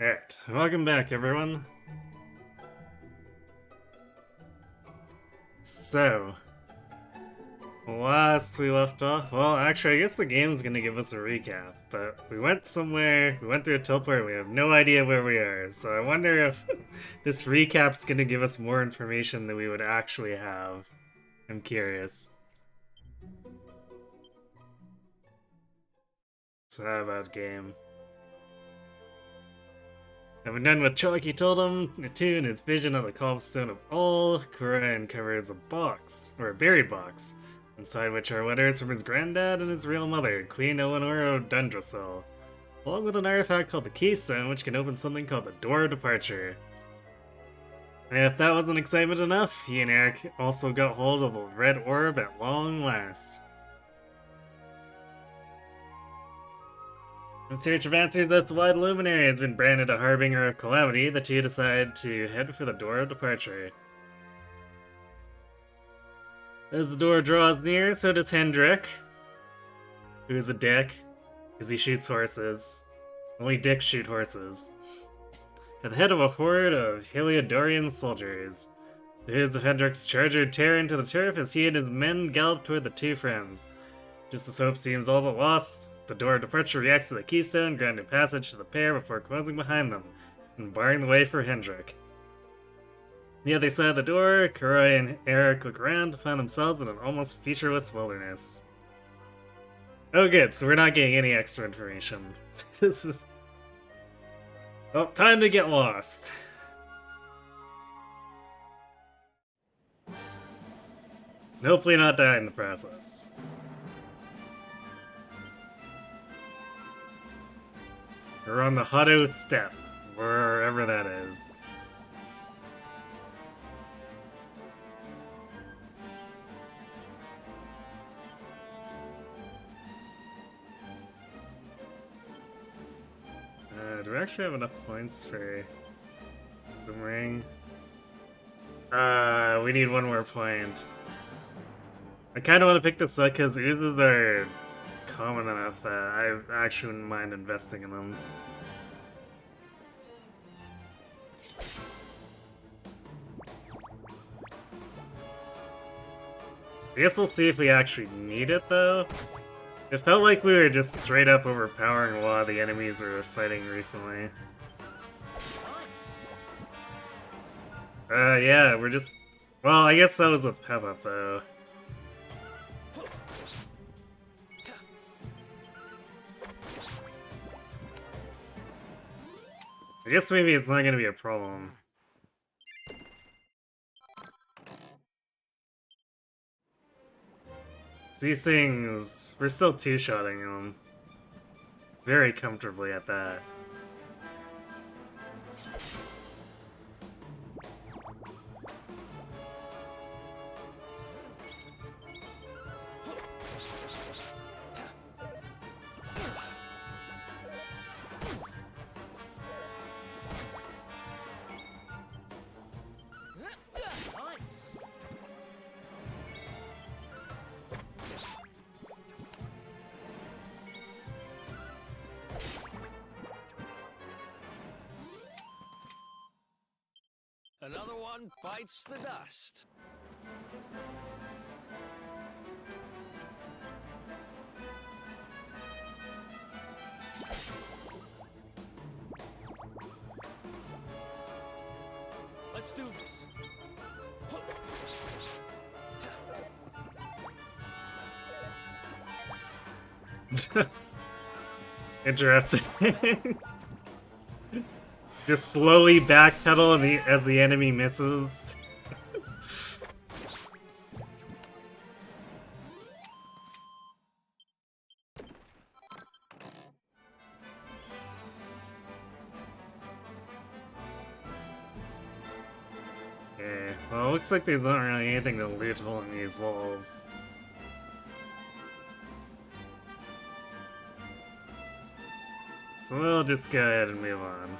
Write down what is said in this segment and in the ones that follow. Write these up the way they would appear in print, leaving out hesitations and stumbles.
Alright, welcome back everyone. So, last we left off, well actually I guess the game's gonna give us a recap, but we went somewhere, we went through a teleport, we have no idea where we are, so I wonder if this recap's gonna give us more information than we would actually have. I'm curious. So how about game? Having done what Chalky told him, to in his vision of the cobblestone of all, Kura uncovers a box, or a buried box, inside which are letters from his granddad and his real mother, Queen Eleanor Dundrasil, along with an artifact called the Keystone, which can open something called the Door of Departure. And if that wasn't excitement enough, he and Eric also got hold of a red orb at long last. In search of answers, this wide luminary has been branded a harbinger of calamity. The two decide to head for the Door of Departure. As the door draws near, so does Hendrik, who's a dick, because he shoots horses. Only dicks shoot horses. At the head of a horde of Heliodorian soldiers, the hooves of Hendrik's charger tear into the turf as he and his men gallop toward the two friends. Just as hope seems all but lost, the Door of Departure reacts to the keystone, granting passage to the pair before closing behind them, and barring the way for Hendrik. On the other side of the door, Kurai and Eric look around to find themselves in an almost featureless wilderness. Oh good, so we're not getting any extra information. This is... well, time to get lost. And hopefully not die in the process. We're on the Hutto Steppe, wherever that is. Do we actually have enough points for Boomerang? We need one more point. I kind of want to pick this up because oozes are common enough that I actually wouldn't mind investing in them. I guess we'll see if we actually need it though. It felt like we were just straight up overpowering a lot of the enemies we were fighting recently. Yeah, we're just... well, I guess that was with Pep Up though. I guess maybe it's not gonna be a problem. So these things, we're still two-shotting them. Very comfortably at that. Another one bites the dust. Let's do this. Interesting. Just slowly backpedal as the enemy misses. Okay, well it looks like there's not really anything to loot along these walls. So we'll just go ahead and move on.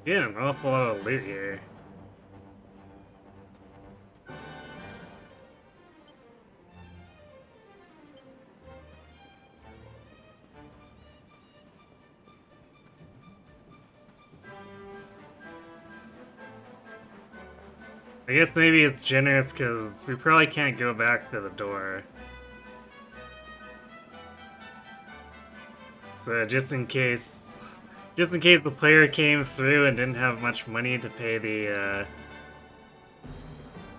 Yeah, an awful lot of loot here. I guess maybe it's generous because we probably can't go back to the door. So just in case the player came through and didn't have much money to pay the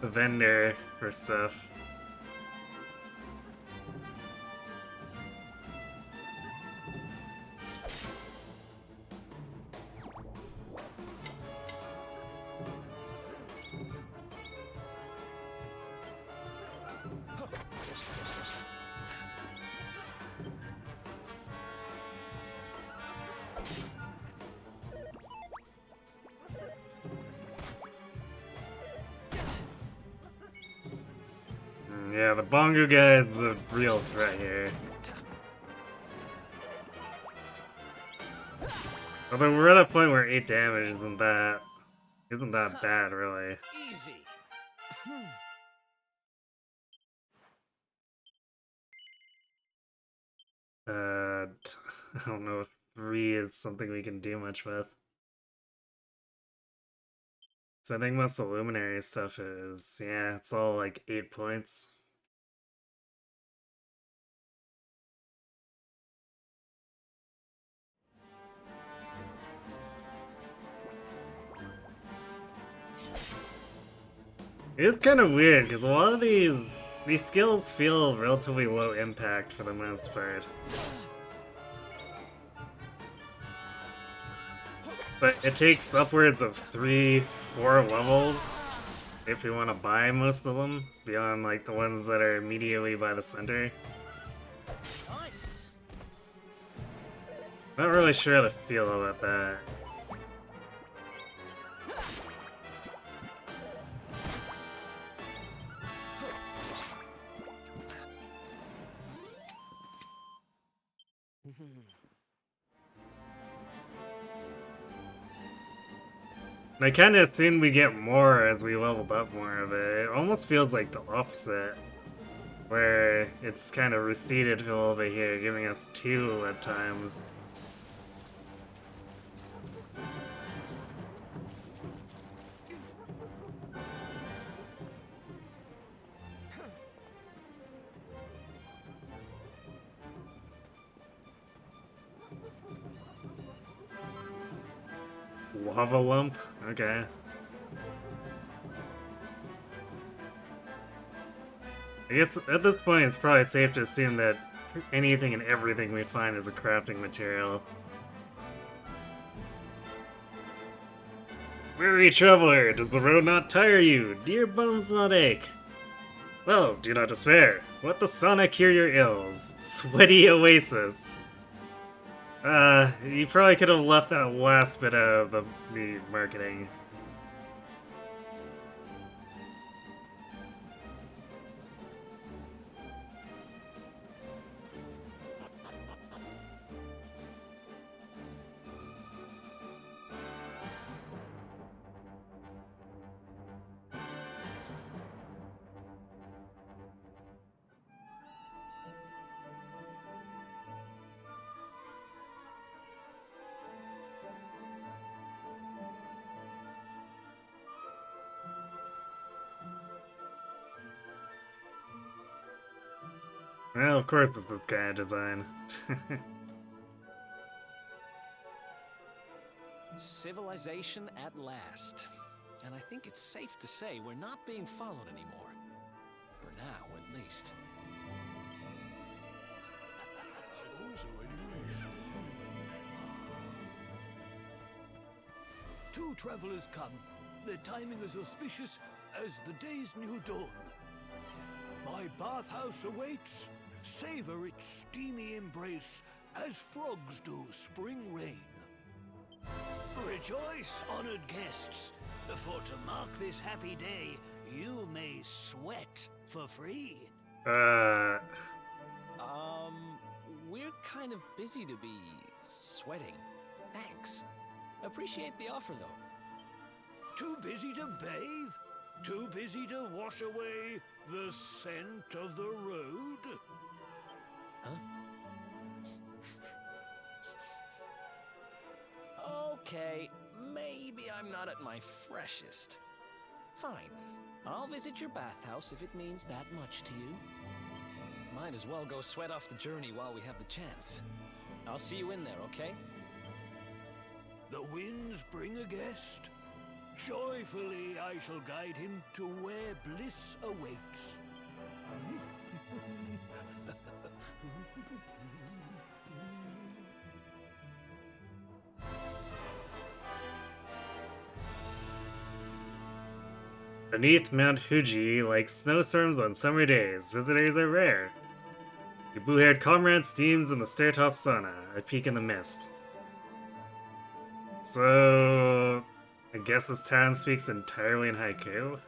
vendor for stuff. Yeah, the bongo guy is the real threat here. Although we're at a point where 8 damage isn't that bad, really. Easy. I don't know if 3 is something we can do much with. So I think most of the Luminary stuff is, yeah, it's all like 8 points. It is kind of weird, because a lot of these skills feel relatively low impact for the most part. But it takes upwards of 3-4 levels if we want to buy most of them, beyond like the ones that are immediately by the center. Nice. Not really sure how to feel about that. I kind of assumed we get more as we leveled up more of it. It almost feels like the opposite, where it's kind of receded a little bit here, giving us 2 at times. Lava lump? Okay. I guess at this point it's probably safe to assume that anything and everything we find is a crafting material. Weary traveler, does the road not tire you? Do your bones not ache? Well, do not despair. Let the sauna cure your ills. Sweaty oasis. You probably could have left that last bit out of the marketing. Well, of course it's this kind of design. Civilization at last. And I think it's safe to say we're not being followed anymore. For now, at least. Two travelers come. Their timing is auspicious as the day's new dawn. My bathhouse awaits. Savor its steamy embrace as frogs do spring rain. Rejoice, honored guests, for to mark this happy day, you may sweat for free. We're kind of busy to be sweating. Thanks. Appreciate the offer, though. Too busy to bathe? Too busy to wash away the scent of the road? Huh? Okay, maybe I'm not at my freshest. Fine. I'll visit your bathhouse if it means that much to you. Might as well go sweat off the journey while we have the chance. I'll see you in there, okay? The winds bring a guest. Joyfully I shall guide him to where bliss awaits. Beneath Mount Fuji, like snowstorms on summer days, visitors are rare. Your blue-haired comrade steams in the stair-top sauna, a peak in the mist. So, I guess this town speaks entirely in haiku?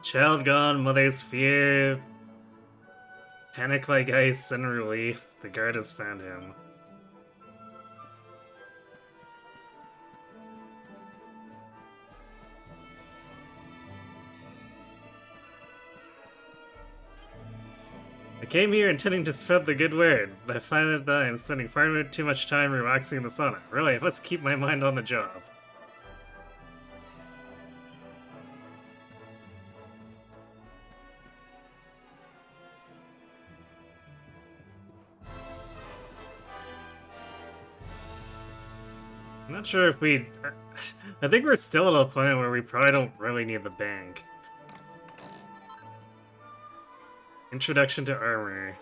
Child gone, mother's fear. Panic like ice, sudden relief. The guard has found him. I came here intending to spread the good word, but I find that I am spending far too much time relaxing in the sauna. Really, let's keep my mind on the job. I'm not sure if we... I think we're still at a point where we probably don't really need the bank. Introduction to armor.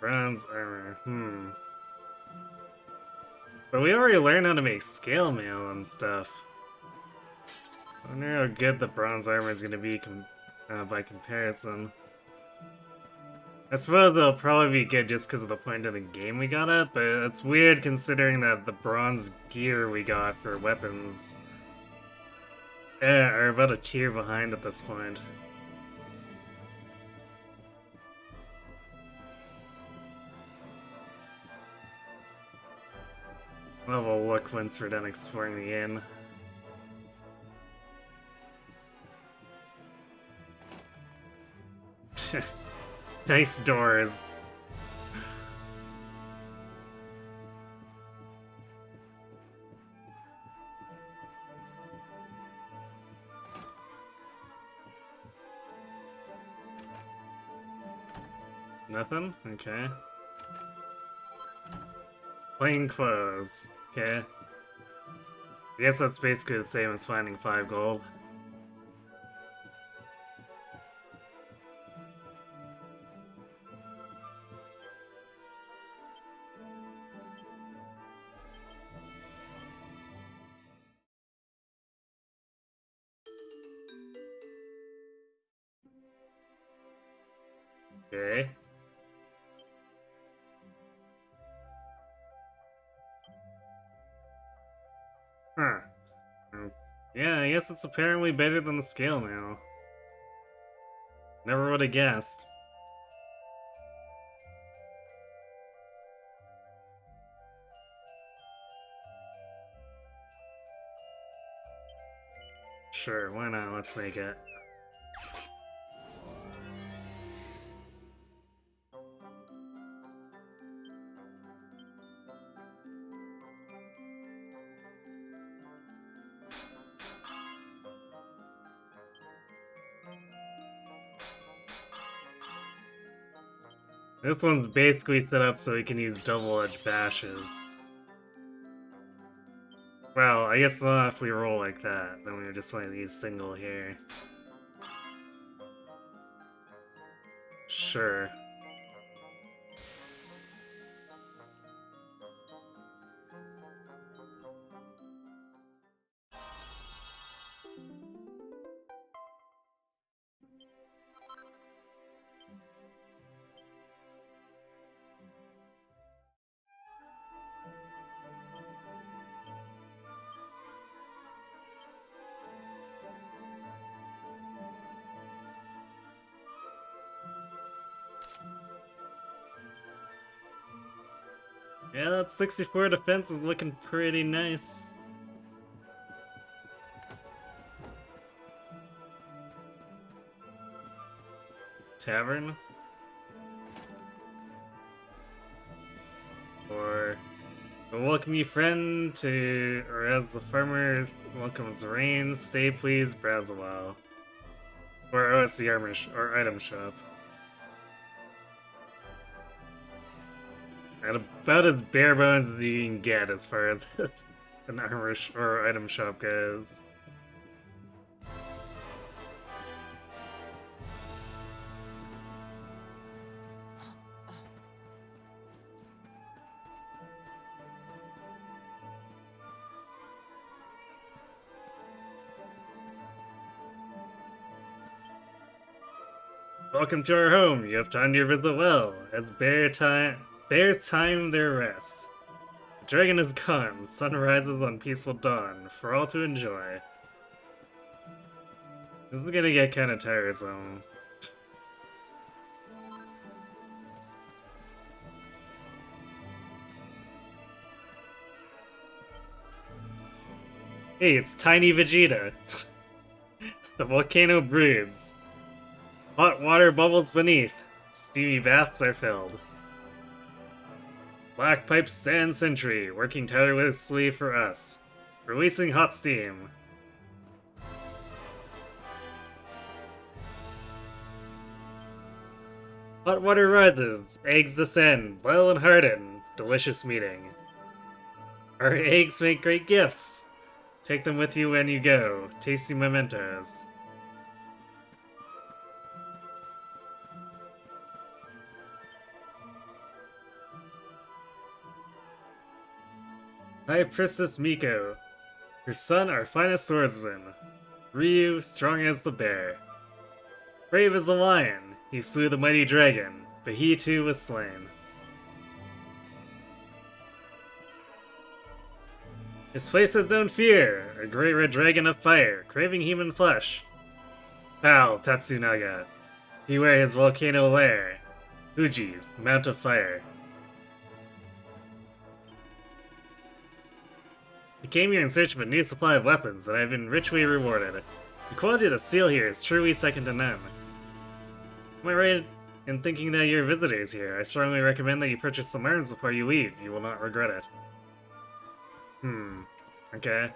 Bronze armor, But we already learned how to make scale mail and stuff. I wonder how good the bronze armor is going to be by comparison. I suppose it'll probably be good just because of the point of the game we got it, but it's weird considering that the bronze gear we got for weapons are about a tier behind at this point. We'll have a look once we're done exploring the inn. Nice doors. Nothing? Okay. Plain clothes. Okay. I guess that's basically the same as finding 5 gold. Okay. Huh. Yeah, I guess it's apparently better than the scale mail. Never would have guessed. Sure, why not? Let's make it. This one's basically set up so we can use double-edged bashes. Well, I guess not if we roll like that, then we just want to use single here. Sure. Yeah, that 64 defense is looking pretty nice. Tavern? Or welcome you friend to, or as the farmer welcomes rain, stay please, browse a while. Or OSC armor or item shop. And about as bare bones as you can get as far as an armor or item shop goes. Welcome to our home. You have timed your visit well, as bears time their rest. The dragon is gone. The sun rises on peaceful dawn for all to enjoy. This is gonna get kind of tiresome. Hey, it's Tiny Vegeta. The volcano broods. Hot water bubbles beneath. Steamy baths are filled. Black pipes stand sentry, working tirelessly for us. Releasing hot steam. Hot water rises, eggs descend, boil and harden. Delicious meeting. Our eggs make great gifts. Take them with you when you go. Tasty mementos. High Priestess Miko. Her son, our finest swordsman. Ryu, strong as the bear. Brave as a lion, he slew the mighty dragon, but he too was slain. His place has known fear, a great red dragon of fire, craving human flesh. Pal Tatsunaga, beware his volcano lair. Uji, Mount of Fire. I came here in search of a new supply of weapons, and I have been richly rewarded. The quality of the steel here is truly second to none. Am I right in thinking that you're visitors here? I strongly recommend that you purchase some arms before you leave. You will not regret it. Okay.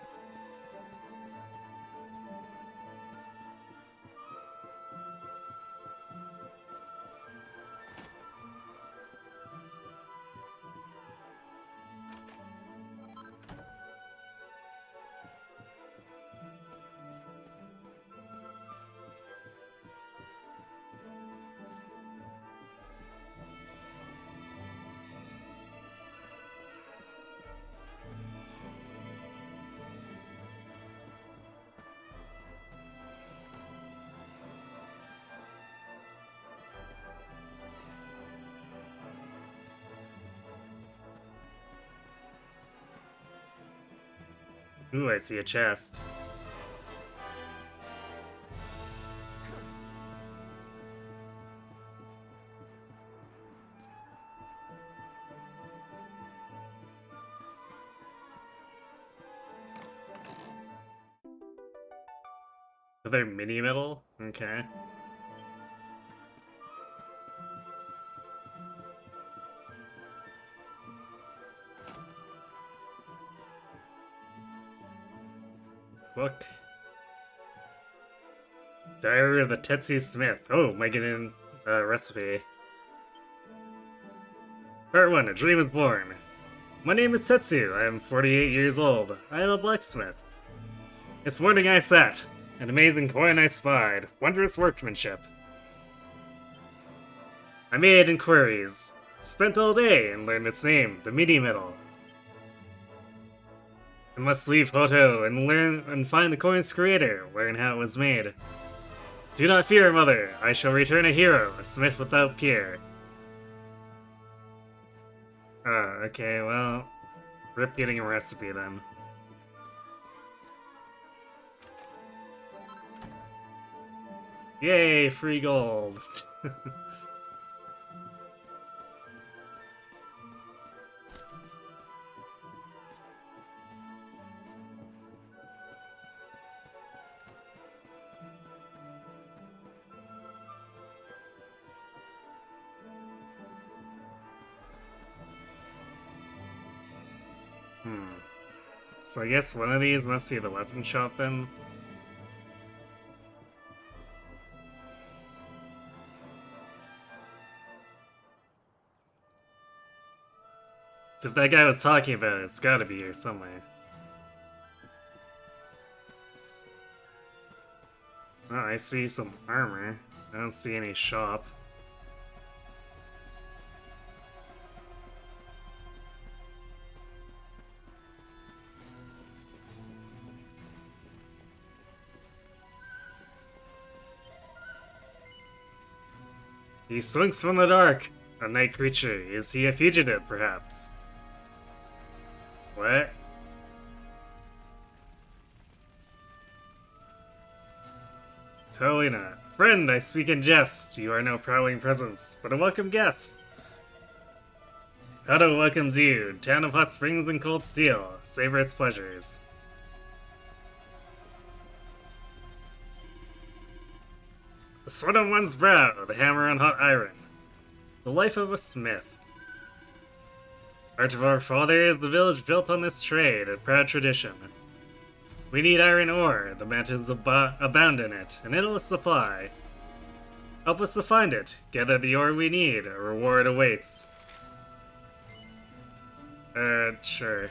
Ooh, I see a chest. Another mini medal? Okay. Book. Diary of the Tetsu Smith. Oh, my getting recipe. Part 1, A Dream is Born. My name is Tetsu. I am 48 years old. I am a blacksmith. This morning I sat. An amazing coin I spied. Wondrous workmanship. I made inquiries. Spent all day and learned its name, the mini medal. I must leave Hoto and learn and find the coin's creator, learn how it was made. Do not fear, mother. I shall return a hero, a smith without peer. Okay, well, rip getting a recipe then. Yay, free gold. So I guess one of these must be the weapon shop then. So if that guy was talking about it, it's gotta be here somewhere. Oh, I see some armor. I don't see any shop. He swings from the dark. A night creature. Is he a fugitive, perhaps? What? Totally not. Friend, I speak in jest. You are no prowling presence, but a welcome guest. Hodo welcomes you. Town of hot springs and cold steel. Savor its pleasures. The sweat on one's brow, the hammer on hot iron. The life of a smith. Art of our fathers, the village built on this trade, a proud tradition. We need iron ore, the mountains abound in it, an endless supply. Help us to find it, gather the ore we need, a reward awaits. Sure.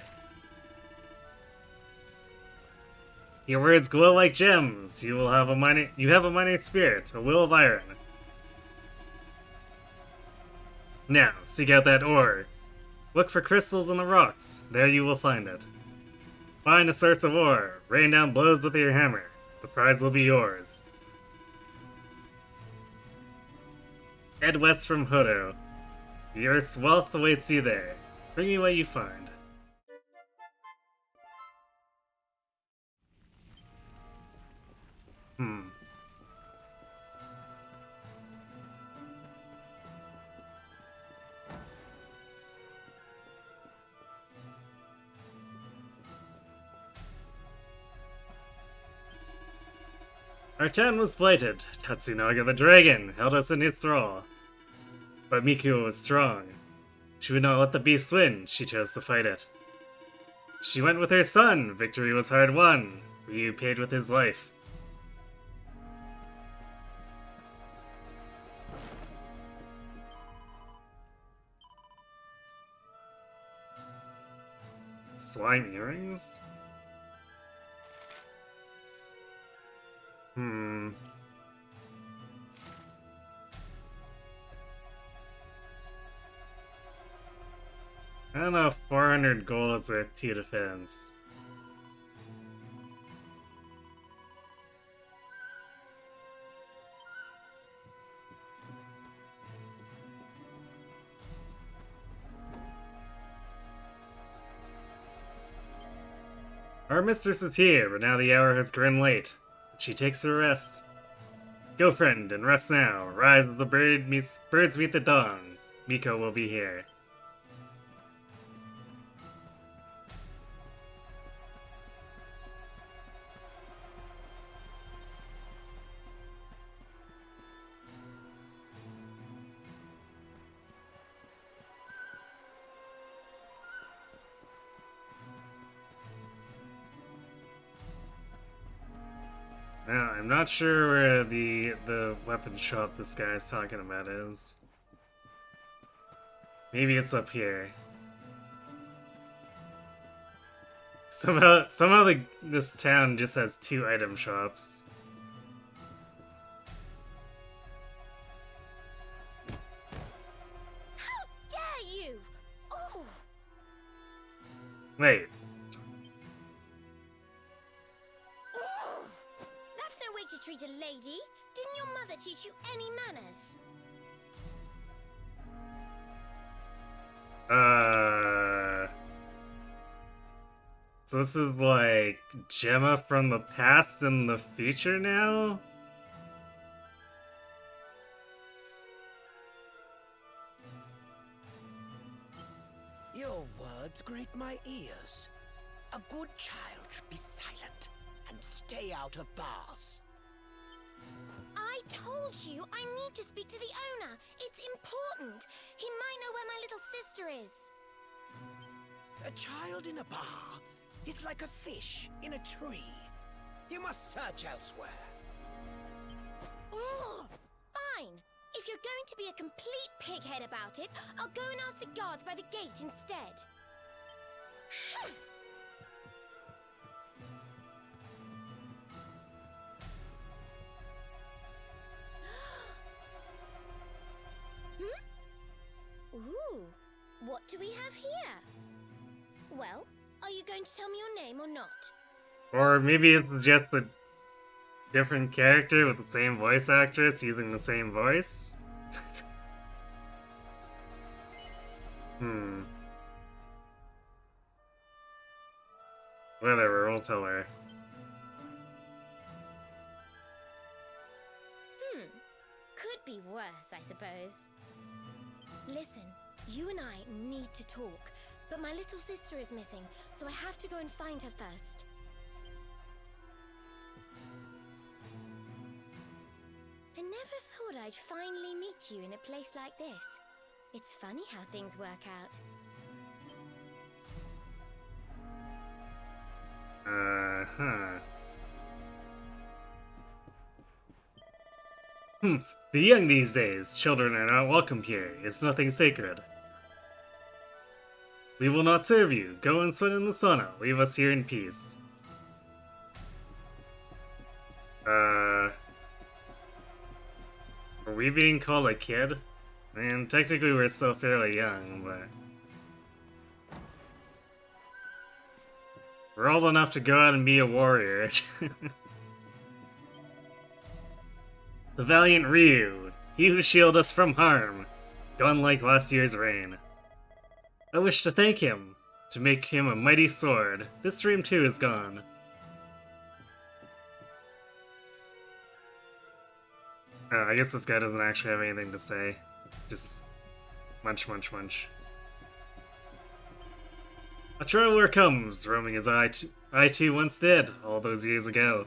Your words glow like gems. You have a mining spirit, a will of iron. Now, seek out that ore. Look for crystals in the rocks. There you will find it. Find a source of ore. Rain down blows with your hammer. The prize will be yours. Head west from Hodo. The earth's wealth awaits you there. Bring me what you find. Our town was blighted. Tatsunaga the dragon held us in his thrall. But Miku was strong. She would not let the beast win. She chose to fight it. She went with her son. Victory was hard won. Ryu paid with his life. Slime earrings? I don't know if 400 gold is worth 2 defense. Our mistress is here, but now the hour has grown late. She takes her rest. Go, friend, and rest now. Rise as the birds meet the dawn. Miko will be here. Now, I'm not sure where the weapon shop this guy is talking about is. Maybe it's up here. Somehow this town just has 2 item shops. How dare you! Oh. Wait. That's no way to treat a lady. Didn't your mother teach you any manners? So this is like Gemma from the past and the future now? Your words grate my ears. A good child should be silent and stay out of bars. I told you I need to speak to the owner. It's important. He might know where my little sister is. A child in a bar is like a fish in a tree. You must search elsewhere. Ugh, fine. If you're going to be a complete pighead about it, I'll go and ask the guards by the gate instead. Ooh, what do we have here? Well, are you going to tell me your name or not? Or maybe it's just a different character with the same voice actress using the same voice? Whatever, we'll tell her. Could be worse, I suppose. Listen, you and I need to talk, but my little sister is missing, so I have to go and find her first. I never thought I'd finally meet you in a place like this. It's funny how things work out. The young these days, children are not welcome here. It's nothing sacred. We will not serve you. Go and sweat in the sauna. Leave us here in peace. Are we being called a kid? I mean, technically we're still fairly young, but... we're old enough to go out and be a warrior. The valiant Ryu, he who shielded us from harm, gone like last year's rain. I wish to thank him, to make him a mighty sword. This dream too is gone. I guess this guy doesn't actually have anything to say. Just munch, munch, munch. A traveler comes, roaming as I too once did, all those years ago.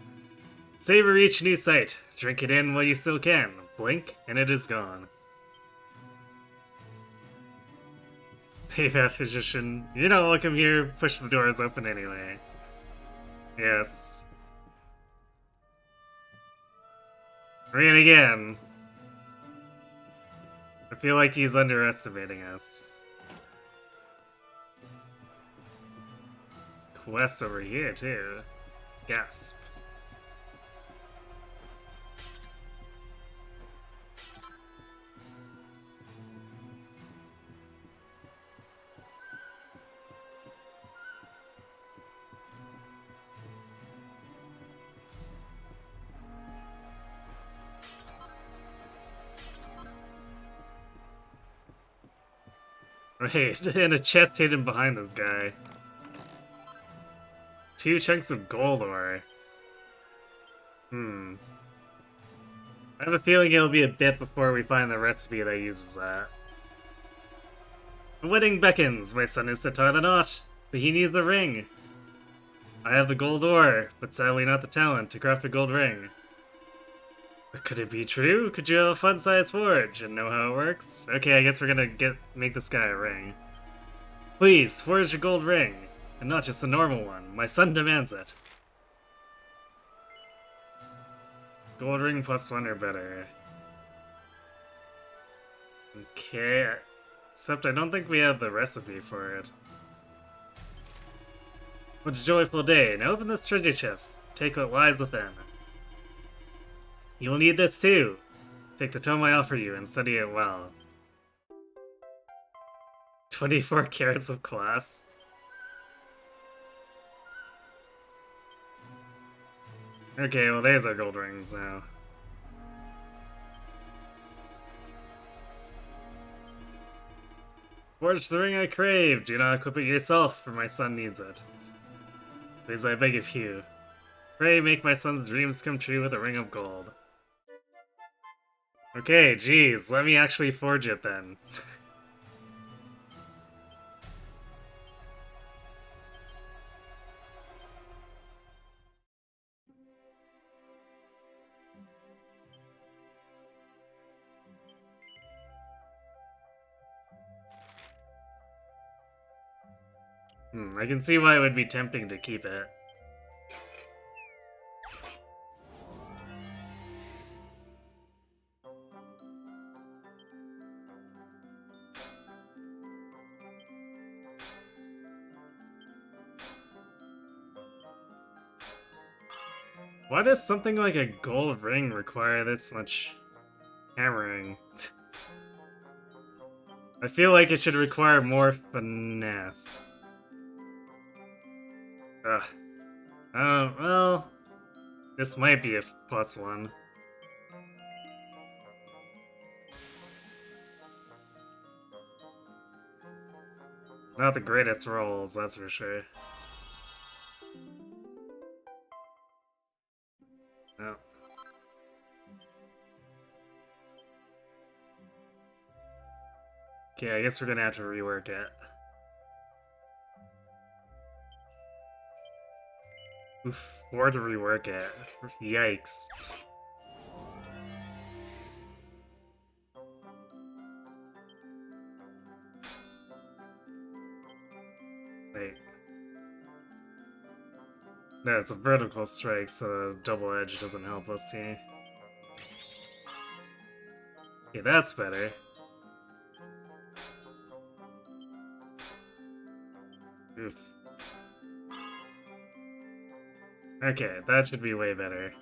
Savor each new sight, drink it in while you still can. Blink, and it is gone. Hey, Path Physician, you're not welcome here. Push the doors open anyway. Yes. And again, I feel like he's underestimating us. Quests over here, too. Gasp. Wait, and a chest hidden behind this guy. 2 chunks of gold ore. I have a feeling it'll be a bit before we find the recipe that uses that. The wedding beckons. My son is to tie the knot, but he needs the ring. I have the gold ore, but sadly not the talent to craft a gold ring. But could it be true? Could you have a fun-sized forge and know how it works? Okay, I guess we're gonna make this guy a ring. Please, forge a gold ring, and not just a normal one. My son demands it. Gold ring +1 or better. Okay, except I don't think we have the recipe for it. What a joyful day. Now open this treasure chest. Take what lies within. You'll need this too. Take the tome I offer you and study it well. 24 carats of class. Okay, well there's our gold rings now. Forge the ring I crave. Do not equip it yourself, for my son needs it. Please, I beg of you. Pray make my son's dreams come true with a ring of gold. Okay, geez, let me actually forge it then. I can see why it would be tempting to keep it. Why does something like a gold ring require this much hammering? I feel like it should require more finesse. Ugh. Oh, well... This might be a +1. Not the greatest rolls, that's for sure. No. Okay, I guess we're gonna have to rework it. Oof, 4 to rework it. Yikes. Wait. No, it's a vertical strike, so double edge doesn't help us here. Okay, that's better. Oof. Okay, that should be way better.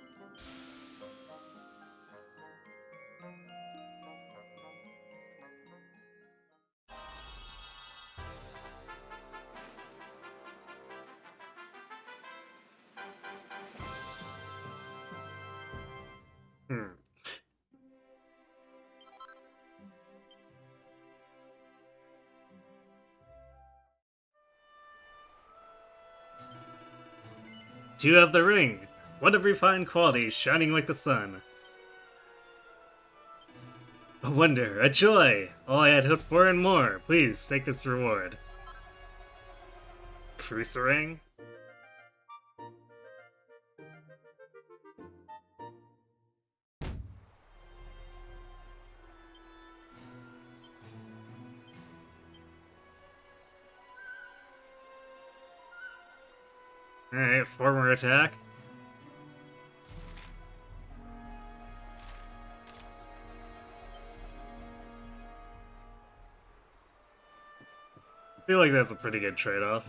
Hmm. You have the ring! What a refined quality, shining like the sun. A wonder, a joy! All I had hoped for and more. Please, take this reward. Cruiser ring? Alright, 4 more attack. I feel like that's a pretty good trade-off.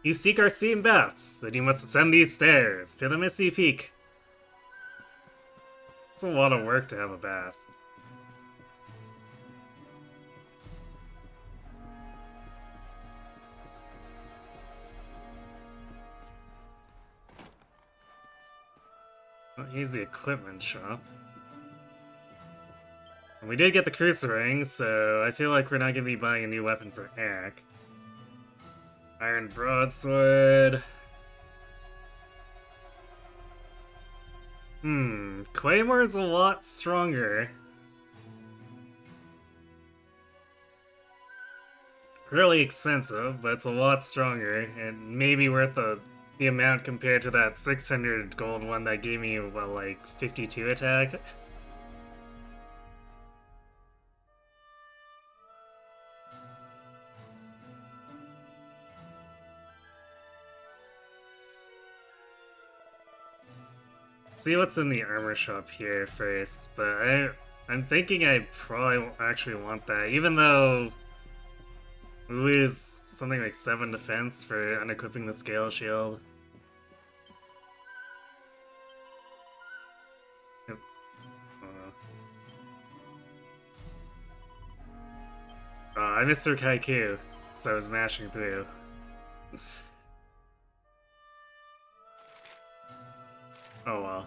You seek our steam baths, then you must ascend these stairs to the Misty Peak. It's a lot of work to have a bath. Well, here's the equipment shop. And we did get the cruiser ring, so I feel like we're not going to be buying a new weapon for Eric. Iron broadsword. Claymore's a lot stronger. Really expensive, but it's a lot stronger, and maybe worth the amount compared to that 600 gold one that gave me, well, like, 52 attack. See what's in the armor shop here first, but I'm thinking I probably actually want that, even though we lose something like 7 defense for unequipping the scale shield. Yep. I missed her Kaiku, so I was mashing through. Oh well.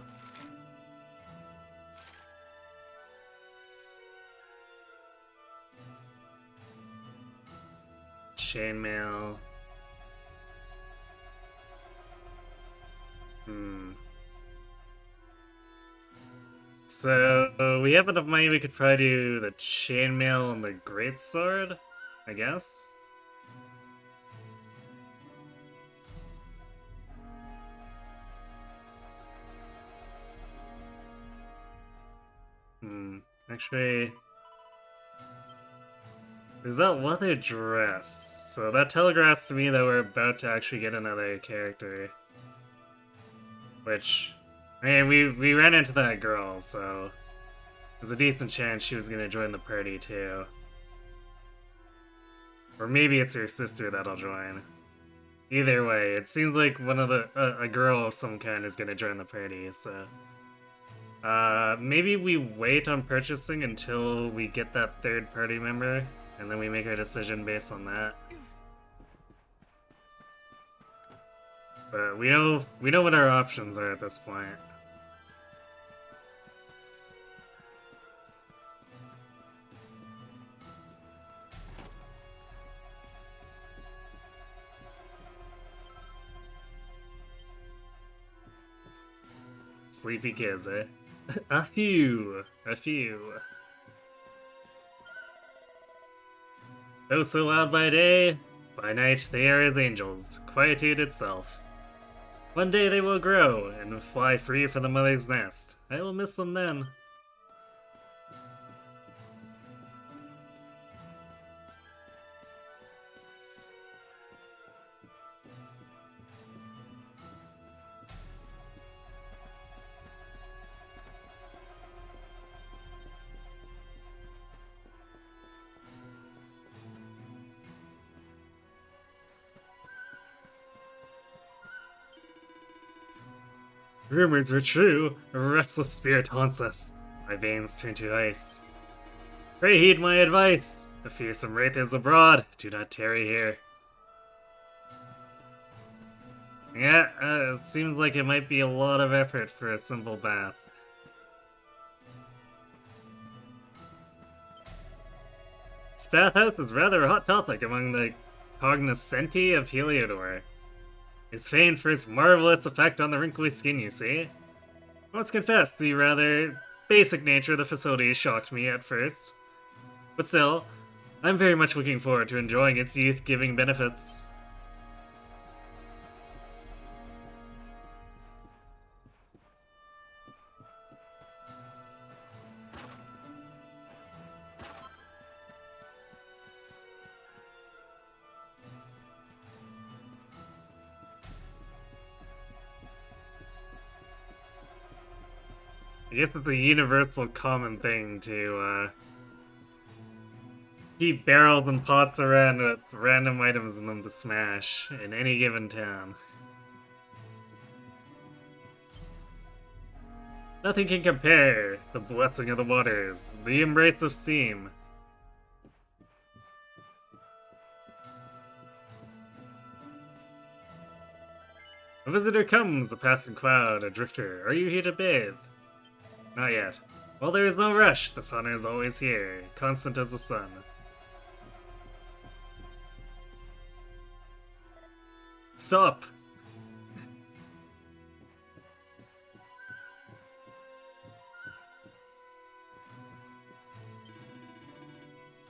Chainmail. So, we have enough money, we could probably do the chainmail and the greatsword, I guess? Actually, there's that leather dress. So that telegraphs to me that we're about to actually get another character. Which, I mean, we ran into that girl, so there's a decent chance she was gonna join the party too. Or maybe it's her sister that'll join. Either way, it seems like one of a girl of some kind is gonna join the party, so... maybe we wait on purchasing until we get that third party member, and then we make our decision based on that. But we know what our options are at this point. Sleepy kids, eh? A few. Though so loud by day, by night they are as angels, quietude itself. One day they will grow and fly free from the mother's nest. I will miss them then. Rumors were true. A restless spirit haunts us. My veins turn to ice. Pray heed my advice. A fearsome wraith is abroad. Do not tarry here. Yeah, it seems like it might be a lot of effort for a simple bath. This bathhouse is rather a hot topic among the cognoscenti of Heliodor. It's famed for its marvelous effect on the wrinkly skin, you see. I must confess, the rather basic nature of the facility shocked me at first. But still, I'm very much looking forward to enjoying its youth-giving benefits. I guess it's a universal common thing to keep barrels and pots around with random items in them to smash in any given town. Nothing can compare. The blessing of the waters, the embrace of steam. A visitor comes, a passing cloud, a drifter. Are you here to bathe? Not yet. Well, there is no rush. The sun is always here, constant as the sun. Stop!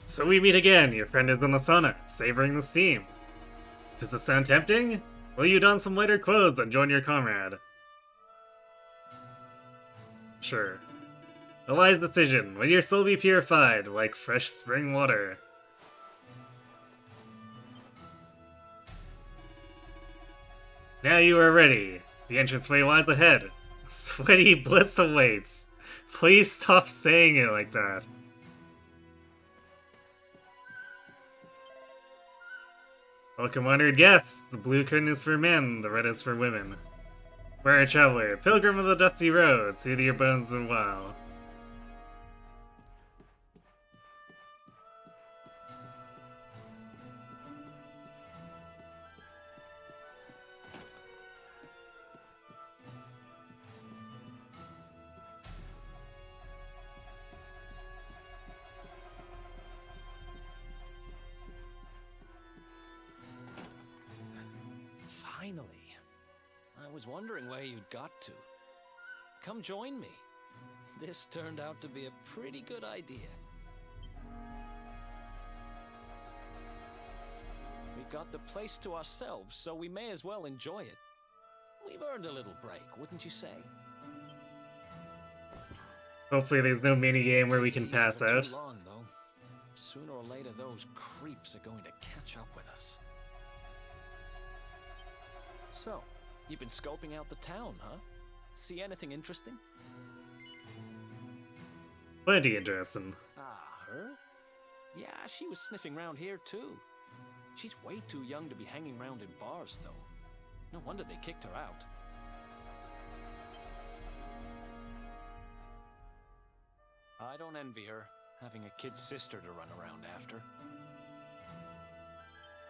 So we meet again. Your friend is in the sauna, savoring the steam. Does it sound tempting? Will you don some lighter clothes and join your comrade? Sure. A wise decision. Let your soul be purified, like fresh spring water. Now you are ready. The entranceway lies ahead. Sweaty bliss awaits. Please stop saying it like that. Welcome, honored guests. The blue curtain is for men, the red is for women. Weary traveler, pilgrim of the dusty road, soothe your bones a while. Finally. I was wondering where you'd got to. Come join me. This turned out to be a pretty good idea. We've got the place to ourselves, so we may as well enjoy it. We've earned a little break, wouldn't you say? Hopefully there's no minigame where we can Easy pass for out. Too long, though. Sooner or later, those creeps are going to catch up with us. So, you've been scoping out the town, huh? See anything interesting? Plenty interesting. Ah, her? Yeah, she was sniffing around here too. She's way too young to be hanging around in bars, though. No wonder they kicked her out. I don't envy her, having a kid sister to run around after.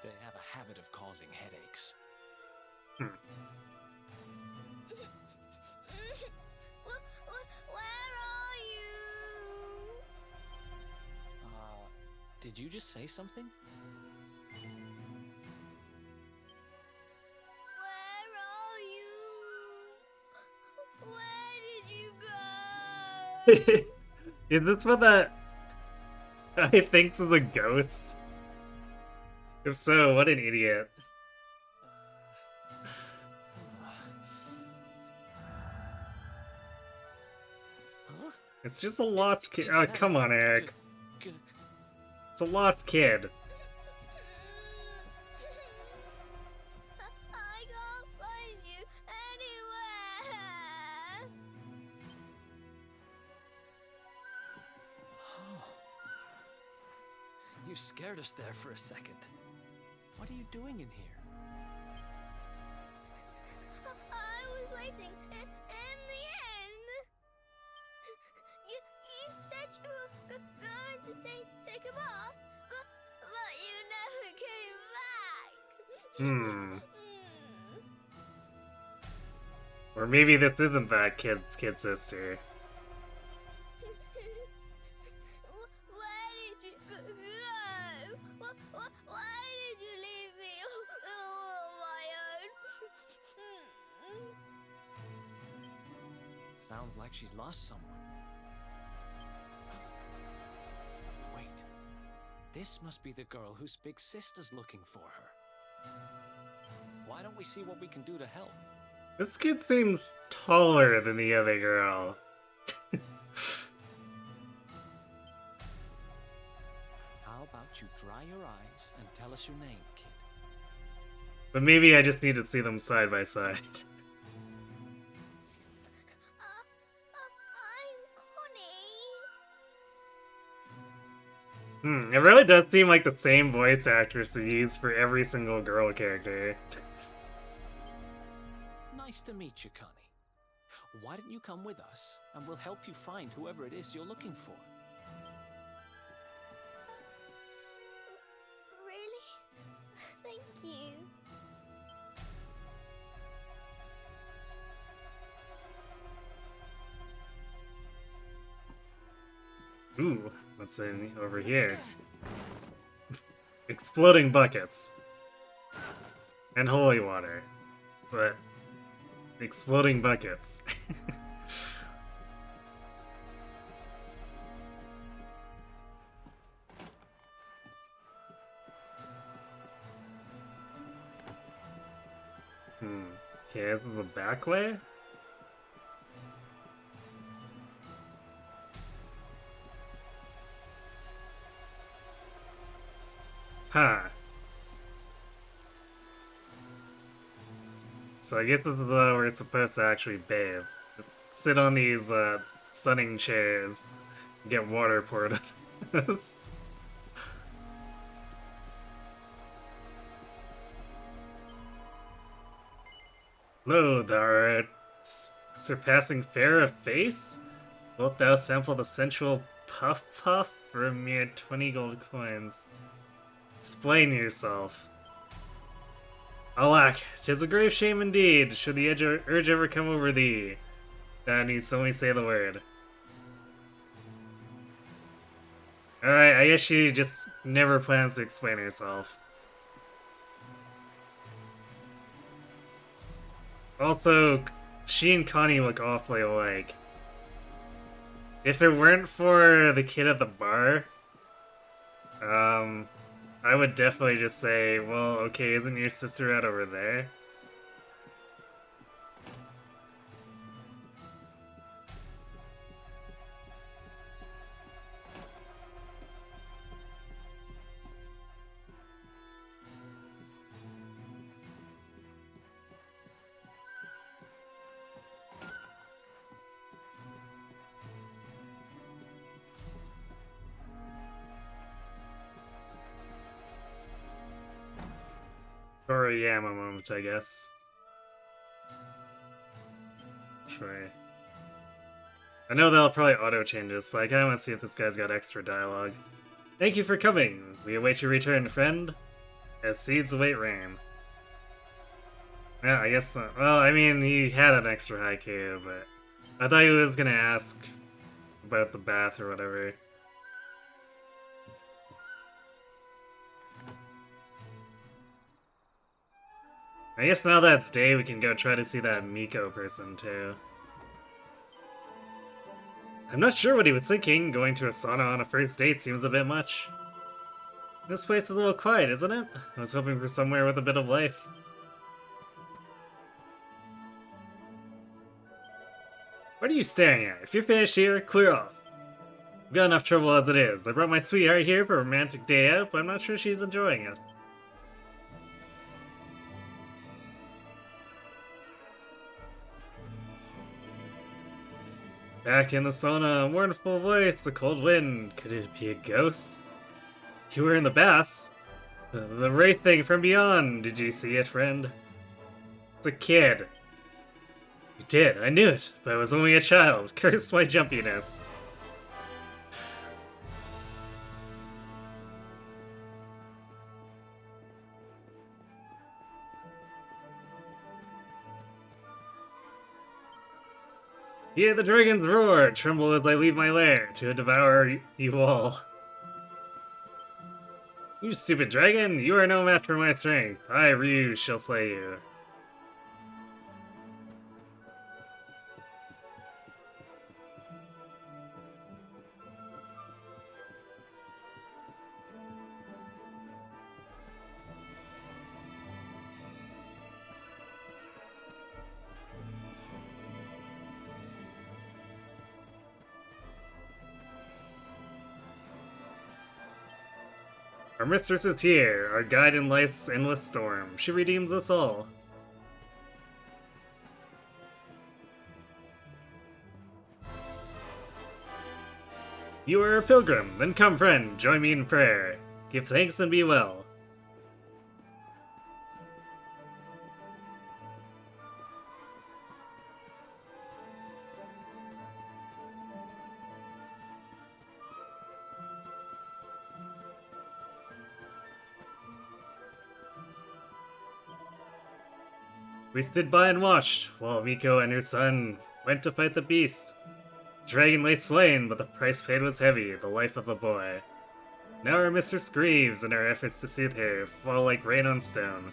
They have a habit of causing headaches. Where are you? Did you just say something? Where are you? Where did you go? Is this what that guy thinks is a ghost? If so, what an idiot. Huh? It's just a lost kid. Is Oh, that come on, Eric. It's a lost kid. I can't find you anywhere. You scared us there for a second. What are you doing in here? I was waiting in the end. You said you were going to take a bath, but you never came back. Or maybe this isn't that kid's kid sister. Where did you go? Why did you leave me all on my own? Sounds like she's lost someone. Wait. This must be the girl whose big sister's looking for her. Why don't we see what we can do to help? This kid seems taller than the other girl. How about you dry your eyes and tell us your name, kid? But maybe I just need to see them side by side. I'm Connie. It really does seem like the same voice actress they use for every single girl character. Nice to meet you, Connie. Why don't you come with us, and we'll help you find whoever it is you're looking for. Really? Thank you. Ooh, what's in over here? Exploding buckets. And holy water. But exploding buckets. Okay, this is the back way? Huh. So I guess this is where we're supposed to actually bathe. Just sit on these sunning chairs and get water poured on us. Lo, thou art surpassing fair of face? Wilt thou sample the sensual puff puff for a mere 20 gold coins? Explain yourself. Alack, 'tis a grave shame indeed, should the urge ever come over thee. Thou needst only say the word. Alright, I guess she just never plans to explain herself. Also, she and Connie look awfully alike. If it weren't for the kid at the bar, I would definitely just say, well, okay, isn't your sister out over there? Toriyama moment, I guess. Try. I know that'll probably auto-change this, but I kinda wanna see if this guy's got extra dialogue. Thank you for coming! We await your return, friend. As seeds await rain. Yeah, I guess not. Well, I mean, he had an extra haiku, but I thought he was gonna ask about the bath or whatever. I guess now that it's day, we can go try to see that Miko person, too. I'm not sure what he was thinking. Going to a sauna on a first date seems a bit much. This place is a little quiet, isn't it? I was hoping for somewhere with a bit of life. What are you staring at? If you're finished here, clear off. I've got enough trouble as it is. I brought my sweetheart here for a romantic day out, but I'm not sure she's enjoying it. Back in the sauna, a mournful voice, a cold wind. Could it be a ghost? You were in the baths. The wraith thing from beyond. Did you see it, friend? It's a kid. You did, I knew it, but I was only a child. Curse my jumpiness. Hear the dragon's roar! Tremble as I leave my lair to devour you all. You stupid dragon! You are no match for my strength. I, Ryu, shall slay you. Our mistress is here, our guide in life's endless storm. She redeems us all. You are a pilgrim, then come friend, join me in prayer. Give thanks and be well. We stood by and watched, while Miko and her son went to fight the beast. The dragon lay slain, but the price paid was heavy, the life of the boy. Now our mistress grieves, and our efforts to soothe her fall like rain on stone.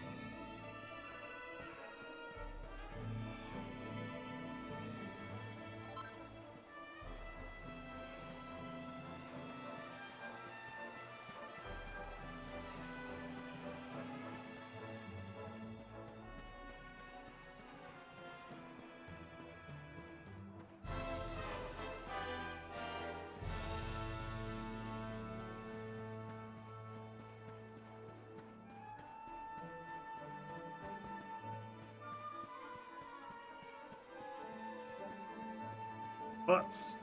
Thoughts?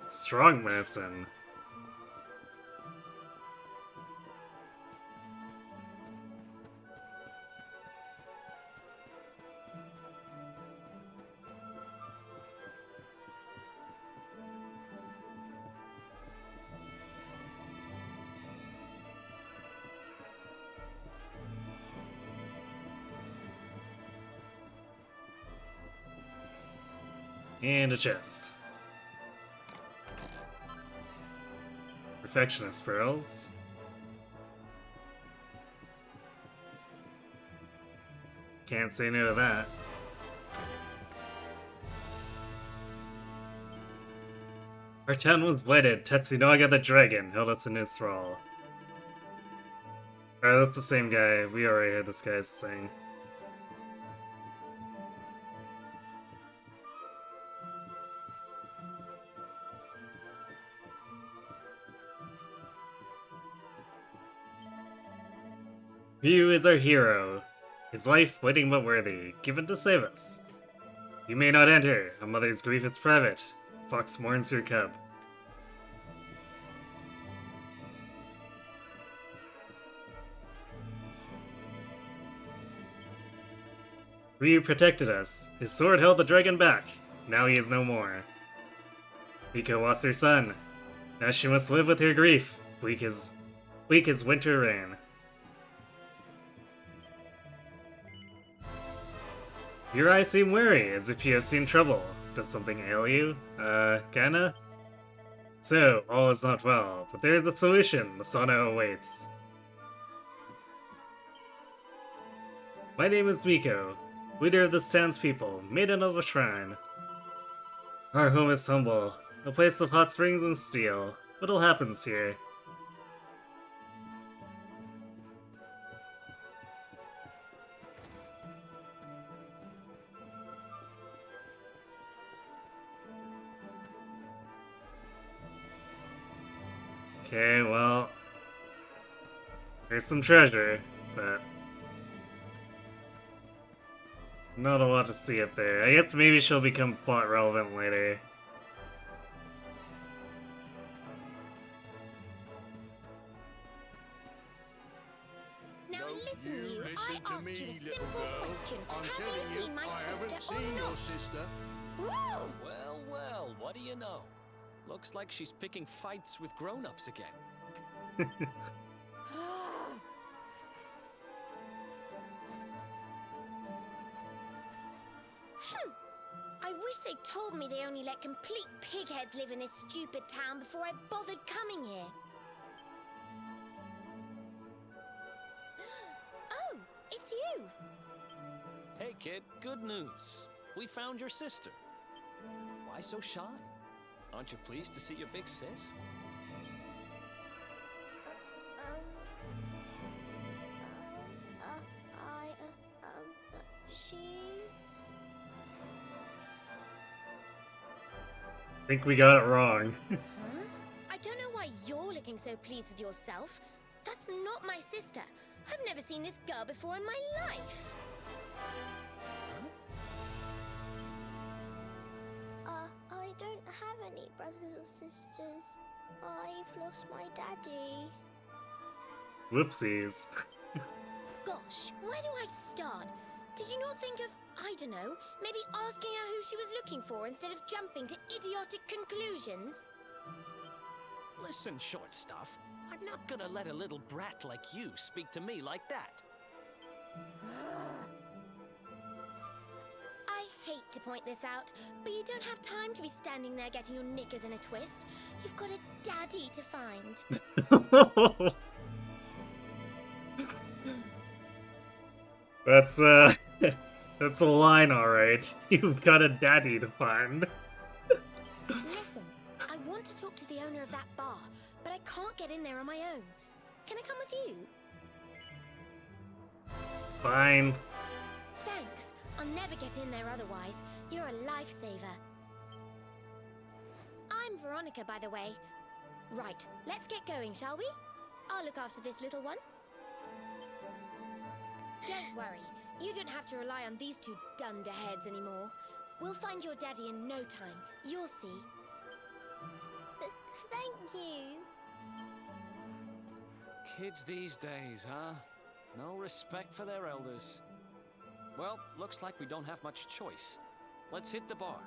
Strong medicine. And a chest. Perfectionist pearls. Can't say no to that. Our town was blighted. Tetsunaga the dragon held us in his thrall. Alright, that's the same guy. We already heard this guy's thing. Ryu is our hero. His life, waiting but worthy, given to save us. You may not enter. A mother's grief is private. Fox mourns her cub. Ryu protected us. His sword held the dragon back. Now he is no more. Miko lost her son. Now she must live with her grief. Bleak as winter rain. Your eyes seem wary, as if you have seen trouble. Does something ail you? Kinda? So, all is not well, but there is a solution. The sauna awaits. My name is Miko, leader of this townspeople, maiden of a shrine. Our home is humble, a place of hot springs and steel. Little happens here. Okay, well, there's some treasure, but not a lot to see up there. I guess maybe she'll become plot relevant later. Now No, listen, you you. listen I to asked me, you a little simple girl. question. I'm Have telling you you, seen my I haven't sister or seen your not? sister. Whoa! Well, well, what do you know? Looks like she's picking fights with grown-ups again. I wish they'd told me they only let complete pigheads live in this stupid town before I bothered coming here. Oh, it's you. Hey kid, good news. We found your sister. Why so shy? Aren't you pleased to see your big sis? She's... I think we got it wrong. Huh? I don't know why you're looking so pleased with yourself. That's not my sister. I've never seen this girl before in my life. I don't have any brothers or sisters. I've lost my daddy. Whoopsies. Gosh, where do I start? Did you not think of, I don't know, maybe asking her who she was looking for instead of jumping to idiotic conclusions? Listen, short stuff. I'm not gonna let a little brat like you speak to me like that. I hate to point this out, but you don't have time to be standing there getting your knickers in a twist. You've got a daddy to find. That's a line, alright. You've got a daddy to find. Listen, I want to talk to the owner of that bar, but I can't get in there on my own. Can I come with you? Fine. Thanks. I'll never get in there otherwise. You're a lifesaver. I'm Veronica, by the way. Right, let's get going, shall we? I'll look after this little one. Don't worry. You don't have to rely on these two dunderheads anymore. We'll find your daddy in no time. You'll see. Thank you. Kids these days, huh? No respect for their elders. Well, looks like we don't have much choice. Let's hit the bar.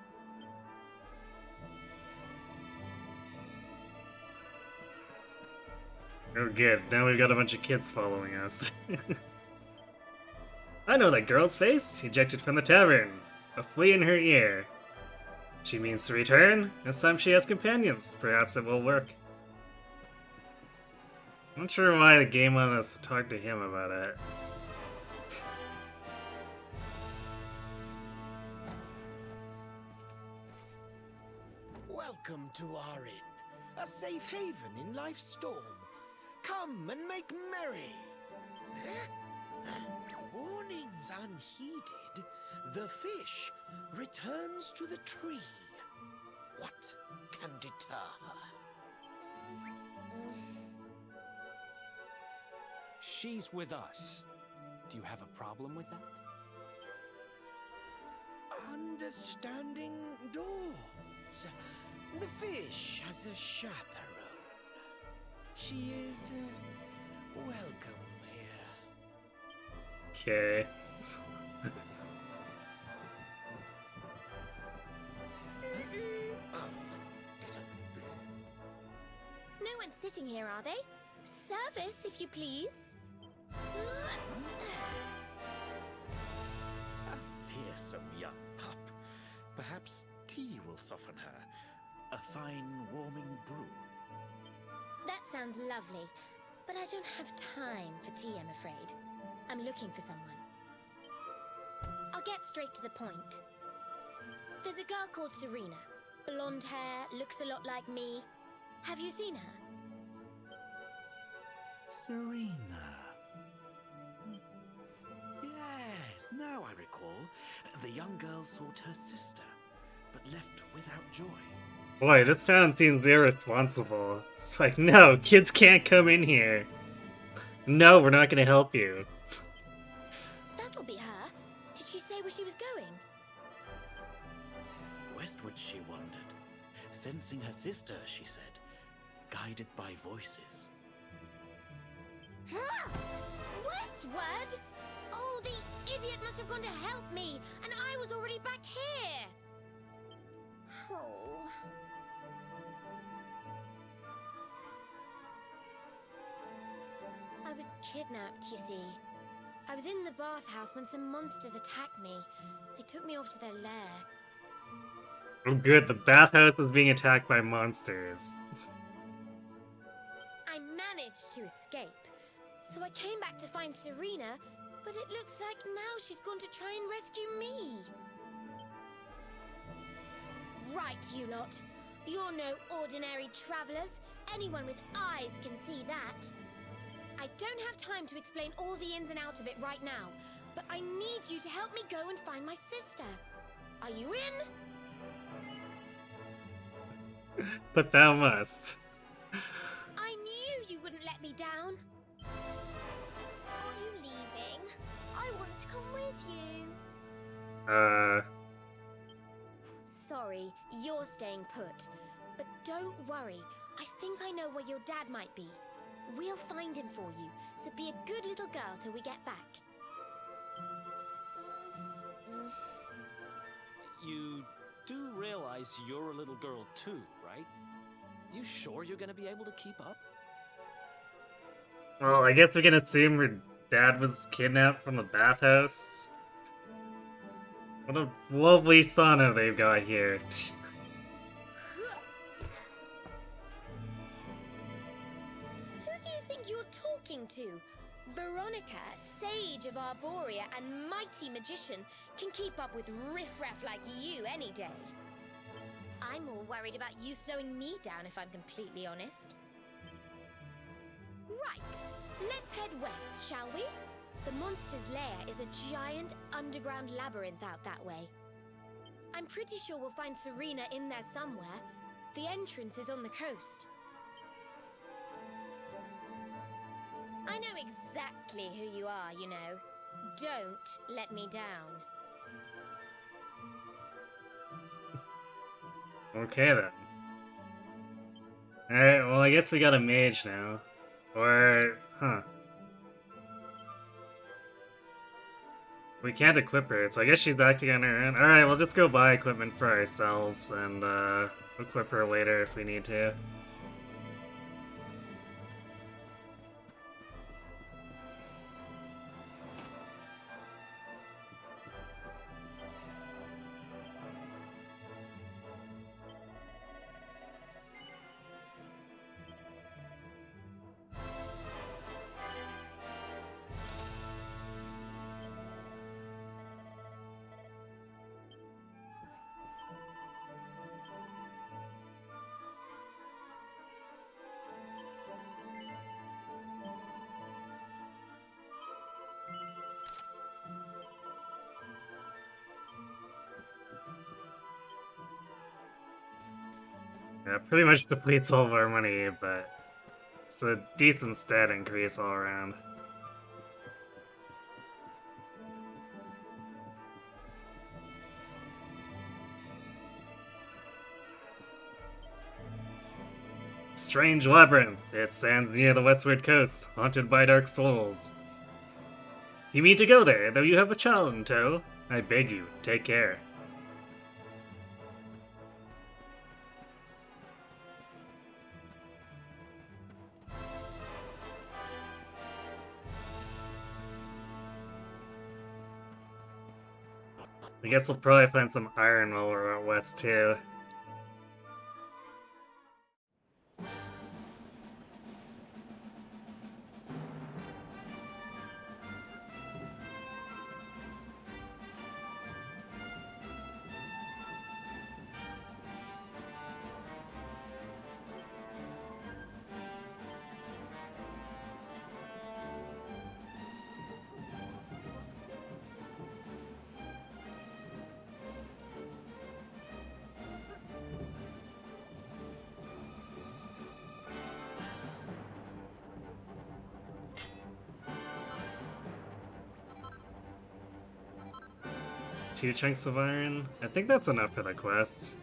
Oh good, now we've got a bunch of kids following us. I know that girl's face, ejected from the tavern. A flea in her ear. She means to return. This time she has companions. Perhaps it will work. I'm not sure why the game wanted us to talk to him about it. Welcome to our inn, a safe haven in life's storm. Come and make merry. Warnings unheeded, the fish returns to the tree. What can deter her? She's with us. Do you have a problem with that? Understanding dawns. The fish has a chaperone. She is welcome here. Okay. sitting here, are they? Service, if you please. A fearsome young pup. Perhaps tea will soften her. A fine, warming brew. That sounds lovely, but I don't have time for tea, I'm afraid. I'm looking for someone. I'll get straight to the point. There's a girl called Serena. Blonde hair, looks a lot like me. Have you seen her? Serena. Yes, now I recall. The young girl sought her sister, but left without joy. Boy, this town seems irresponsible. It's like, no, kids can't come in here. No, we're not gonna help you. That'll be her. Did she say where she was going? Westward she wandered, sensing her sister, she said, guided by voices. Westward? Oh, the idiot must have gone to help me, and I was already back here. Oh. I was kidnapped, you see. I was in the bathhouse when some monsters attacked me. They took me off to their lair. Oh good, the bathhouse is being attacked by monsters. I managed to escape. So I came back to find Serena, but it looks like now she's gone to try and rescue me. Right, you lot. You're no ordinary travelers. Anyone with eyes can see that. I don't have time to explain all the ins and outs of it right now, but I need you to help me go and find my sister. Are you in? But thou must. I knew you wouldn't let me down. Are you leaving? I want to come with you. Sorry, you're staying put. But don't worry, I think I know where your dad might be. We'll find him for you, so be a good little girl till we get back. You do realize you're a little girl too, right? You sure you're gonna be able to keep up? Well, I guess we can assume her dad was kidnapped from the bathhouse. What a lovely sauna they've got here. Who do you think you're talking to? Veronica, sage of Arborea and mighty magician, can keep up with riffraff like you any day. I'm more worried about you slowing me down, if I'm completely honest. Right, let's head west, shall we? The monster's lair is a giant underground labyrinth out that way. I'm pretty sure we'll find Serena in there somewhere. The entrance is on the coast. I know exactly who you are, you know. Don't let me down. Okay then. Alright, well I guess we got a mage now. Or, huh. We can't equip her, so I guess she's acting on her own. Alright, we'll just go buy equipment for ourselves and equip her later if we need to. Yeah, pretty much depletes all of our money, but it's a decent stat increase all around. Strange labyrinth. It stands near the westward coast, haunted by dark souls. You mean to go there, though you have a child in tow? I beg you, take care. I guess we'll probably find some iron while we're out west too. Two chunks of iron? I think that's enough for the quest.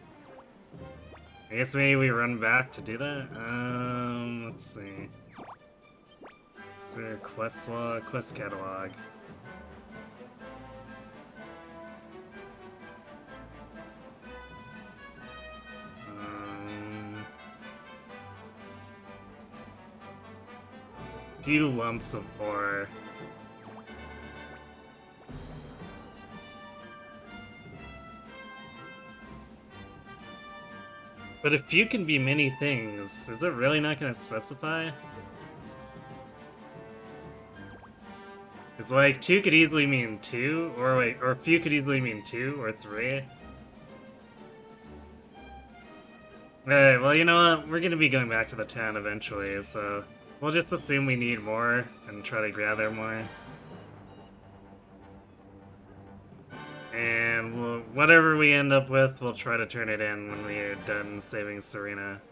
I guess maybe we run back to do that? Let's see. So, quest log, quest catalog. Few lumps of ore. But a few can be many things. Is it really not going to specify? It's like 2 could easily mean 2, or wait, or few could easily mean 2 or 3. Alright, well, you know what? We're going to be going back to the town eventually, so we'll just assume we need more and try to gather more. And whatever we end up with, we'll try to turn it in when we are done saving Serena.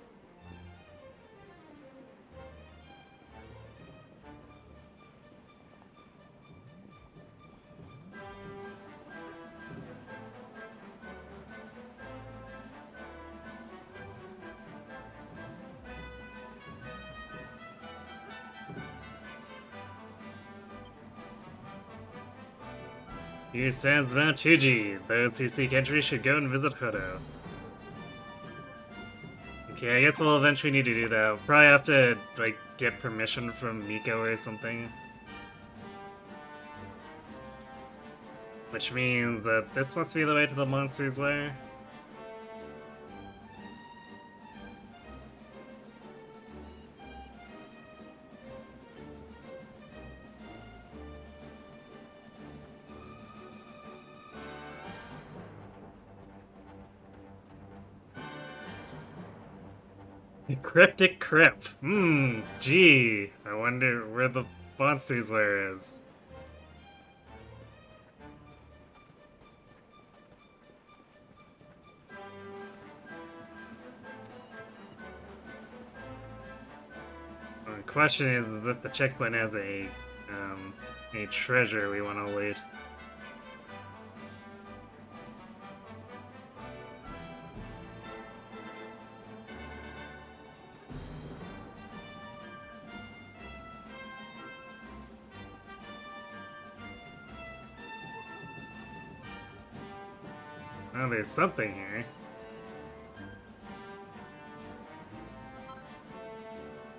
Here stands Mount Fuji. Those who seek entry should go and visit Hodo. Okay, I guess we'll eventually need to do that. We'll probably have to, like, get permission from Miko or something. Which means that this must be the way to the Monster's Lair. Cryptic Crypt. Gee. I wonder where the Monster's Lair is. The question is if the checkpoint has a treasure we want to loot. Oh, there's something here.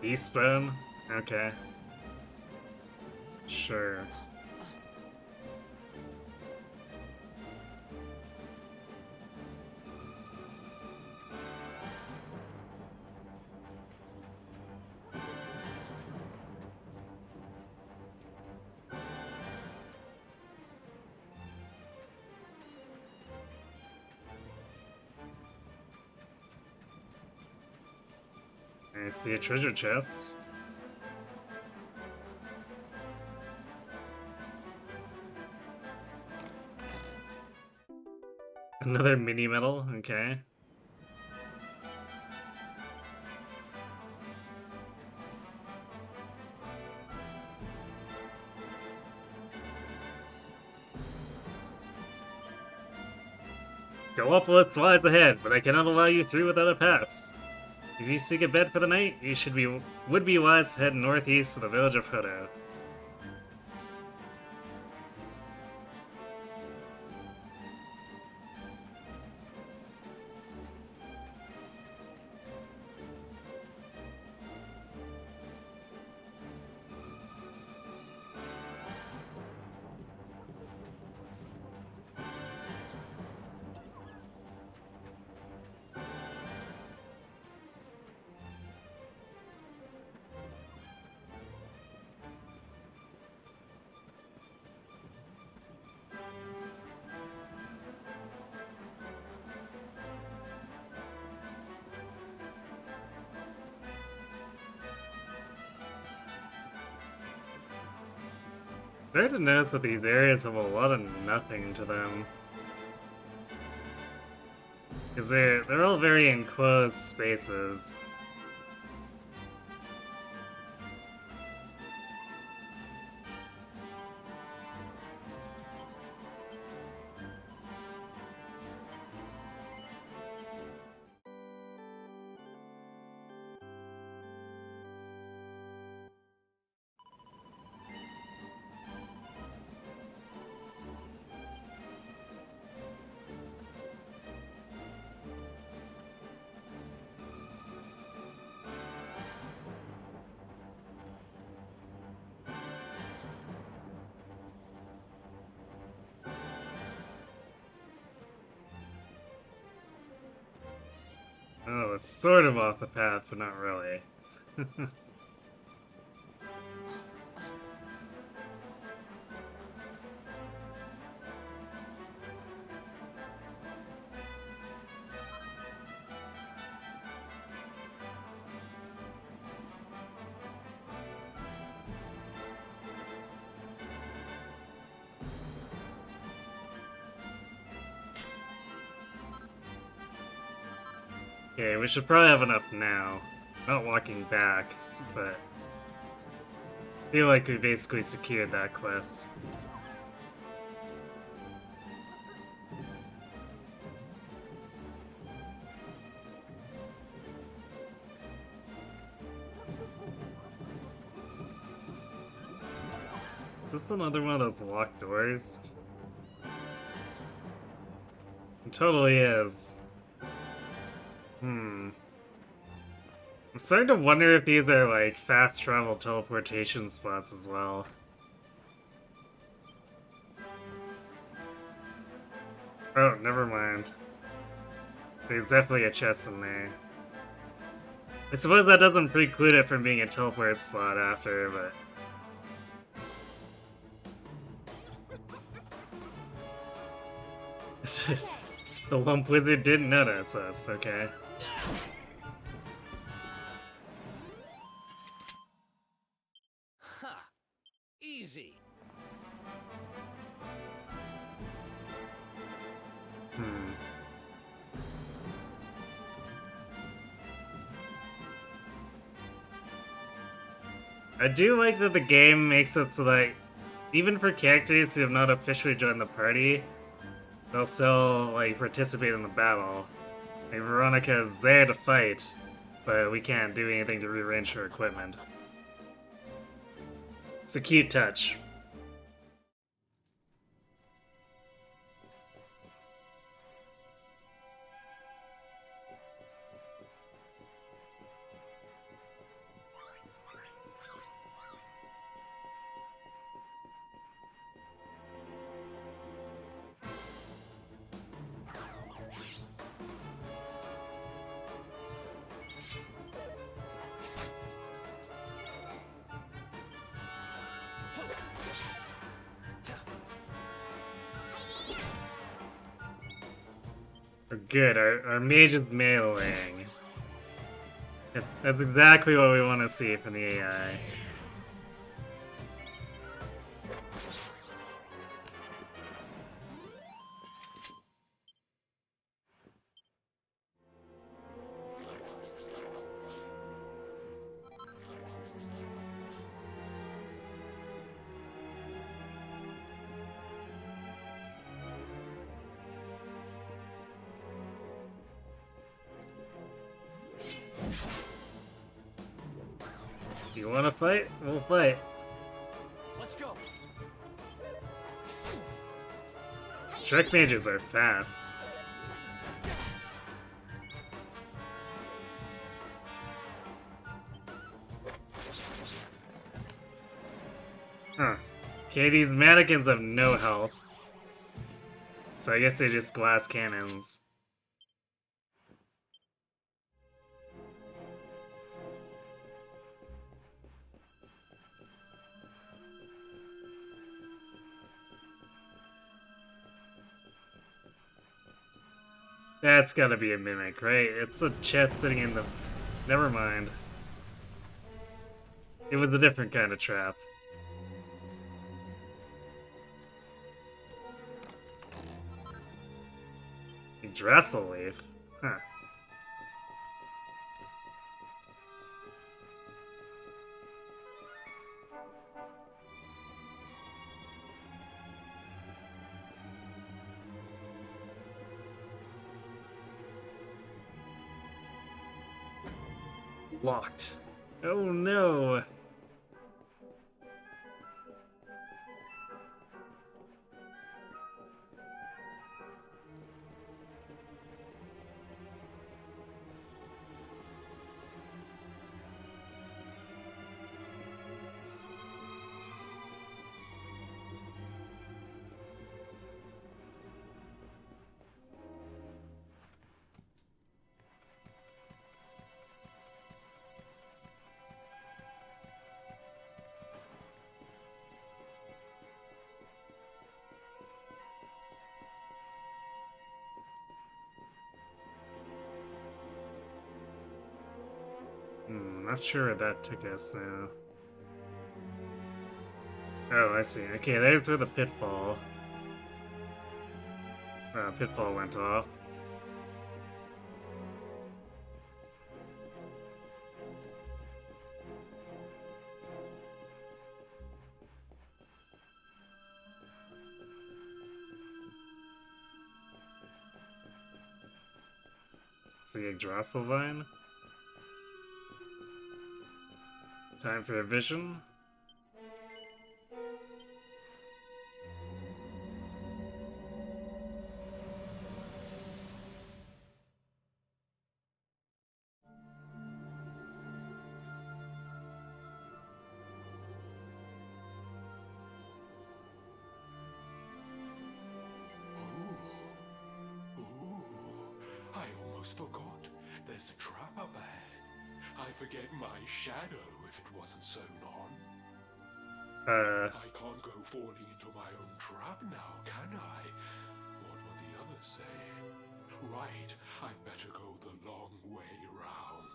Beast bone? Okay. Sure. I see a treasure chest. Another mini medal, okay. Gallopolis lies ahead, but I cannot allow you through without a pass. If you seek a bed for the night, you would be wise to head northeast to the village of Hodo. Fair to note that these areas have a lot of nothing to them. Because they're all very enclosed spaces. Oh, it's sort of off the path, but not really. Okay, we should probably have enough now. Not walking back, but I feel like we basically secured that quest. Is this another one of those locked doors? It totally is. I'm starting to wonder if these are like fast travel teleportation spots as well. Oh, never mind. There's definitely a chest in there. I suppose that doesn't preclude it from being a teleport spot after, but... The Lump Wizard didn't notice us, okay. Ha! Easy. I do like that the game makes it so that even for characters who have not officially joined the party, they'll still like participate in the battle. Like Veronica is there to fight, but we can't do anything to rearrange her equipment. It's a cute touch. Good, our mage is meleeing. That's exactly what we want to see from the AI. You wanna fight? We'll fight. Let's go. Strike mages are fast. Huh. Okay, these mannequins have no health. So I guess they're just glass cannons. That's gotta be a mimic, right? It's a chest sitting in the... Never mind. It was a different kind of trap. Yggdrasil leaf? Huh. Locked. Oh no! Not sure where that took us now. Oh, I see. Okay, there's where the pitfall. Pitfall went off. See Yggdrasil vine. Time for a vision. I almost forgot. There's a trap up ahead. I'd forget my shadow if it wasn't sewn on. I can't go falling into my own trap now, can I? What would the others say? Right, I'd better go the long way round.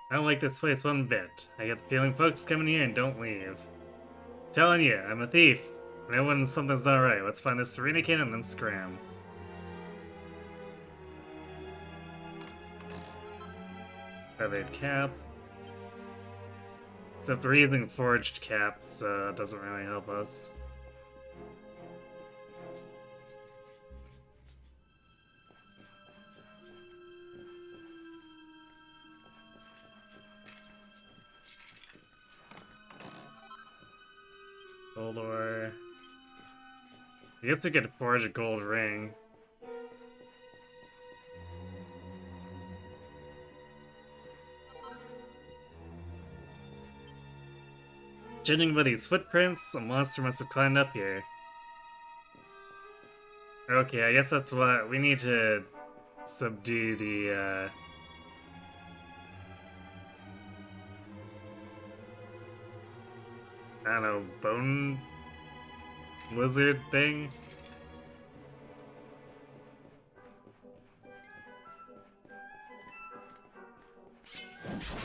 I don't like this place one bit. I get the feeling folks come in here and don't leave. Telling you, I'm a thief. I know when something's not right. Let's find this Serena Kid and then scram. Feathered cap. Except we're using forged caps, so it doesn't really help us. Gold ore. I guess we could forge a gold ring. Judging by these footprints, a monster must have climbed up here. Okay, I guess that's what we need to subdue the I don't know, bone lizard thing?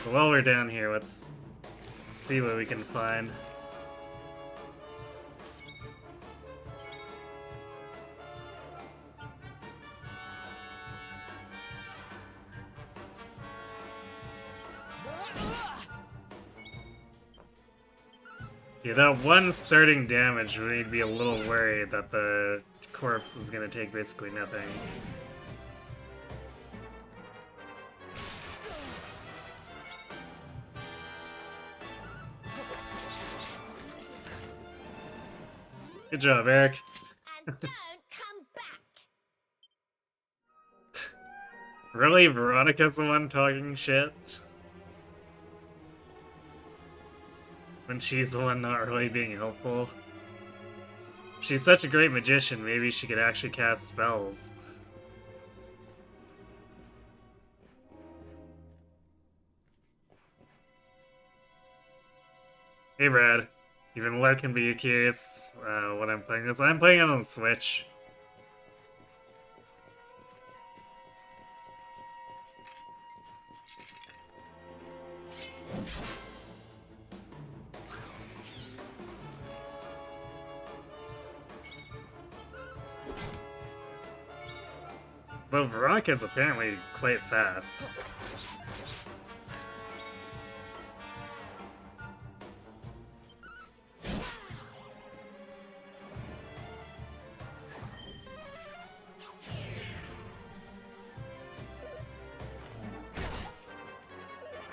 But while we're down here, let's see what we can find. Yeah, that one starting damage, we'd be a little worried that the corpse is gonna take basically nothing. Good job, Eric. And don't come back! Really? Veronica's the one talking shit? When she's the one not really being helpful. She's such a great magician, maybe she could actually cast spells. Hey Brad, even Lark can be curious what I'm playing this. I'm playing it on the Switch. But Veronica's apparently quite fast.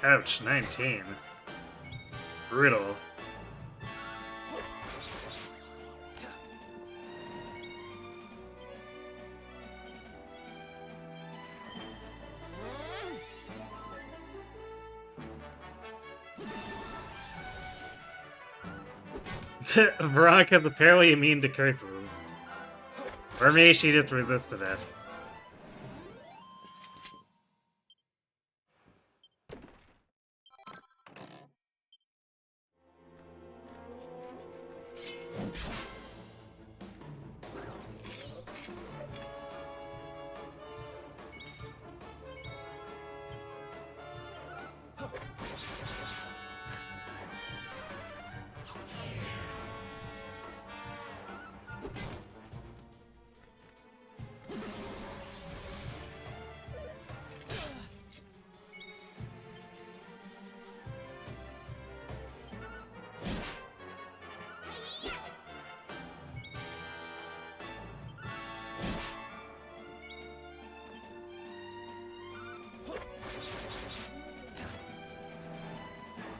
Ouch, 19. Brutal. Veronica's apparently immune to curses. Or maybe she just resisted it.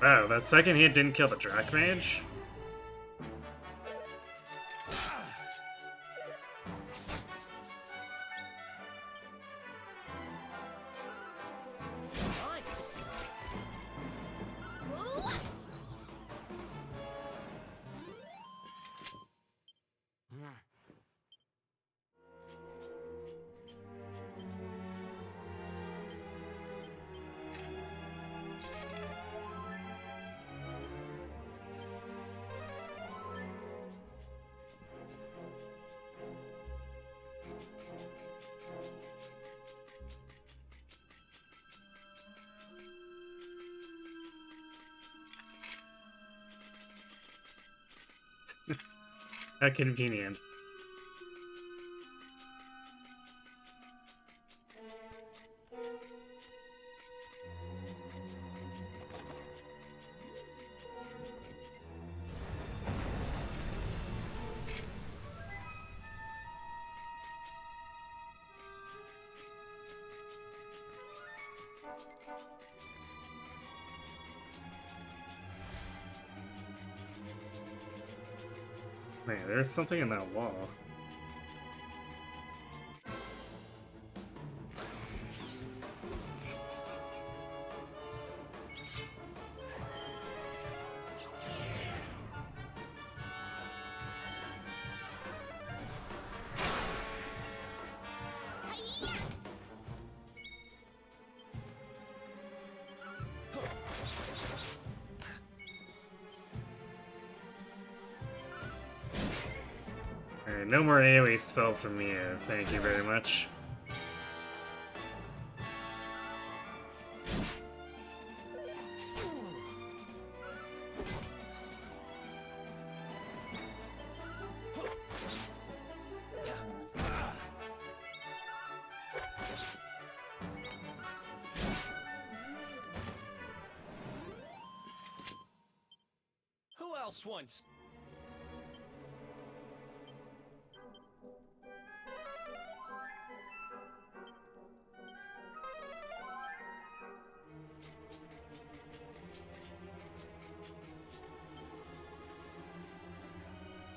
Wow, that second hit didn't kill the Drac Mage? How convenient. Man, there's something in that wall. Alright, no more AoE spells from me, thank you very much. Who else wants?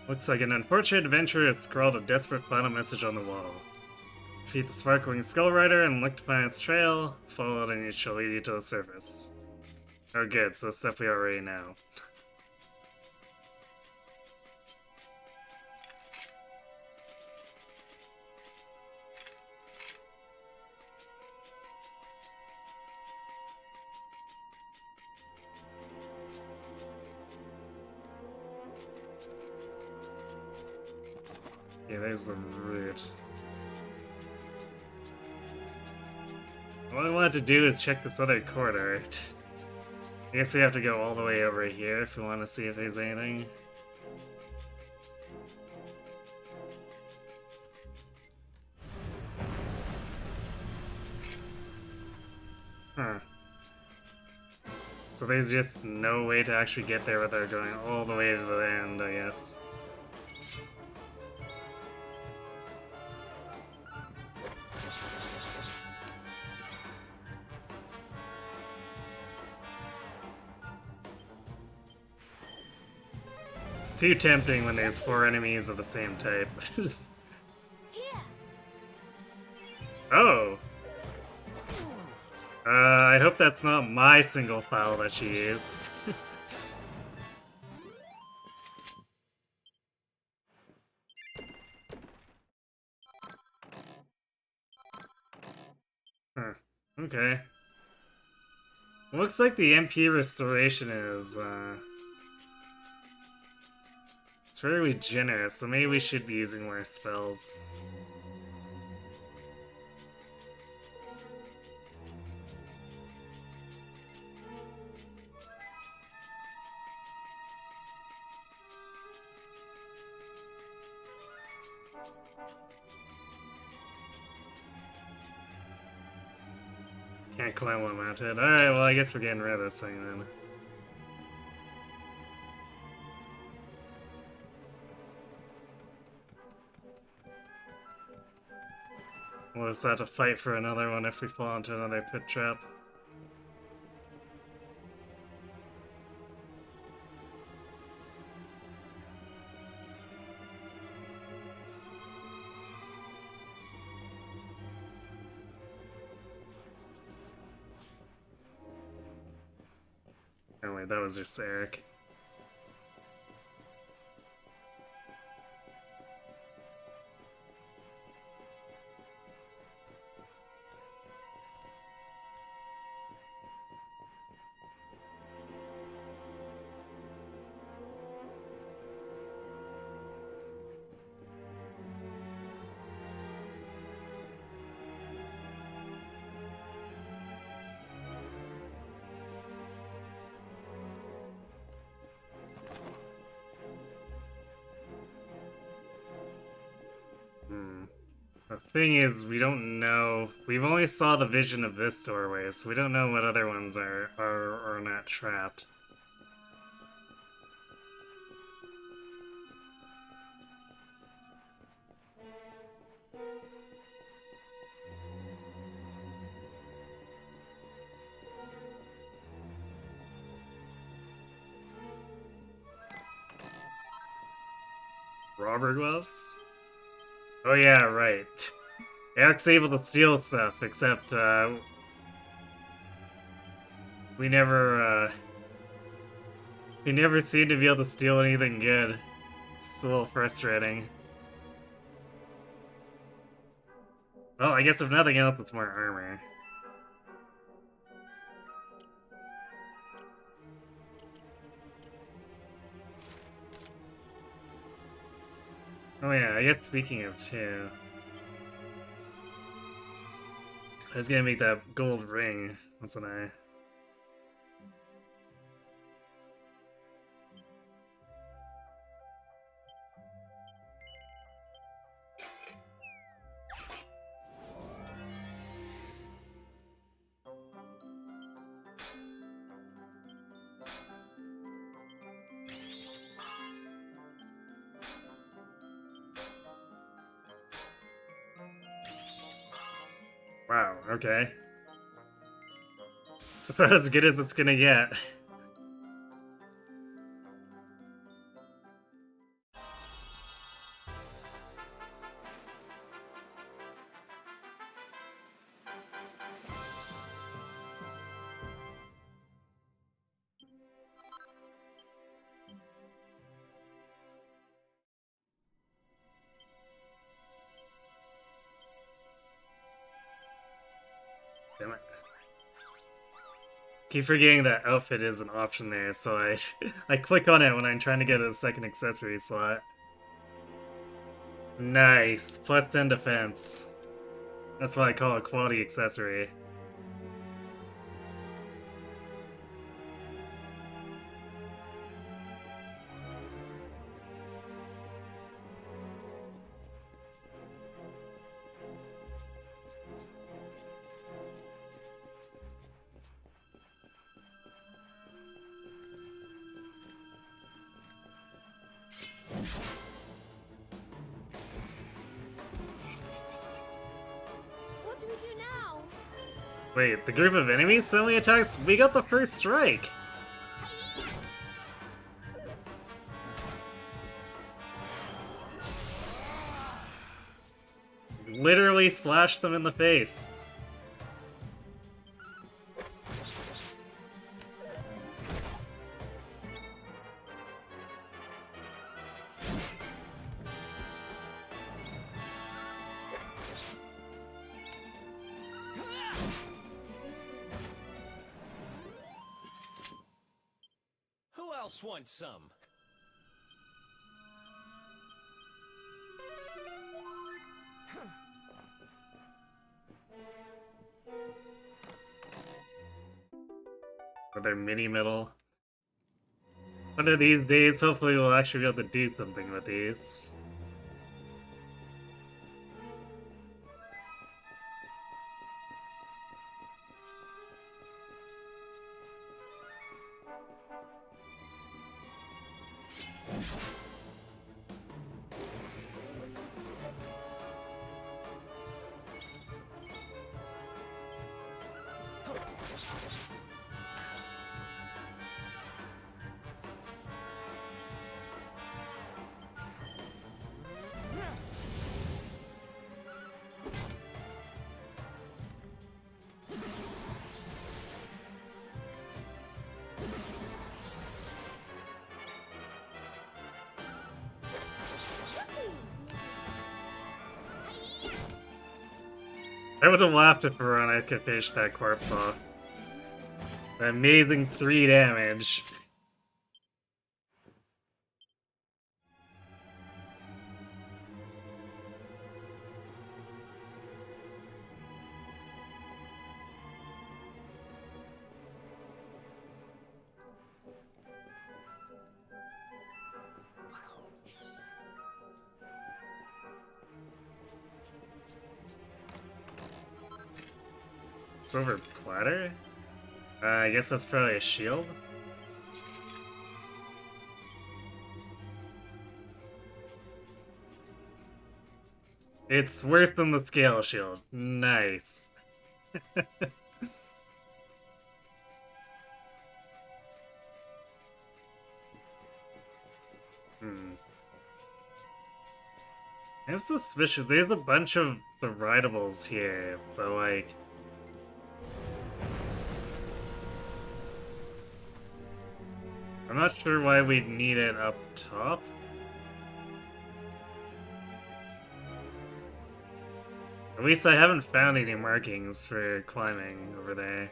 Looks like an unfortunate adventurer has scrawled a desperate final message on the wall. Defeat the sparkling Skull Rider and look to find its trail, follow it and it shall lead you to the surface. Oh good, so stuff we already know. Okay, there's the route. What I wanted to do is check this other corridor. I guess we have to go all the way over here if we want to see if there's anything. Huh. So there's just no way to actually get there without going all the way to the end, I guess. It's too tempting when there's 4 enemies of the same type. Just- Here. Oh! I hope that's not my single file that she used. Huh. Okay. Looks like the MP restoration is, it's fairly generous, so maybe we should be using more spells. Can't climb one mounted. Alright, well I guess we're getting rid of this thing then. We'll just have to fight for another one if we fall into another pit trap. Oh wait, that was just Eric. The thing is, we don't know. We've only saw the vision of this doorway, so we don't know what other ones are not trapped. Robber gloves? Oh yeah, right. Eric's able to steal stuff, except, we never seem to be able to steal anything good. It's a little frustrating. Well, I guess if nothing else, it's more armor. Oh yeah, I guess speaking of two, I was gonna make that gold ring, wasn't I? Wow, okay. It's about as good as it's gonna get. Damn it. Keep forgetting that outfit is an option there, so I click on it when I'm trying to get a second accessory slot. Nice. Plus 10 defense. That's why I call it a quality accessory. What do we do now? Wait, the group of enemies suddenly attacks? We got the first strike! Literally slashed them in the face. Who else wants some? For their mini medal. One of these days, hopefully we'll actually be able to do something with these. I would have laughed if Verona could finish that corpse off. An amazing 3 damage. Silver platter? I guess that's probably a shield? It's worse than the scale shield. Nice. I'm suspicious. There's a bunch of the rideables here, but like... I'm not sure why we'd need it up top. At least I haven't found any markings for climbing over there.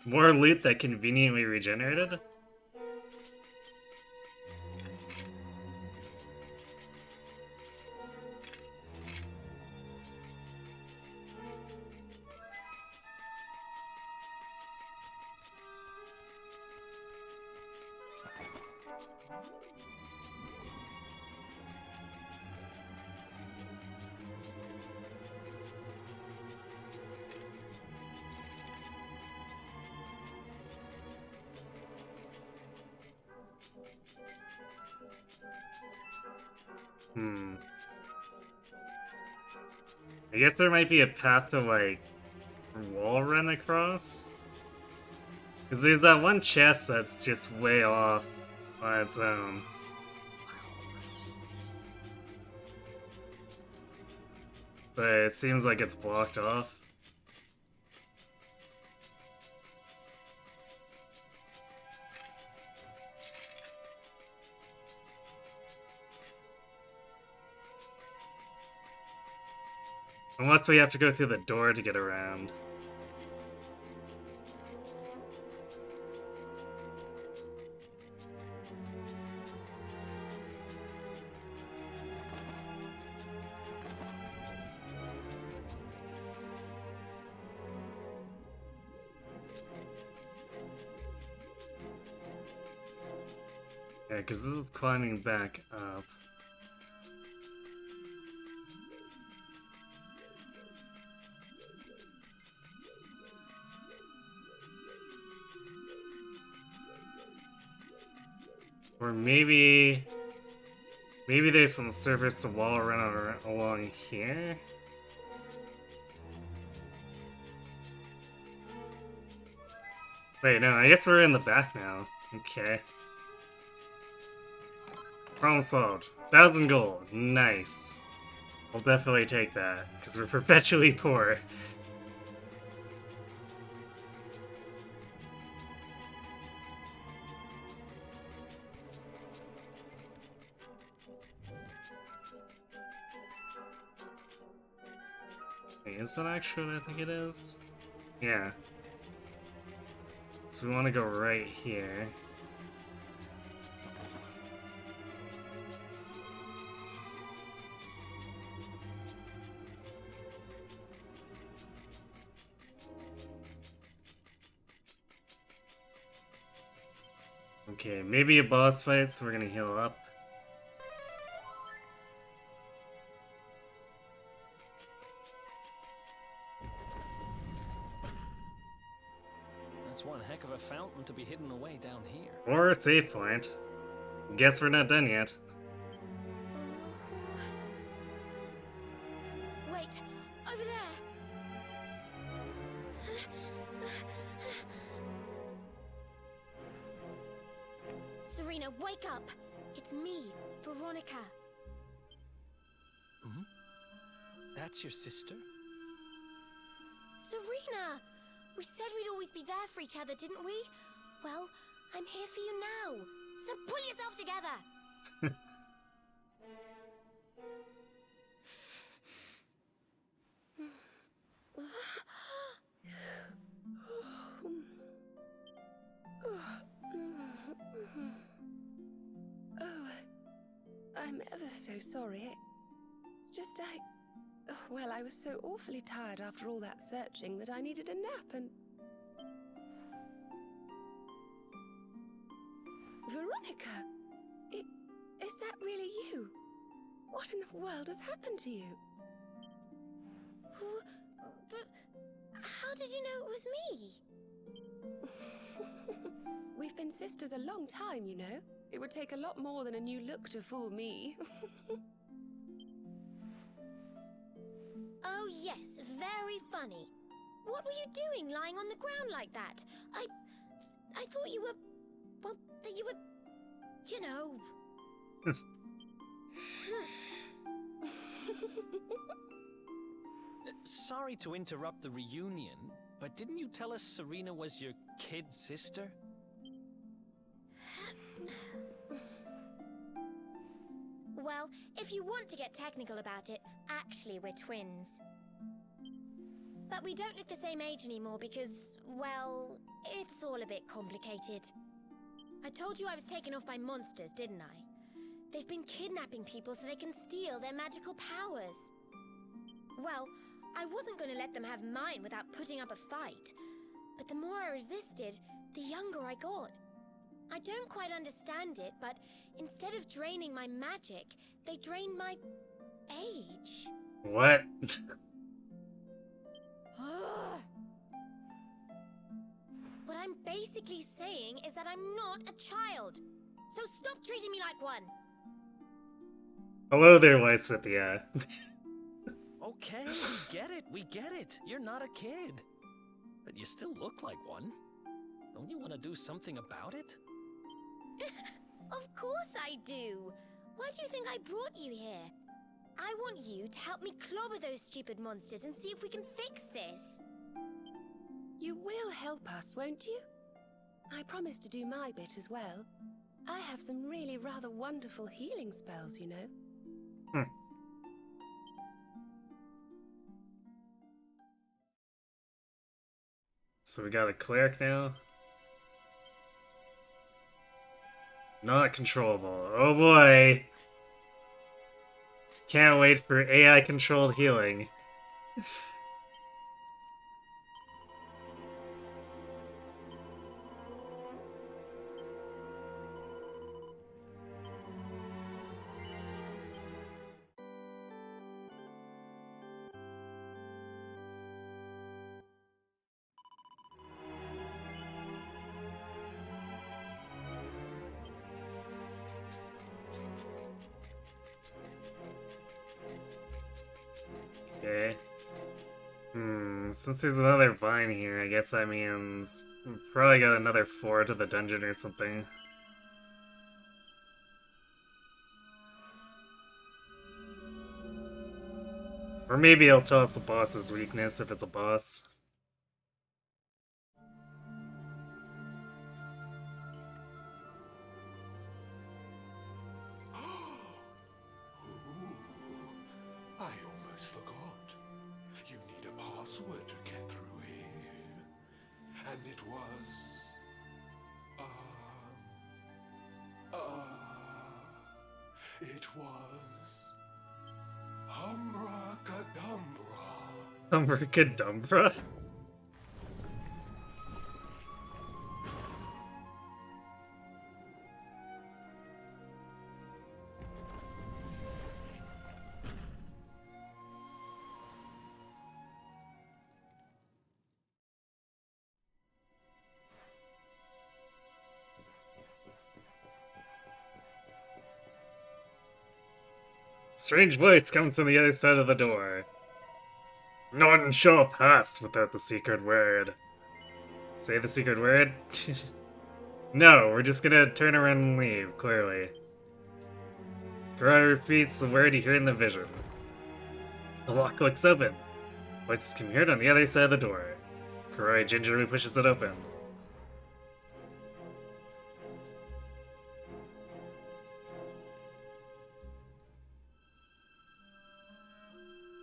More loot that conveniently regenerated? I guess there might be a path to, like, wall run across? Because there's that one chest that's just way off on its own. But it seems like it's blocked off. Unless we have to go through the door to get around. Yeah, because this is climbing back up. Or maybe there's some surface to wall around along here? Wait, no, I guess we're in the back now. Okay. Problem solved. 1,000 gold. Nice. We'll definitely take that, because we're perpetually poor. Wait, is that actually what I think it is? Yeah. So we want to go right here. Okay, maybe a boss fight, so we're gonna heal up. That's one heck of a fountain to be hidden away down here. Or a save point. Guess we're not done yet. Wait, over there. Serena, wake up. It's me, Veronica. Hmm? That's your sister? Serena! We said we'd always be there for each other, didn't we? Well, I'm here for you now. So pull yourself together. Oh, I'm ever so sorry. It's just well, I was so awfully tired after all that searching that I needed a nap and... Veronica! Is that really you? What in the world has happened to you? But how did you know it was me? We've been sisters a long time, you know. It would take a lot more than a new look to fool me. Oh yes, very funny. What were you doing lying on the ground like that? I thought you were... well, that you were... you know... Sorry to interrupt the reunion, but didn't you tell us Serena was your kid sister? Well, if you want to get technical about it, actually we're twins. But we don't look the same age anymore because, well, it's all a bit complicated. I told you I was taken off by monsters, didn't I? They've been kidnapping people so they can steal their magical powers. Well, I wasn't going to let them have mine without putting up a fight. But the more I resisted, the younger I got. I don't quite understand it, but instead of draining my magic, they drained my... age. What? What I'm basically saying is that I'm not a child. So stop treating me like one. Hello there, Lysithia. Okay, we get it. You're not a kid. But you still look like one. Don't you want to do something about it? Of course I do. Why do you think I brought you here? I want you to help me clobber those stupid monsters and see if we can fix this. You will help us, won't you? I promise to do my bit as well. I have some really rather wonderful healing spells, you know. So we got a cleric now. Not controllable. Oh boy! Can't wait for AI-controlled healing. Okay. Since there's another vine here, I guess that means we probably got another floor to the dungeon or something. Or maybe it'll tell us the boss's weakness if it's a boss. I almost forgot. You need a password to get through here. And it was... it was... Humbracadabra. Humbracadabra? Strange voice comes from the other side of the door. No one shall pass without the secret word. Say the secret word? No, we're just gonna turn around and leave, clearly. Karai repeats the word you hear in the vision. The lock clicks open. Voices can be heard on the other side of the door. Karai gingerly pushes it open.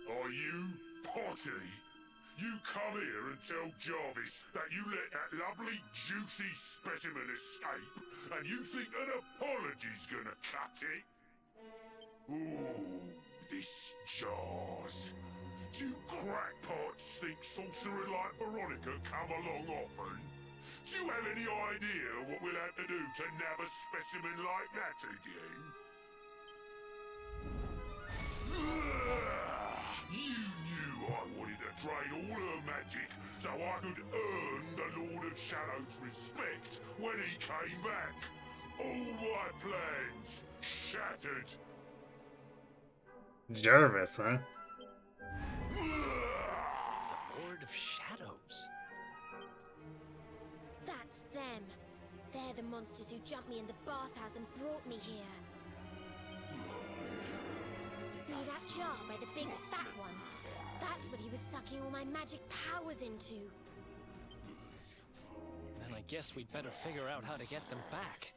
Are you Potty? You come here and tell Jarvis that you let that lovely juicy specimen escape, and you think an apology's gonna cut it? Ooh, this jars. Do crackpots think sorcerers like Veronica come along often? Do you have any idea what we'll have to do to nab a specimen like that again? You knew I wanted to drain all her magic so I could earn the Lord of Shadow's respect when he came back. All my plans shattered. Jarvis, huh? The Lord of Shadows. That's them. They're the monsters who jumped me in the bathhouse and brought me here. See that jar by the big fat one? That's what he was sucking all my magic powers into. Then I guess we'd better figure out how to get them back.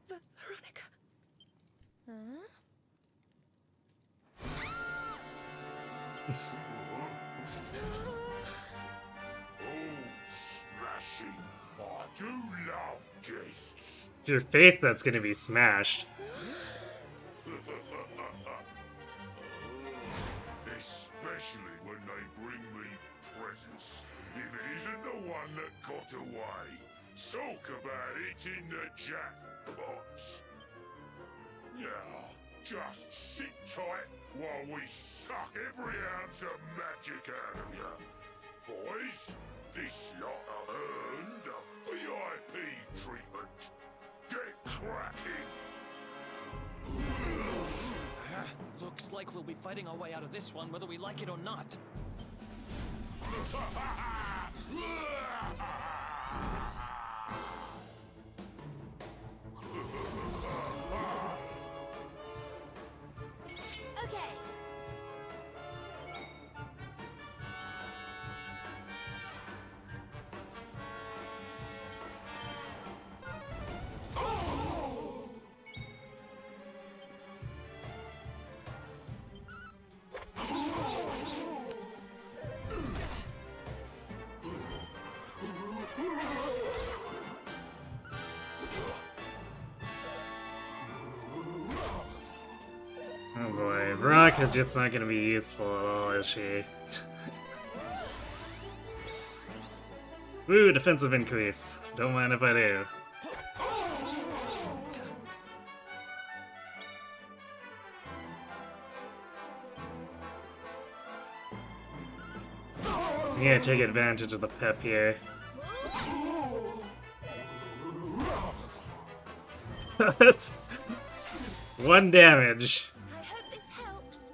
Veronica. Huh? Oh, smashing. I do love guests. It's your face that's gonna be smashed. Especially when they bring me presents. If it isn't the one that got away. Talk about it in the jackpot. Now, just sit tight while we suck every ounce of magic out of you. Boys, this lot have earned a VIP treatment. Get cracking. Looks like we'll be fighting our way out of this one, whether we like it or not. Okay. Oh boy, Rock is just not gonna be useful at all, is she? Woo, defensive increase. Don't mind if I do. I'm gonna take advantage of the pep here. That's 1 damage. I hope this helps.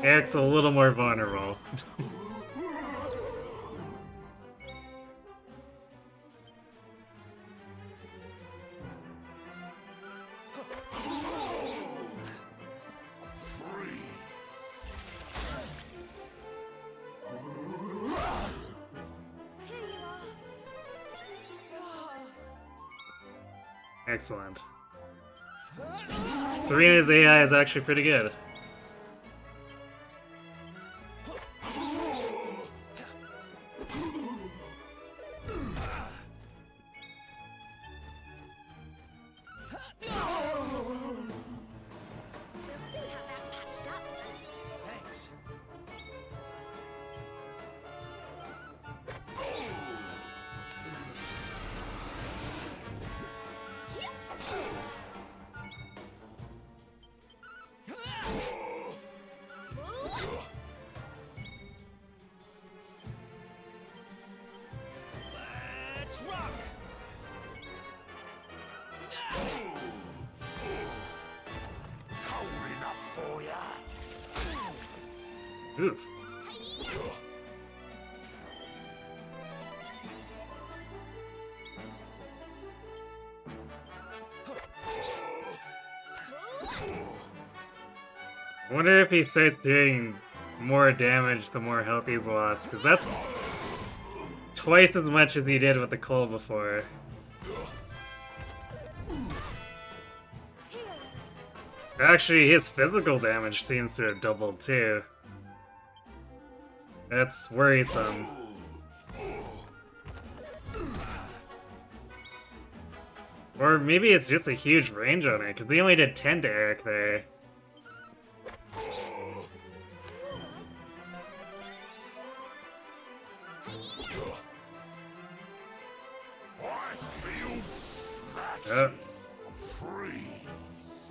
Eric's a little more vulnerable. Here you are. Excellent. Serena's AI is actually pretty good. We'll soon have that patched up. Thanks. Let's rock! Cold enough for ya. Oof. I wonder if he starts doing more damage the more health he's lost, because that's twice as much as he did with the coal before. Actually, his physical damage seems to have doubled too. That's worrisome. Or maybe it's just a huge range on it, because he only did 10 to Eric there. I feel smashed. Oh. Freeze.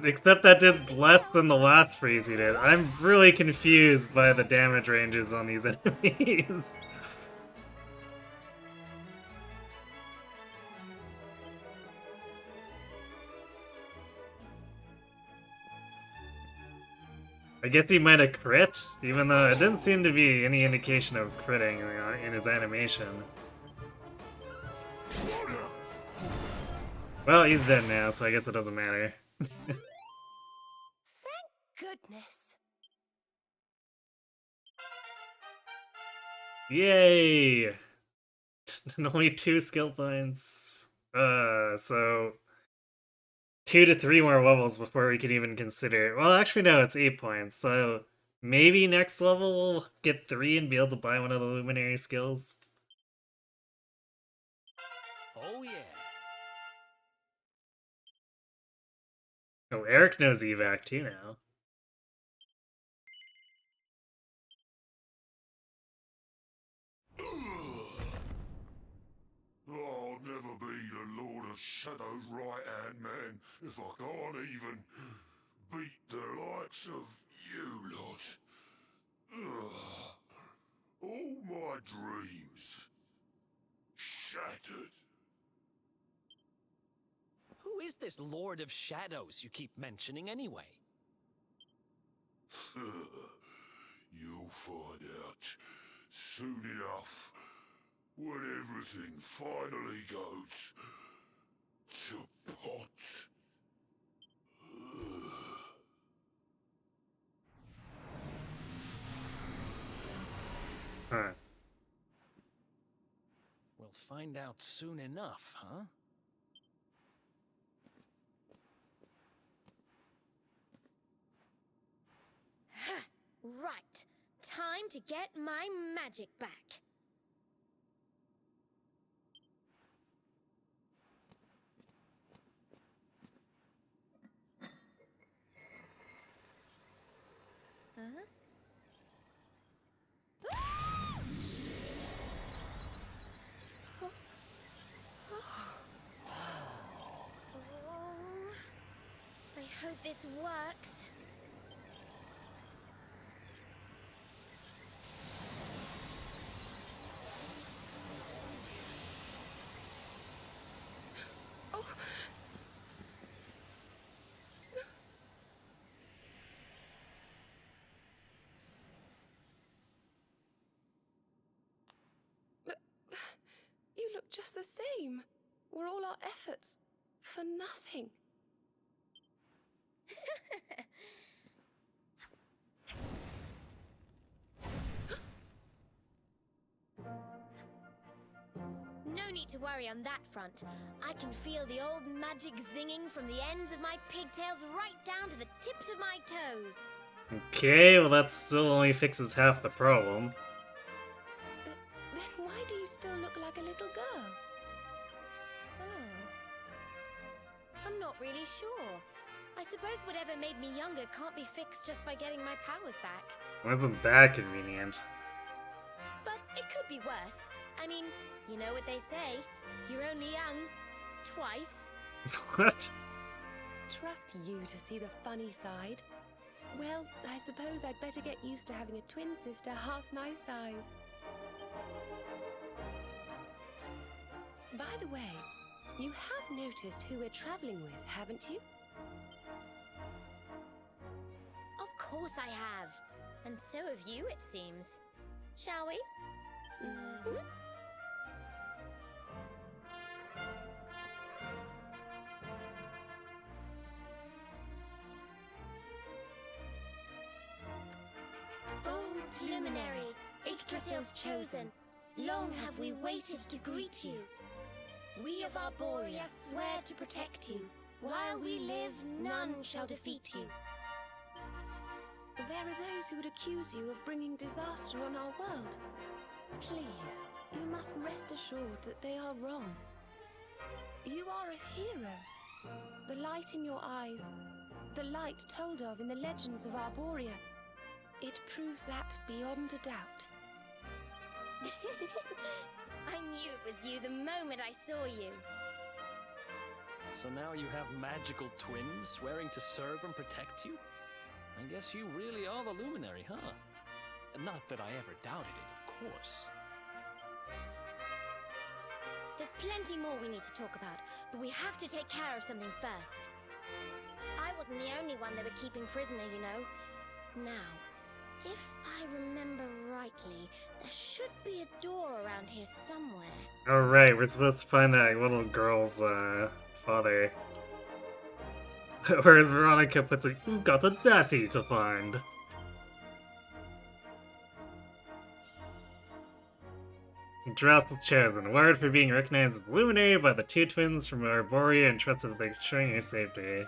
Except that did less than the last freeze he did. I'm really confused by the damage ranges on these enemies. I guess he might have crit, even though it didn't seem to be any indication of critting in his animation. Well, he's dead now, so I guess it doesn't matter. Thank goodness. Yay! And only 2 skill points. So 2 to 3 more levels before we could even consider. Well, actually, no, it's 8 points. So maybe next level we'll get 3 and be able to buy one of the luminary skills. Oh yeah. Oh, Eric knows evac too now. I'll never be the Lord of Shadow's right-hand man if I can't even beat the likes of you lot. dreams shattered. Who is this Lord of Shadows you keep mentioning anyway? You'll find out soon enough when everything finally goes to pot. Huh. We'll find out soon enough, huh? Right. Time to get my magic back. Huh? Oh, I hope this works. Oh. But you look just the same. Were all our efforts for nothing? No need to worry on that front. I can feel the old magic zinging from the ends of my pigtails right down to the tips of my toes. Okay, well that still only fixes half the problem. Then why do you still look like a little girl? Oh. I'm not really sure. I suppose whatever made me younger can't be fixed just by getting my powers back. Wasn't that convenient? But it could be worse. I mean, you know what they say. You're only young. Twice. What? Trust you to see the funny side. Well, I suppose I'd better get used to having a twin sister half my size. By the way, you have noticed who we're traveling with, haven't you? Of course I have. And so have you, it seems. Shall we? Mm-hmm. Bold luminary, Yggdrasil's chosen, long have we waited to greet you. We of Arborea swear to protect you. While we live, none shall defeat you. There are those who would accuse you of bringing disaster on our world. Please, you must rest assured that they are wrong. You are a hero. The light in your eyes, the light told of in the legends of Arborea, it proves that beyond a doubt. I knew it was you the moment I saw you. So now you have magical twins swearing to serve and protect you? I guess you really are the Luminary, huh? Not that I ever doubted it, of course. There's plenty more we need to talk about, but we have to take care of something first. I wasn't the only one they were keeping prisoner, you know. Now, if I remember rightly, there should be a door around here somewhere. Oh right, we're supposed to find that little girl's father. Whereas Veronica puts a "You've got a daddy to find." Yggdrasil chosen. Award for being recognized as Luminary by the two twins from Arborea and trusted with ensuring your safety.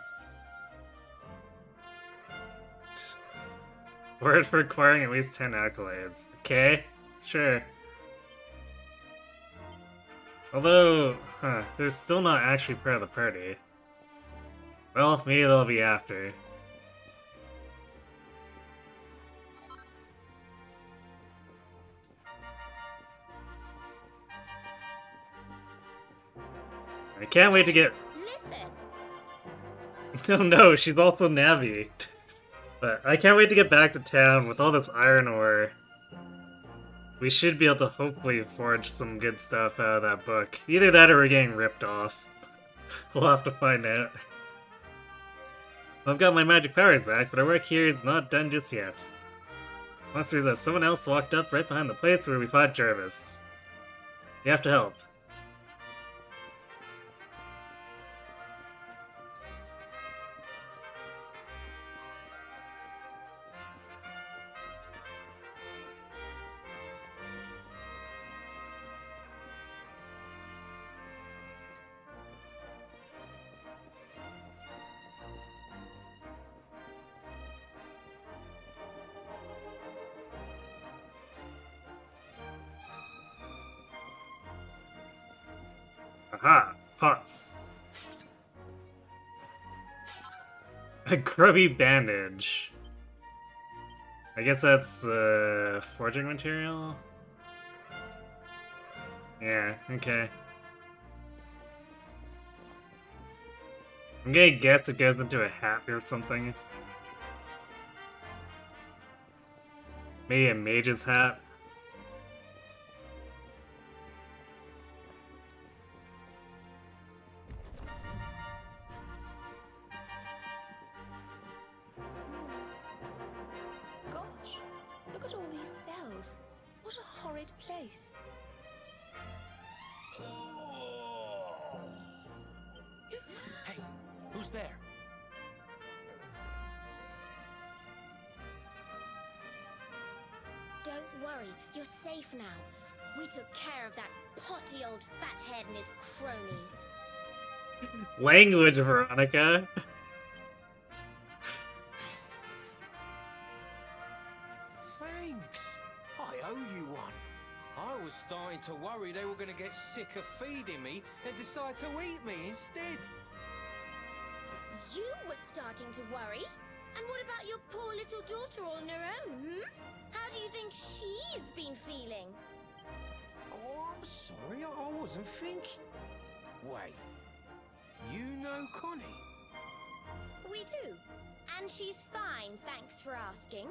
Award for acquiring at least 10 accolades. Okay, sure. Although, they're still not actually part of the party. Well, maybe they'll be after. I can't wait to get... Listen! Oh no, she's also Navi. But I can't wait to get back to town with all this iron ore. We should be able to hopefully forge some good stuff out of that book. Either that or we're getting ripped off. We'll have to find out. I've got my magic powers back, but our work here is not done just yet. Monsters have someone else walked up right behind the place where we fought Jarvis. You have to help. Aha! Pots. A grubby bandage. I guess that's, forging material? Yeah, okay. I'm gonna guess it goes into a hat or something. Maybe a mage's hat? Gosh, look at all these cells. What a horrid place. Hey, who's there? Don't worry, you're safe now. We took care of that potty old fathead and his cronies. Language, Veronica. Thanks. I owe you one. I was starting to worry they were going to get sick of feeding me and decide to eat me instead. You were starting to worry? And what about your poor little daughter all on her own, hmm? How do you think she's been feeling? Oh, I'm sorry, I wasn't thinking. Wait, you know Connie? We do. And she's fine, thanks for asking.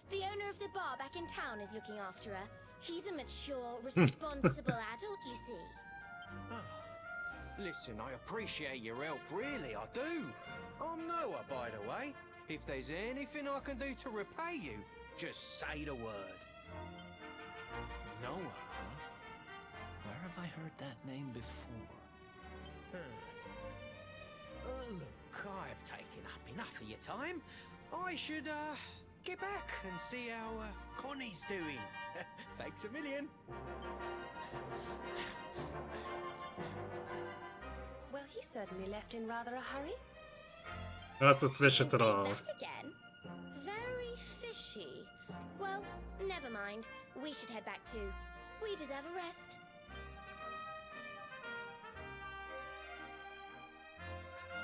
The owner of the bar back in town is looking after her. He's a mature, responsible adult, you see. Oh. Listen, I appreciate your help, really, I do. I'm Noah, by the way. If there's anything I can do to repay you, just say the word. Noah, huh? Where have I heard that name before? Look, I've taken up enough of your time. I should, get back and see how, Connie's doing. Thanks a million. Well, he certainly left in rather a hurry. Not suspicious Say at all. that again? Very fishy. Well, never mind. We should head back too. We deserve a rest.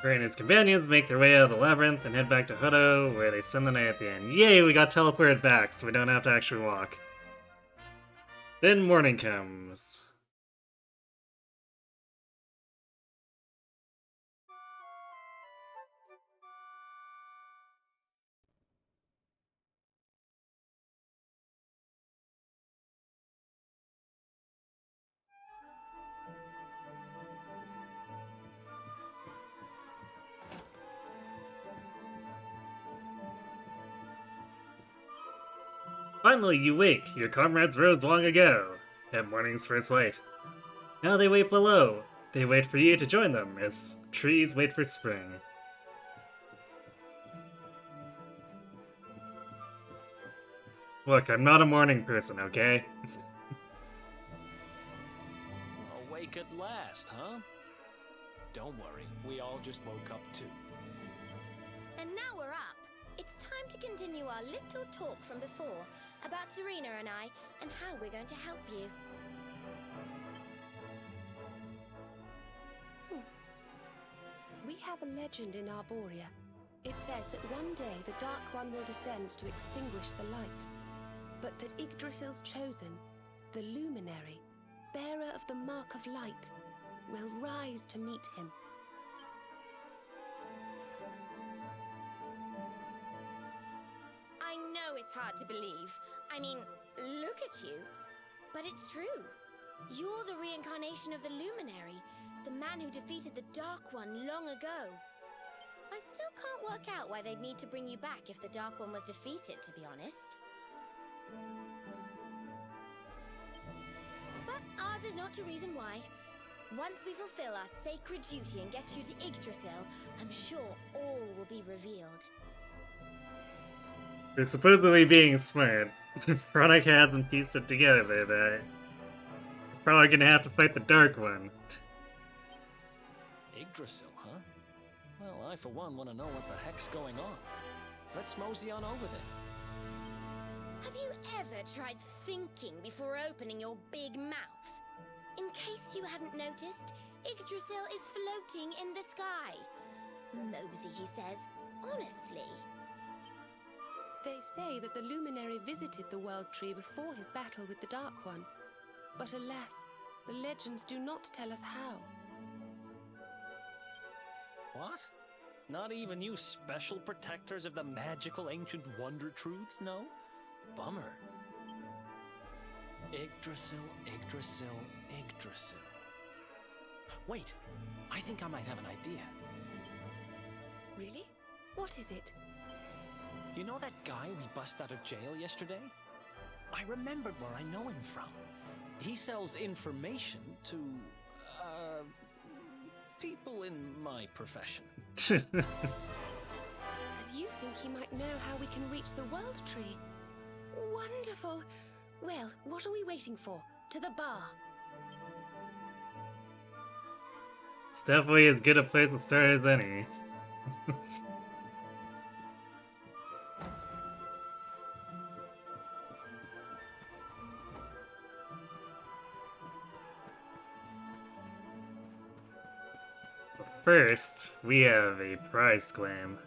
Ray and his companions make their way out of the labyrinth and head back to Hutto, where they spend the night at the inn. Yay, we got teleported back, so we don't have to actually walk. Then morning comes. Finally, you wake. Your comrades rose long ago, at morning's first light. Now they wait below. They wait for you to join them, as trees wait for spring. Look, I'm not a morning person, okay? Awake at last, huh? Don't worry, we all just woke up too. And now we're up. It's time to continue our little talk from before about Serena and I and how we're going to help you. We have a legend in Arborea. It says that one day the Dark One will descend to extinguish the light, but that Yggdrasil's chosen, the Luminary, bearer of the Mark of Light, will rise to meet him. I know it's hard to believe. I mean, look at you. But it's true. You're the reincarnation of the Luminary, the man who defeated the Dark One long ago. I still can't work out why they'd need to bring you back if the Dark One was defeated, to be honest. But ours is not to reason why. Once we fulfill our sacred duty and get you to Yggdrasil, I'm sure all will be revealed. They're supposedly being smart. Veronica hasn't pieced it together there, that we're probably gonna have to fight the Dark One. Yggdrasil, huh? Well, I for one want to know what the heck's going on. Let's mosey on over there. Have you ever tried thinking before opening your big mouth? In case you hadn't noticed, Yggdrasil is floating in the sky. Mosey, he says. Honestly. They say that the Luminary visited the World Tree before his battle with the Dark One. But alas, the legends do not tell us how. What? Not even you special protectors of the magical ancient wonder truths know? Bummer. Yggdrasil, Yggdrasil, Yggdrasil. Wait, I think I might have an idea. Really? What is it? You know that guy we bust out of jail yesterday? I remembered where I know him from. He sells information to, people in my profession. And you think he might know how we can reach the World Tree? Wonderful! Well, what are we waiting for? To the bar. It's definitely as good a place to start as any. First, we have a prize claim.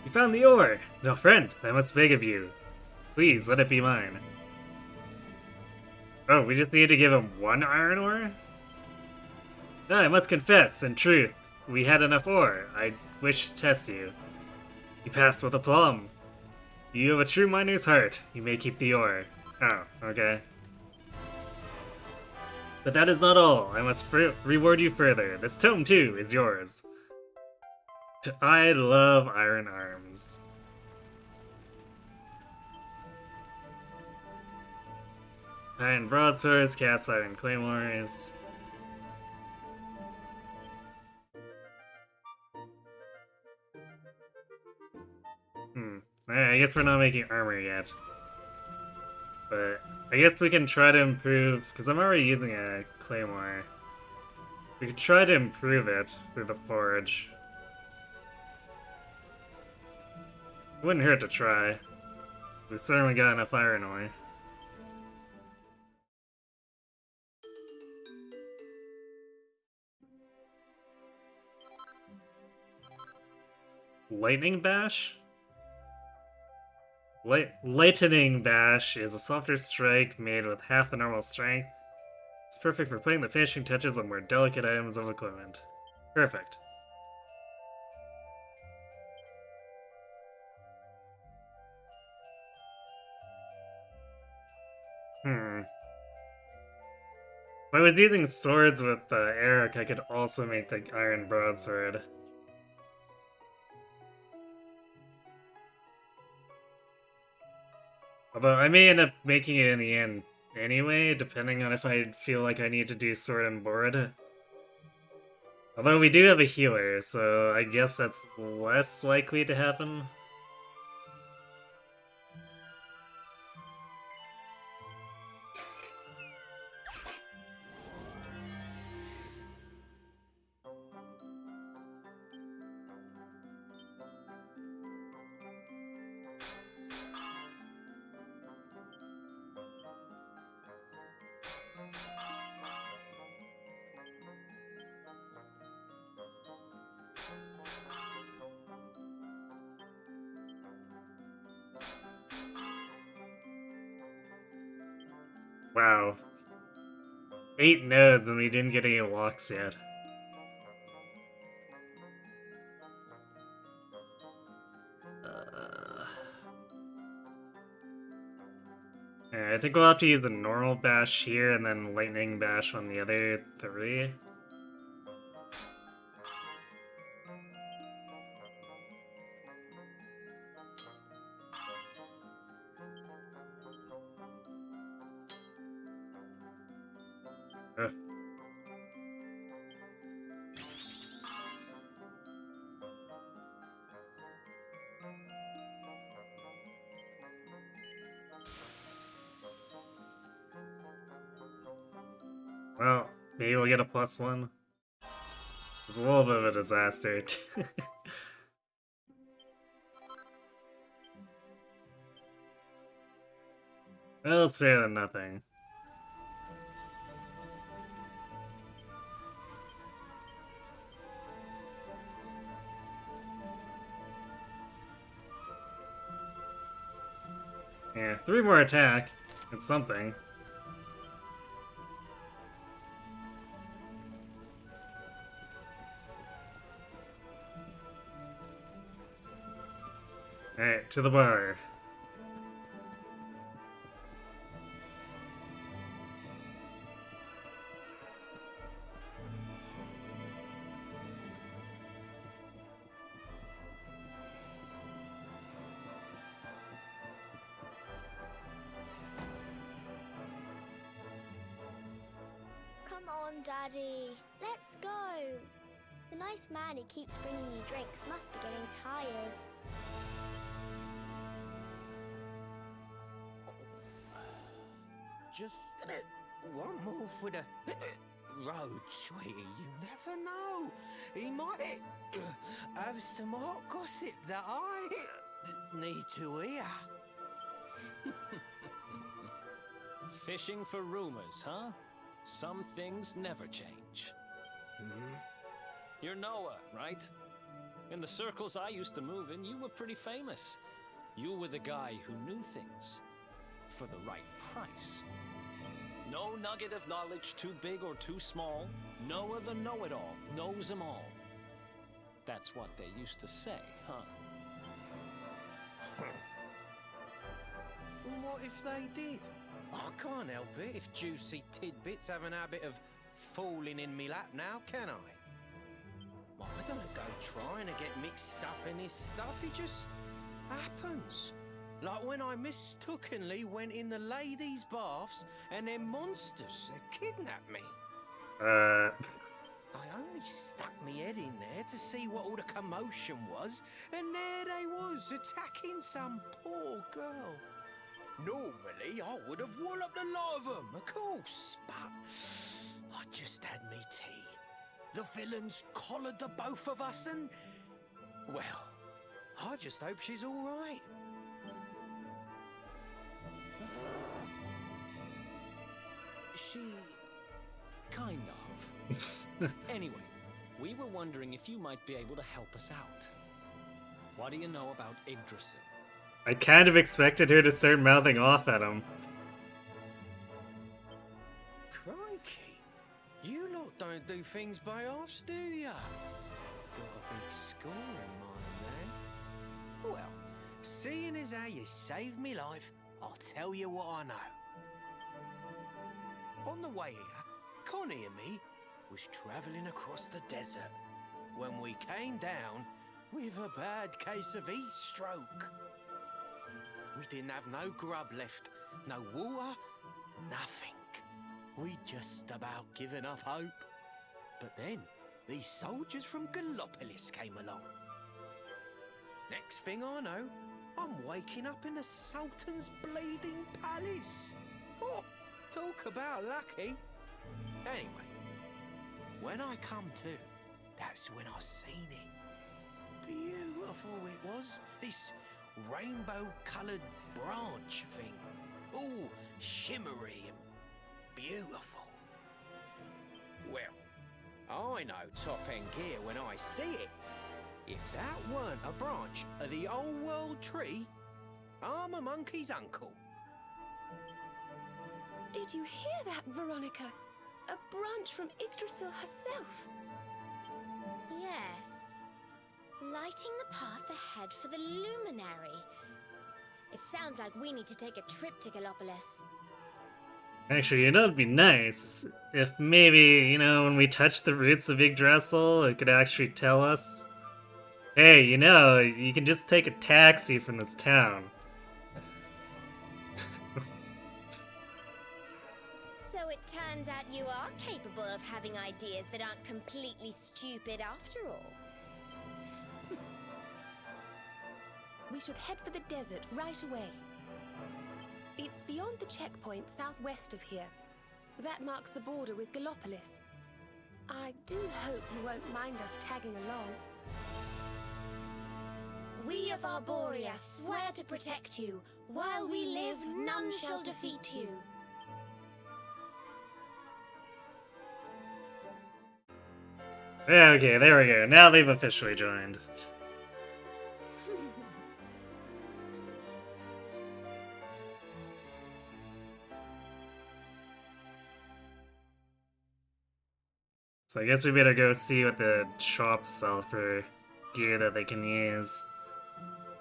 You found the ore! No, friend, I must beg of you. Please, let it be mine. Oh, we just need to give him one iron ore? No, I must confess, in truth, we had enough ore. I wish to test you. You passed with aplomb. You have a true miner's heart. You may keep the ore. Oh, okay. But that is not all. I must reward you further. This tome, too, is yours. I love iron arms. Iron broadswords, cast iron claymores. Alright, I guess we're not making armor yet. But I guess we can try to improve, because I'm already using a claymore. We could try to improve it through the forge. Wouldn't hurt to try. We've certainly got enough iron ore. Lightning Bash? Lightning Bash is a softer strike made with half the normal strength. It's perfect for putting the finishing touches on more delicate items of equipment. Perfect. If I was using swords with Eric, I could also make the iron broadsword. Although I may end up making it in the end anyway, depending on if I feel like I need to do sword and board. Although we do have a healer, so I guess that's less likely to happen. Wow. 8 nodes and we didn't get any walks yet. I think we'll have to use a normal bash here and then lightning bash on the other 3. Ugh. Well, maybe we'll get a +1. It's a little bit of a disaster. Well, it's better than nothing. Yeah, 3 more attack. It's something. Alright, to the bar. Come on, Daddy. Let's go. The nice man who keeps bringing you drinks must be getting tired. Just one more for the road, sweetie. You never know. He might have some hot gossip that I need to hear. Fishing for rumors, huh? Some things never change. You're Noah, right? In the circles I used to move in, you were pretty famous. You were the guy who knew things for the right price. No nugget of knowledge too big or too small. Noah the know-it-all knows them all. That's what they used to say, huh? What if they did? I can't help it if juicy tidbits have an habit of falling in me lap now, can I? I don't go trying to get mixed up in this stuff, it just happens. Like when I mistakenly went in the ladies' baths and them monsters, they kidnapped me. I only stuck me head in there to see what all the commotion was, and there they was, attacking some poor girl. Normally, I would have walloped the lot of them, of course, but I just had me tea. The villains collared the both of us and, well, I just hope she's all right. She... kind of. Anyway, we were wondering if you might be able to help us out. What do you know about Yggdrasil? I kind of expected her to start mouthing off at him. Crikey, you lot don't do things by halves, do ya? Got a big score in mind, then? Well, seeing as how you saved me life, I'll tell you what I know. On the way here, Connie and me was travelling across the desert when we came down with a bad case of heat stroke. We didn't have no grub left, no water, nothing. We'd just about given up hope. But then, these soldiers from Gallopolis came along. Next thing I know, I'm waking up in the Sultan's bleeding palace. Oh, talk about lucky. Anyway, when I come to, that's when I seen it. Beautiful it was, this rainbow-coloured branch thing. All shimmery and beautiful. Well, I know top-end gear when I see it. If that weren't a branch of the old world tree, I'm a monkey's uncle. Did you hear that, Veronica? A branch from Yggdrasil herself. Yes. Lighting the path ahead for the luminary. It sounds like we need to take a trip to Gallopolis. Actually, you know, it'd be nice if maybe, you know, when we touch the roots of Yggdrasil, it could actually tell us, hey, you know, you can just take a taxi from this town. So it turns out you are capable of having ideas that aren't completely stupid after all. We should head for the desert right away. It's beyond the checkpoint southwest of here. That marks the border with Gallopolis. I do hope you won't mind us tagging along. We of Arborea swear to protect you. While we live, none shall defeat you. Yeah, okay, there we go. Now they've officially joined. So I guess we better go see what the shops sell for gear that they can use.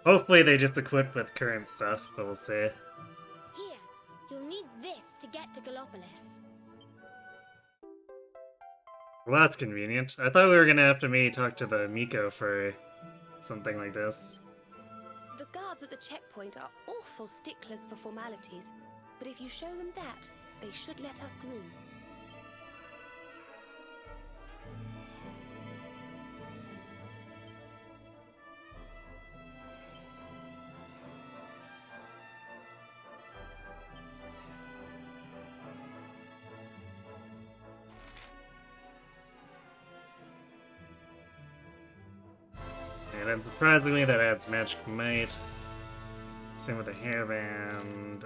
Hopefully they just equip with current stuff, but we'll see. Here, you'll need this to get to Gallopolis. Well, that's convenient. I thought we were gonna have to maybe talk to the Miko for something like this. The guards at the checkpoint are awful sticklers for formalities, but if you show them that, they should let us through. And unsurprisingly, that adds magic might. Same with the hairband.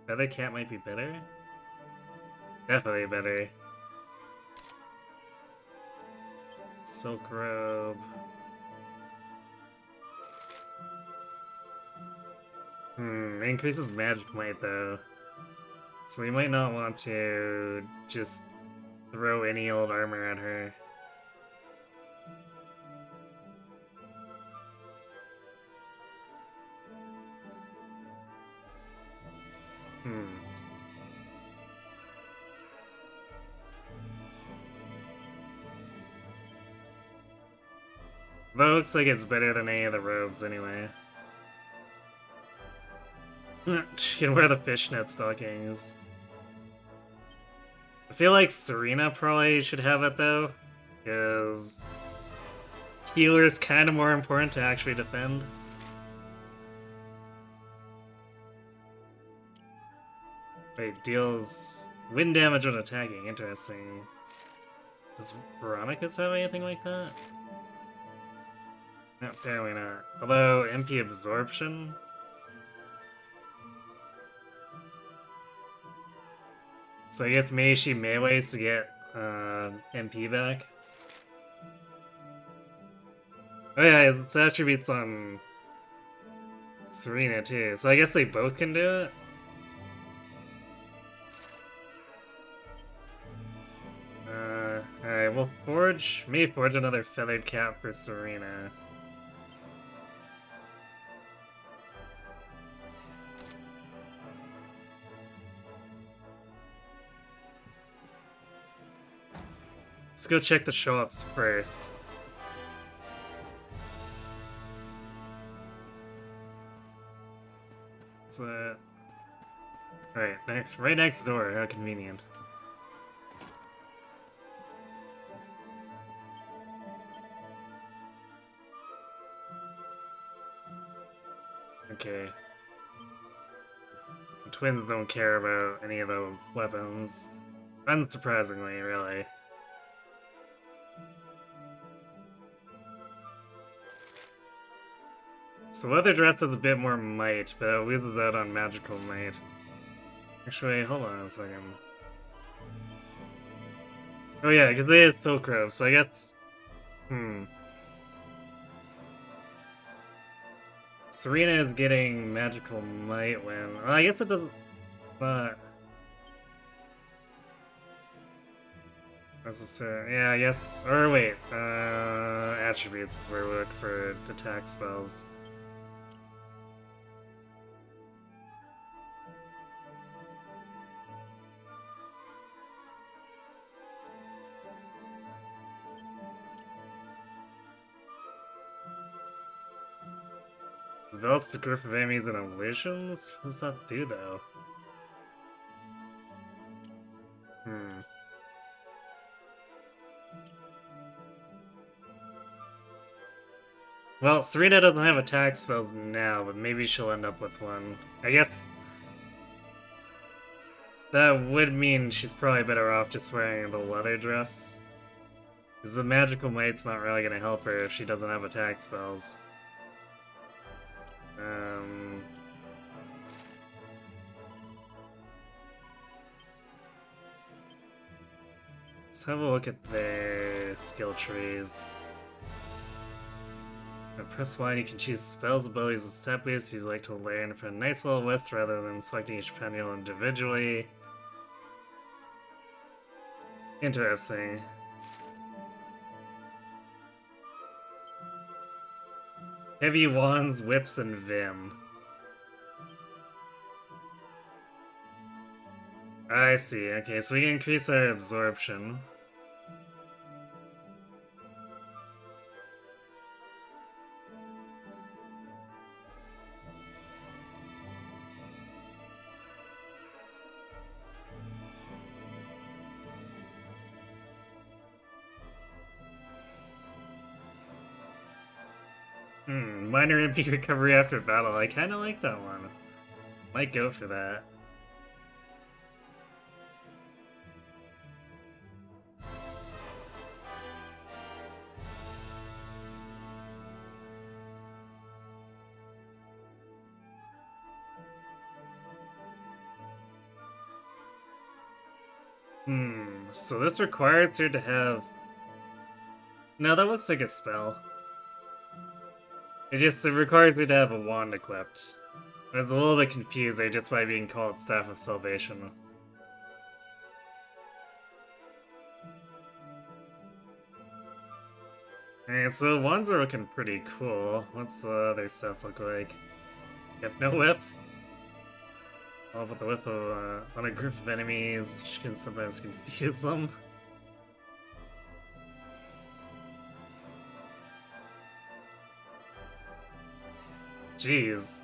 Feather cap might be better? Definitely better. Silk robe. Increases magic might though. So we might not want to just throw any old armor at her. But it looks like it's better than any of the robes anyway. She can wear the fishnet stockings. I feel like Serena probably should have it though, because healer is kind of more important to actually defend. Wait, deals wind damage when attacking. Interesting. Does Veronica's have anything like that? No, apparently not. Although, MP absorption? So I guess maybe she melees to get MP back? Oh yeah, it's attributes on Serena too, so I guess they both can do it? Alright, we'll maybe forge another feathered cap for Serena. Let's go check the show-ups first. So, right next door. How convenient. Okay. The twins don't care about any of the weapons. Unsurprisingly, really. So leather dress has a bit more might, but it loses out on magical might. Actually, hold on a second. Oh yeah, because they have silk robe, so I guess... Serena is getting magical might when... Well, I guess it doesn't... necessary. Yeah, I guess... Or wait, attributes is where we look for attack spells. Develops a group of enemies and illusions? What does that do, though? Well, Serena doesn't have attack spells now, but maybe she'll end up with one. I guess that would mean she's probably better off just wearing the leather dress. Because the magical might's not really gonna help her if she doesn't have attack spells. Let's have a look at their skill trees. Press Y and you can choose spells, abilities, and stat boosts you'd like to learn from a nice well list rather than selecting each pendule individually. Interesting. Heavy wands, whips, and vim. I see, okay, so we can increase our absorption. Minor MP recovery after battle. I kinda like that one. Might go for that. So this requires her to have... No, that looks like a spell. It requires her to have a wand equipped. I was a little bit confused just by being called Staff of Salvation. Alright, so wands are looking pretty cool. What's the other stuff look like? Yep, no whip. All but the whip of, on a group of enemies, she can sometimes confuse them. Jeez.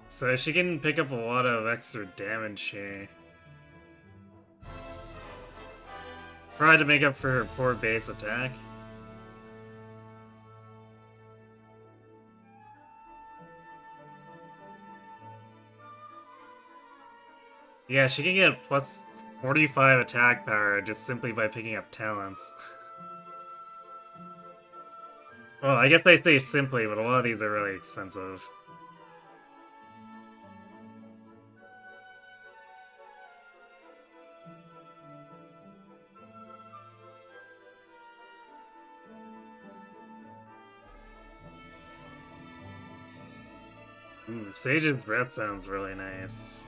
So she can pick up a lot of extra damage here. Probably to make up for her poor base attack. Yeah, she can get plus 45 attack power just simply by picking up talents. Well, I guess they say simply, but a lot of these are really expensive. Ooh, Sage's Breath sounds really nice.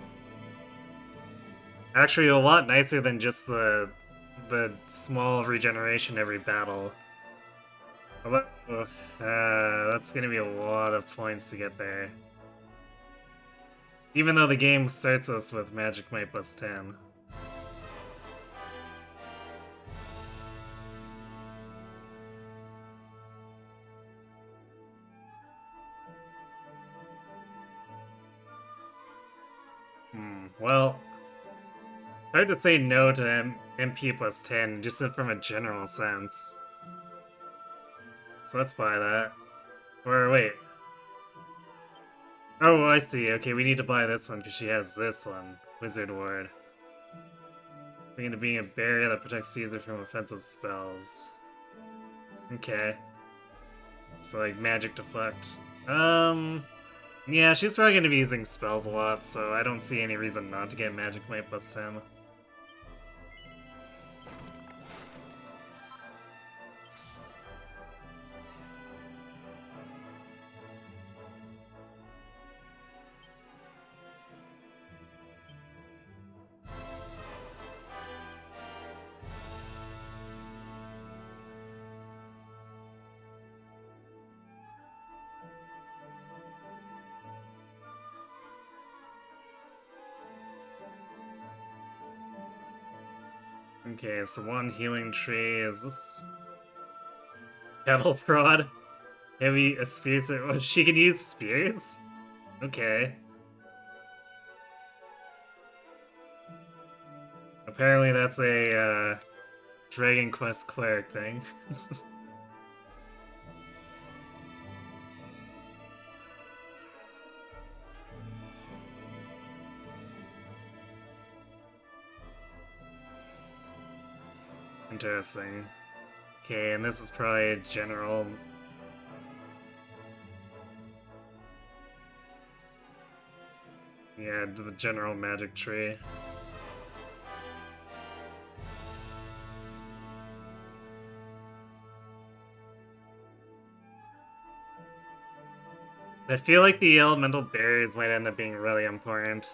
Actually, a lot nicer than just the small regeneration every battle. That's gonna be a lot of points to get there. Even though the game starts us with Magic Might plus 10. Well, hard to say no to MP plus 10, just from a general sense. So let's buy that. Or wait. Oh, I see. Okay, we need to buy this one because she has this one. Wizard Ward. Bring into being a barrier that protects the user from offensive spells. Okay. So like magic deflect. Yeah, she's probably gonna be using spells a lot, so I don't see any reason not to get Magic Might plus 10. Okay, so one healing tree. Is this Kettle Prod? Heavy spears. Oh, she can use spears? Okay. Apparently that's a Dragon Quest cleric thing. Interesting. Okay, and this is probably a general... Yeah, the general magic tree. I feel like the elemental barriers might end up being really important.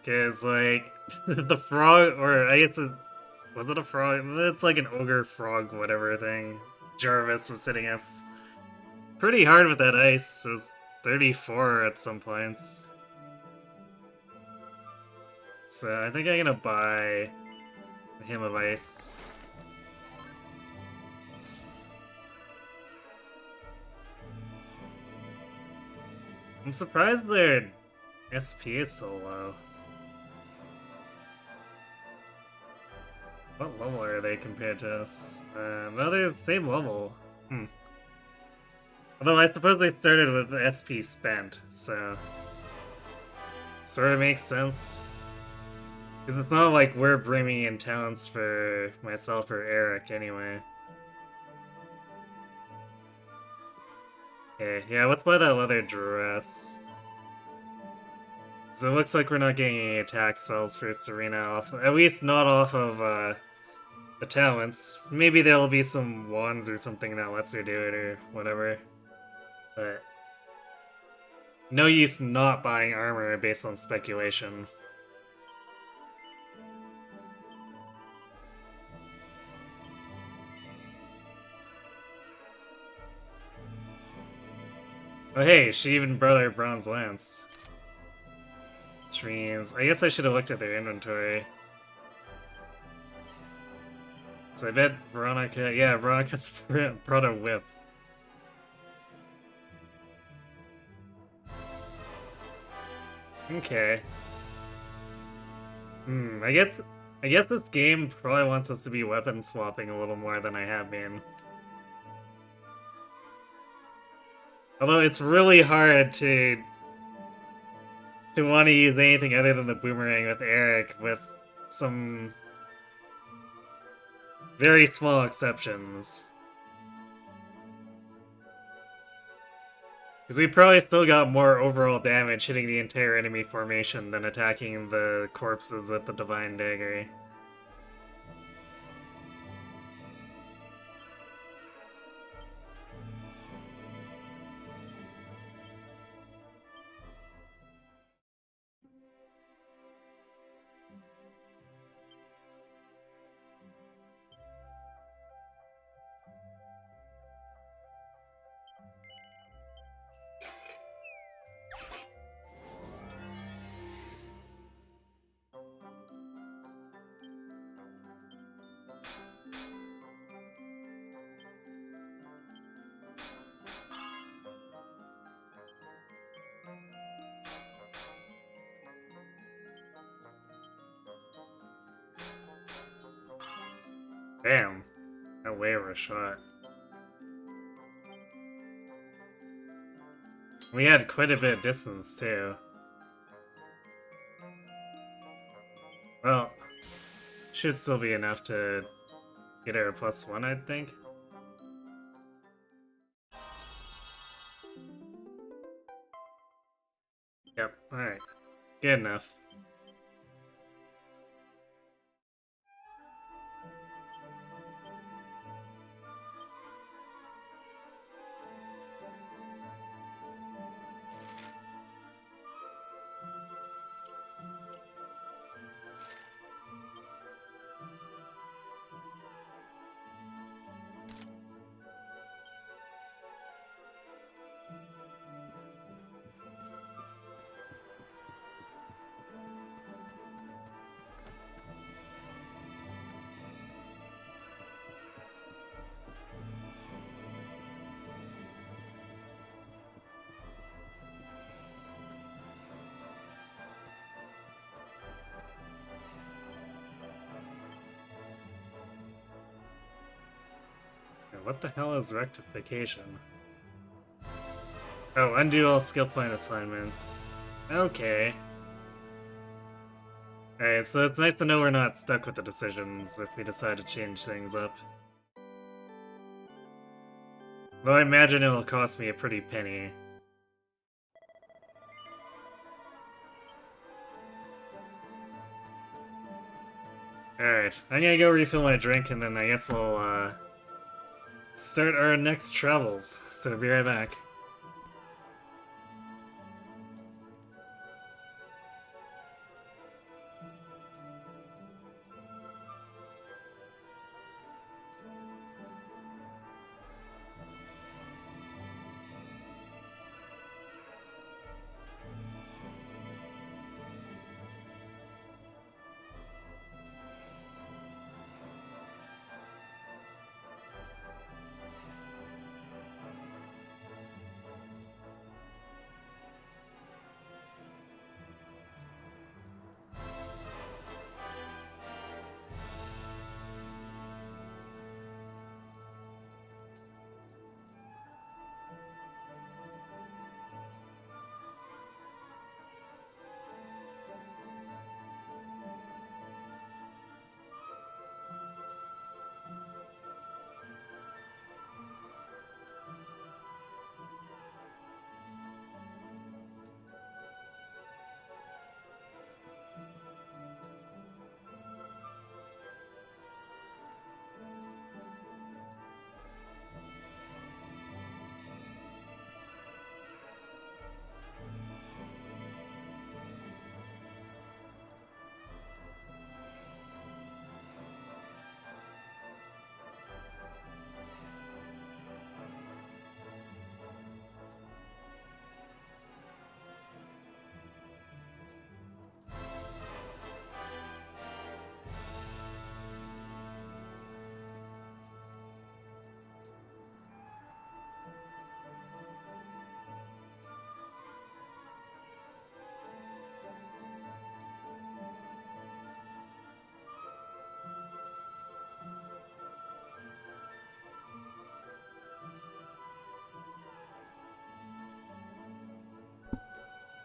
Cause like, the frog, or I guess was it a frog? It's like an ogre frog whatever thing. Jarvis was hitting us pretty hard with that ice. It was 34 at some points. So I think I'm gonna buy a Hymn of Ice. I'm surprised their SP is so low. What level are they compared to us? No, they're the same level. Although I suppose they started with the SP spent, so... Sort of makes sense. Because it's not like we're bringing in talents for myself or Eric, anyway. Okay, yeah, let's buy that leather dress. So it looks like we're not getting any attack spells for Serena off, at least not off of the talents. Maybe there'll be some wands or something that lets her do it or whatever. But no use not buying armor based on speculation. Oh hey, she even brought her bronze lance. Which means, I guess I should have looked at their inventory. So I bet Veronica, yeah, Veronica's brought a whip. Okay. I guess this game probably wants us to be weapon swapping a little more than I have been. Although it's really hard to want to use anything other than the boomerang with Eric, with some very small exceptions. Because we probably still got more overall damage hitting the entire enemy formation than attacking the corpses with the Divine Dagger. Damn. That way of a shot. We had quite a bit of distance, too. Well, should still be enough to get her a +1, I think. Yep, alright. Good enough. What the hell is rectification? Oh, undo all skill point assignments. Okay. Alright, so it's nice to know we're not stuck with the decisions if we decide to change things up. Though I imagine it'll cost me a pretty penny. Alright, I'm gonna go refill my drink and then I guess we'll, start our next travels. So be right back.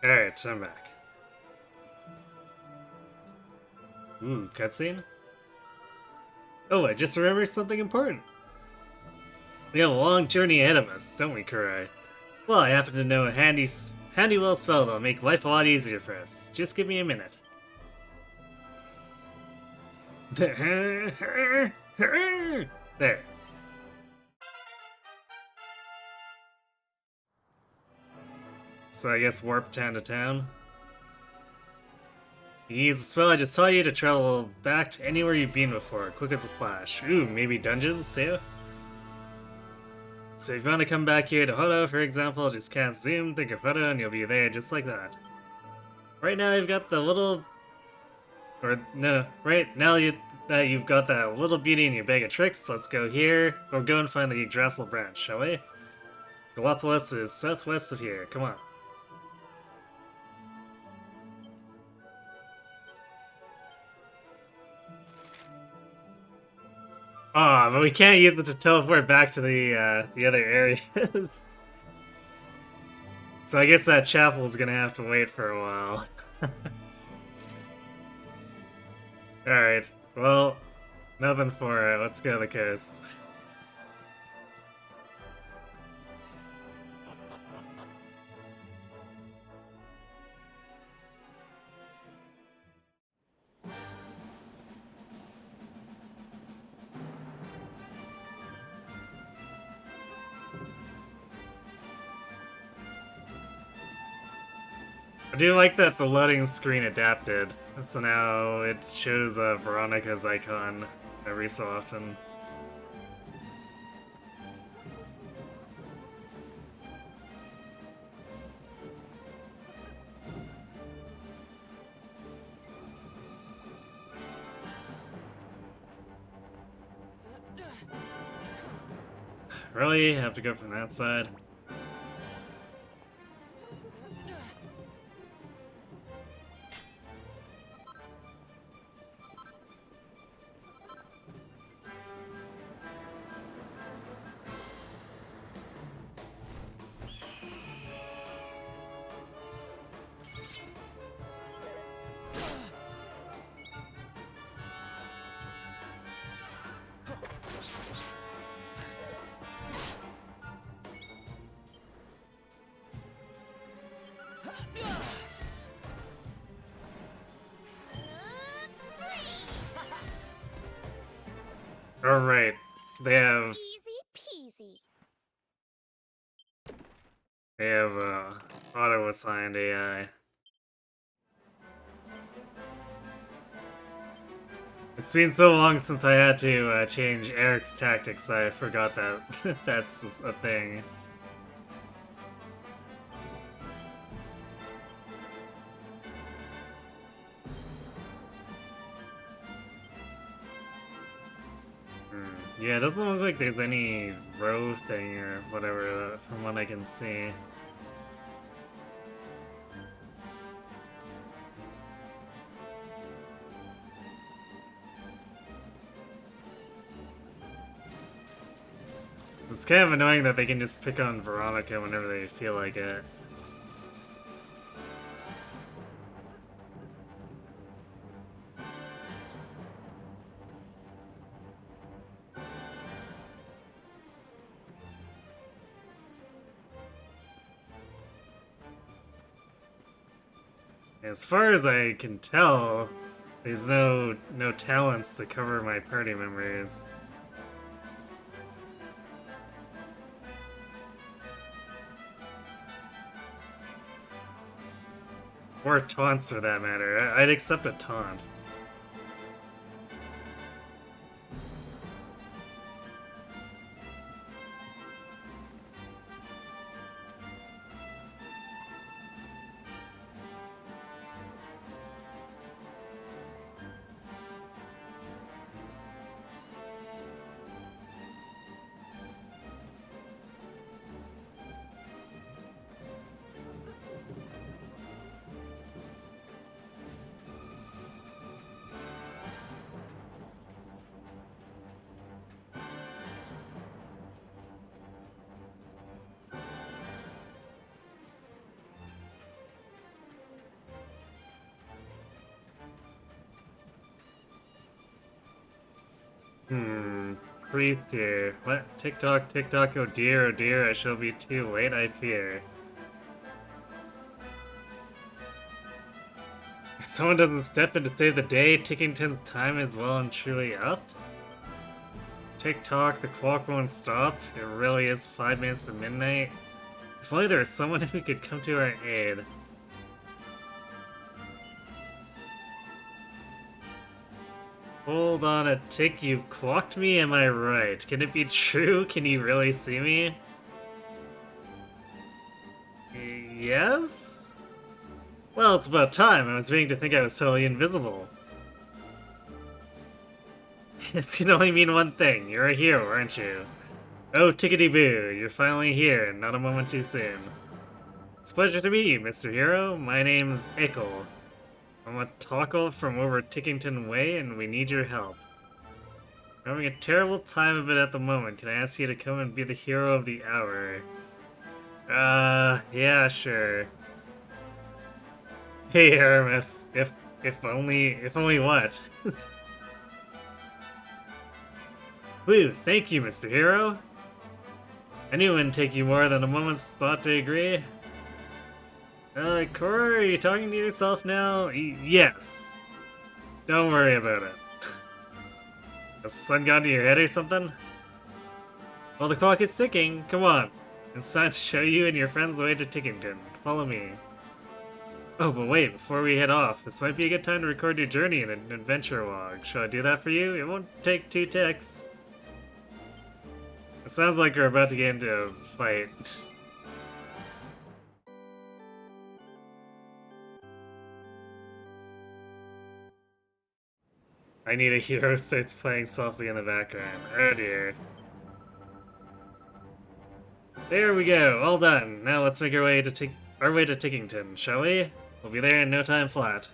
Alright, so I'm back. Ooh, cutscene? Oh, I just remembered something important. We have a long journey ahead of us, don't we, Kurai? Well, I happen to know a handy little spell that'll make life a lot easier for us. Just give me a minute. There. So I guess warp town to town. You use the spell I just taught you to travel back to anywhere you've been before, quick as a flash. Ooh, maybe dungeons, too? So if you want to come back here to Hodo, for example, just cast Zoom, think of Hodo, and you'll be there just like that. Right now you've got the little... Or, no, right now that you've got that little beauty in your bag of tricks, let's go here, or go and find the Yggdrasil branch, shall we? Gallipolis is southwest of here, come on. Ah, but we can't use it to teleport back to the other areas. So I guess that chapel's gonna have to wait for a while. Alright, well, nothing for it. Let's go to the coast. I do like that the loading screen adapted, so now it shows Veronica's icon every so often. Really? Have to go from that side? Alright. They have Easy peasy. auto-assigned AI. It's been so long since I had to change Eric's tactics, I forgot that that's a thing. Yeah, it doesn't look like there's any row thing or whatever from what I can see. It's kind of annoying that they can just pick on Veronica whenever they feel like it. As far as I can tell, there's no talents to cover my party members. Or taunts for that matter. I'd accept a taunt. Priest here. What? TikTok, TikTok, oh dear, I shall be too late, I fear. If someone doesn't step in to save the day, Tickington's time is well and truly up? TikTok, the clock won't stop. It really is 5 minutes to midnight. If only there was someone who could come to our aid. Hold on a tick, you've clocked me, am I right? Can it be true? Can you really see me? Yes? Well, it's about time. I was beginning to think I was totally invisible. This can only mean one thing. You're a hero, aren't you? Oh, tickety-boo, you're finally here, not a moment too soon. It's a pleasure to meet you, Mr. Hero. My name's Ickle. I'm a tackle from over Tickington Way, and we need your help. I'm having a terrible time of it at the moment. Can I ask you to come and be the hero of the hour? Yeah, sure. Hey, Aramis. If only what? Woo, thank you, Mr. Hero. I knew it wouldn't take you more than a moment's thought to agree. Cora, are you talking to yourself now? Yes. Don't worry about it. Has the sun gone to your head or something? Well, the clock is ticking. Come on. It's time to show you and your friends the way to Tickington. Follow me. Oh, but wait, before we head off, this might be a good time to record your journey in an adventure log. Shall I do that for you? It won't take 2 ticks. It sounds like we're about to get into a fight. I Need a Hero starts playing softly in the background. Oh dear. There we go, all done. Now let's make our way to Tickington, shall we? We'll be there in no time flat.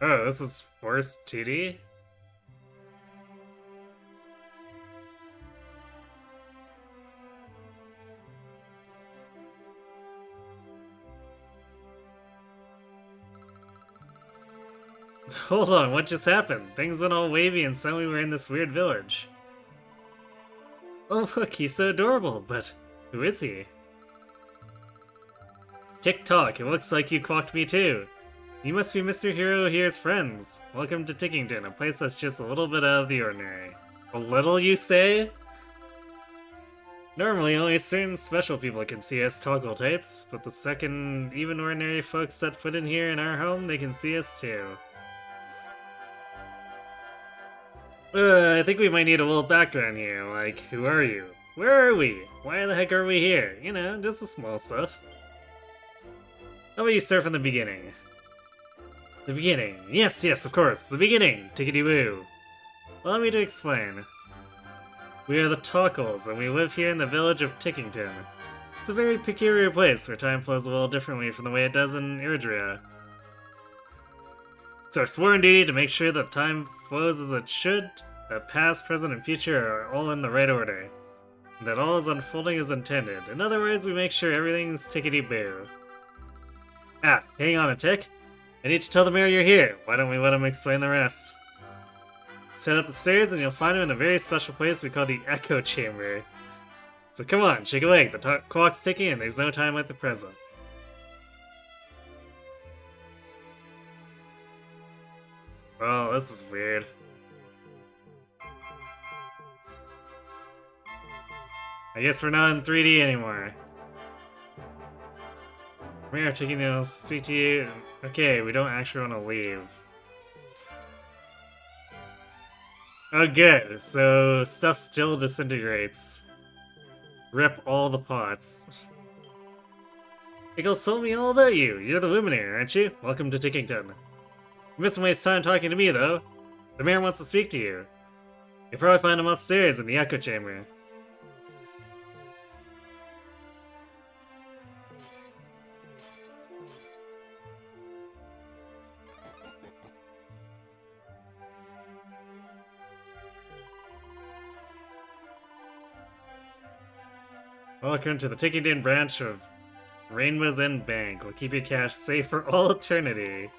Oh, this is Force 2D? Hold on, what just happened? Things went all wavy and suddenly we're in this weird village. Oh look, he's so adorable, but who is he? Tick-tock, it looks like you clocked me too. You must be Mr. Hero here's friends. Welcome to Tickington, a place that's just a little bit out of the ordinary. A little, you say? Normally, only certain special people can see us toggle types, but the second even ordinary folks set foot in here in our home, they can see us too. I think we might need a little background here, like, who are you? Where are we? Why the heck are we here? You know, just the small stuff. How about you start from the beginning? The beginning. Yes, of course, the beginning! Tickety-woo. Allow me to explain. We are the Tockles, and we live here in the village of Tickington. It's a very peculiar place where time flows a little differently from the way it does in Erdrea. It's our sworn duty to make sure that time flows as it should, that past, present, and future are all in the right order, and that all is unfolding as intended. In other words, we make sure everything's tickety-boo. Ah, hang on a tick. I need to tell the mayor you're here. Why don't we let him explain the rest? Head up the stairs and you'll find him in a very special place we call the Echo Chamber. So come on, shake a leg. The clock's ticking and there's no time like the present. Oh, this is weird. I guess we're not in 3D anymore. We are taking to speak to you. Okay, we don't actually want to leave. Oh good, so stuff still disintegrates. Rip all the pots. Pickles told me all about you. You're the Luminaire, aren't you? Welcome to Tickington. You mustn't waste time talking to me, though. The mayor wants to speak to you. You'll probably find him upstairs in the Echo Chamber. Welcome to the Tickington branch of Rainbow's End Bank. We'll keep your cash safe for all eternity.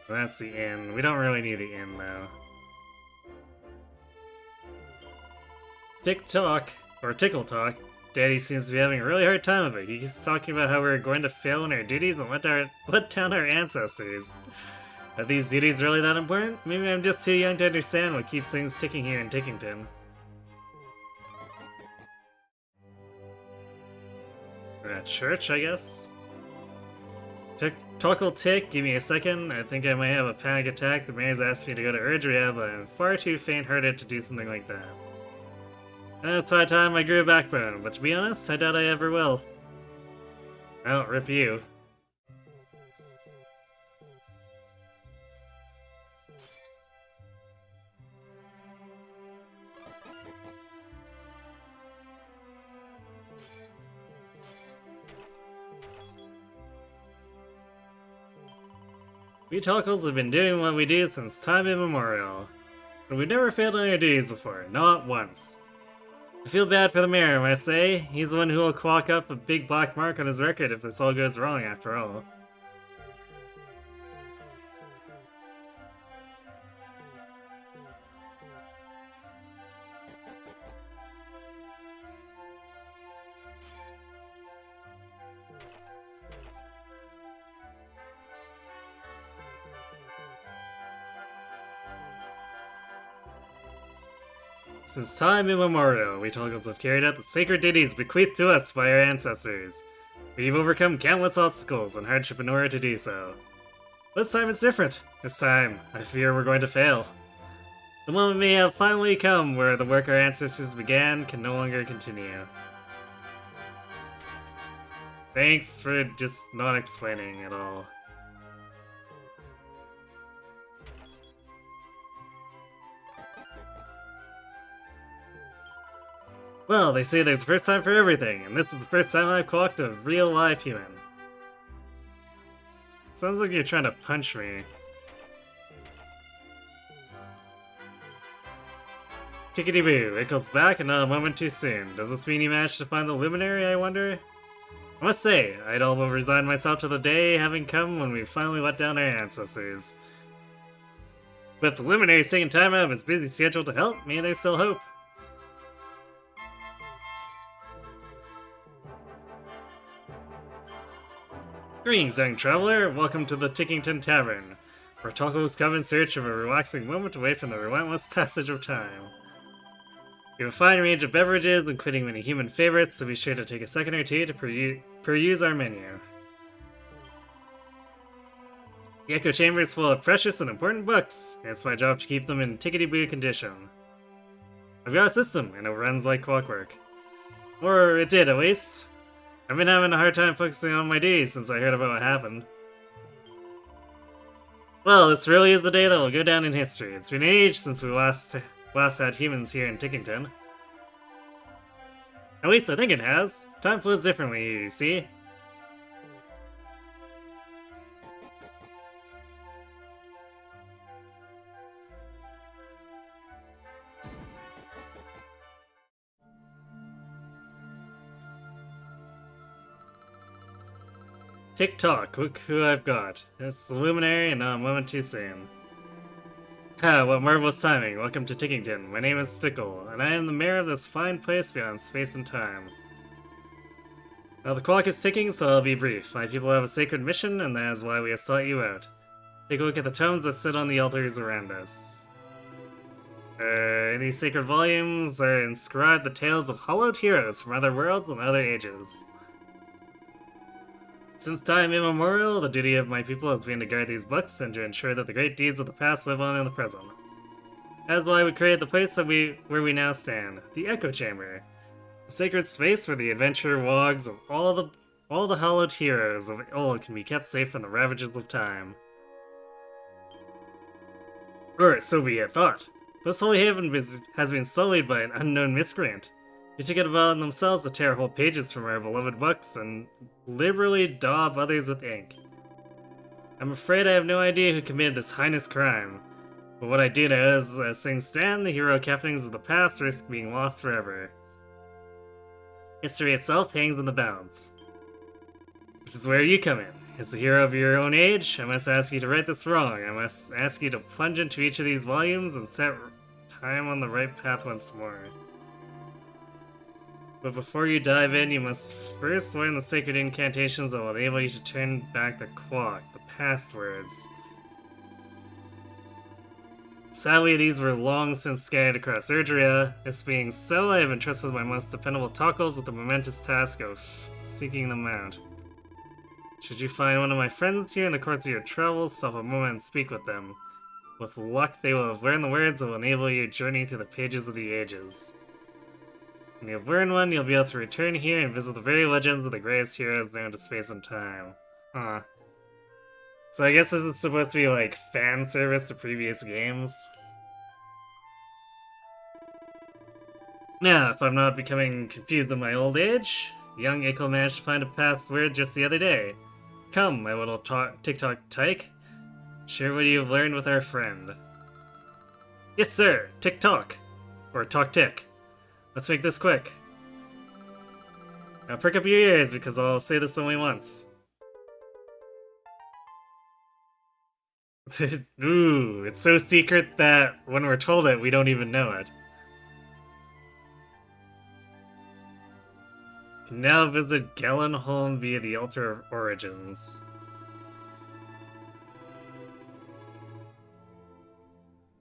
That's the inn. We don't really need the inn, though. Tick-tock, or tickle-talk. Daddy seems to be having a really hard time of it. He keeps talking about how we're going to fail in our duties and let down our ancestors. Are these duties really that important? Maybe I'm just too young to understand what keeps things ticking here in Tickington. We're at church, I guess? Tockle tick, give me a second. I think I might have a panic attack. The mayor's asked me to go to Erdrea, but I'm far too faint-hearted to do something like that. It's high time I grew a backbone, but to be honest, I doubt I ever will. Well, rip you. We Tockles have been doing what we do since time immemorial. But we've never failed on our duties before, not once. I feel bad for the mayor, I say. He's the one who will clock up a big black mark on his record if this all goes wrong, after all. Since time immemorial, we Toggles have carried out the sacred duties bequeathed to us by our ancestors. We've overcome countless obstacles and hardship in order to do so. This time it's different. This time, I fear we're going to fail. The moment may have finally come where the work our ancestors began can no longer continue. Thanks for just not explaining at all. Well, they say there's a first time for everything, and this is the first time I've clocked a real live human. Sounds like you're trying to punch me. Tickety-boo, Ickle's back and not a moment too soon. Does this mean you managed to find the luminary, I wonder? I must say, I'd all but resigned myself to the day having come when we finally let down our ancestors. With the Luminaries taking time out of its busy schedule to help, may they still hope. Greetings, young traveler. Welcome to the Tickington Tavern, where tacos come in search of a relaxing moment away from the relentless passage of time. We have a fine range of beverages, including many human favorites, so be sure to take a second or two to peruse our menu. The Echo Chamber is full of precious and important books, and it's my job to keep them in tickety-boo condition. I've got a system, and it runs like clockwork. Or it did, at least. I've been having a hard time focusing on my duties since I heard about what happened. Well, this really is a day that will go down in history. It's been an age since we last had humans here in Tickington. At least I think it has. Time flows differently here, you see. Tick-tock, look who I've got. It's the Luminary and not a moment too soon. Ah, what marvelous timing. Welcome to Tickington. My name is Stickle, and I am the mayor of this fine place beyond space and time. Now the clock is ticking, so I'll be brief. My people have a sacred mission, and that is why we have sought you out. Take a look at the tomes that sit on the altars around us. In these sacred volumes are inscribed the tales of hollowed heroes from other worlds and other ages. Since time immemorial, the duty of my people has been to guard these books and to ensure that the great deeds of the past live on in the present. That is why we created the place where we now stand, the Echo Chamber, a sacred space where the adventure logs of all the hallowed heroes of old can be kept safe from the ravages of time. Or so we had thought. This holy haven has been sullied by an unknown miscreant. They took it upon themselves to tear whole pages from our beloved books and liberally daub others with ink. I'm afraid I have no idea who committed this heinous crime, but what I do know is, as things stand, the heroic happenings of the past risk being lost forever. History itself hangs in the balance. Which is where you come in. As a hero of your own age, I must ask you to right this wrong. I must ask you to plunge into each of these volumes and set time on the right path once more. But before you dive in, you must first learn the sacred incantations that will enable you to turn back the clock, the passwords. Sadly, these were long since scattered across Erdrea. This being so, I have entrusted my most dependable Tockles with the momentous task of seeking them out. Should you find one of my friends here in the course of your travels, stop a moment and speak with them. With luck, they will have learned the words that will enable your journey through the pages of the ages. When you have learned one, you'll be able to return here and visit the very legends of the greatest heroes known to space and time. Huh. So I guess this is supposed to be like fan service to previous games? Now, if I'm not becoming confused in my old age, young Ickle managed to find a password just the other day. Come, my little TikTok tyke. Share what you've learned with our friend. Yes, sir. TikTok. Or talk tick. Let's make this quick. Now prick up your ears, because I'll say this only once. Ooh, it's so secret that when we're told it, we don't even know it. You can now visit Gallenholm via the Altar of Origins.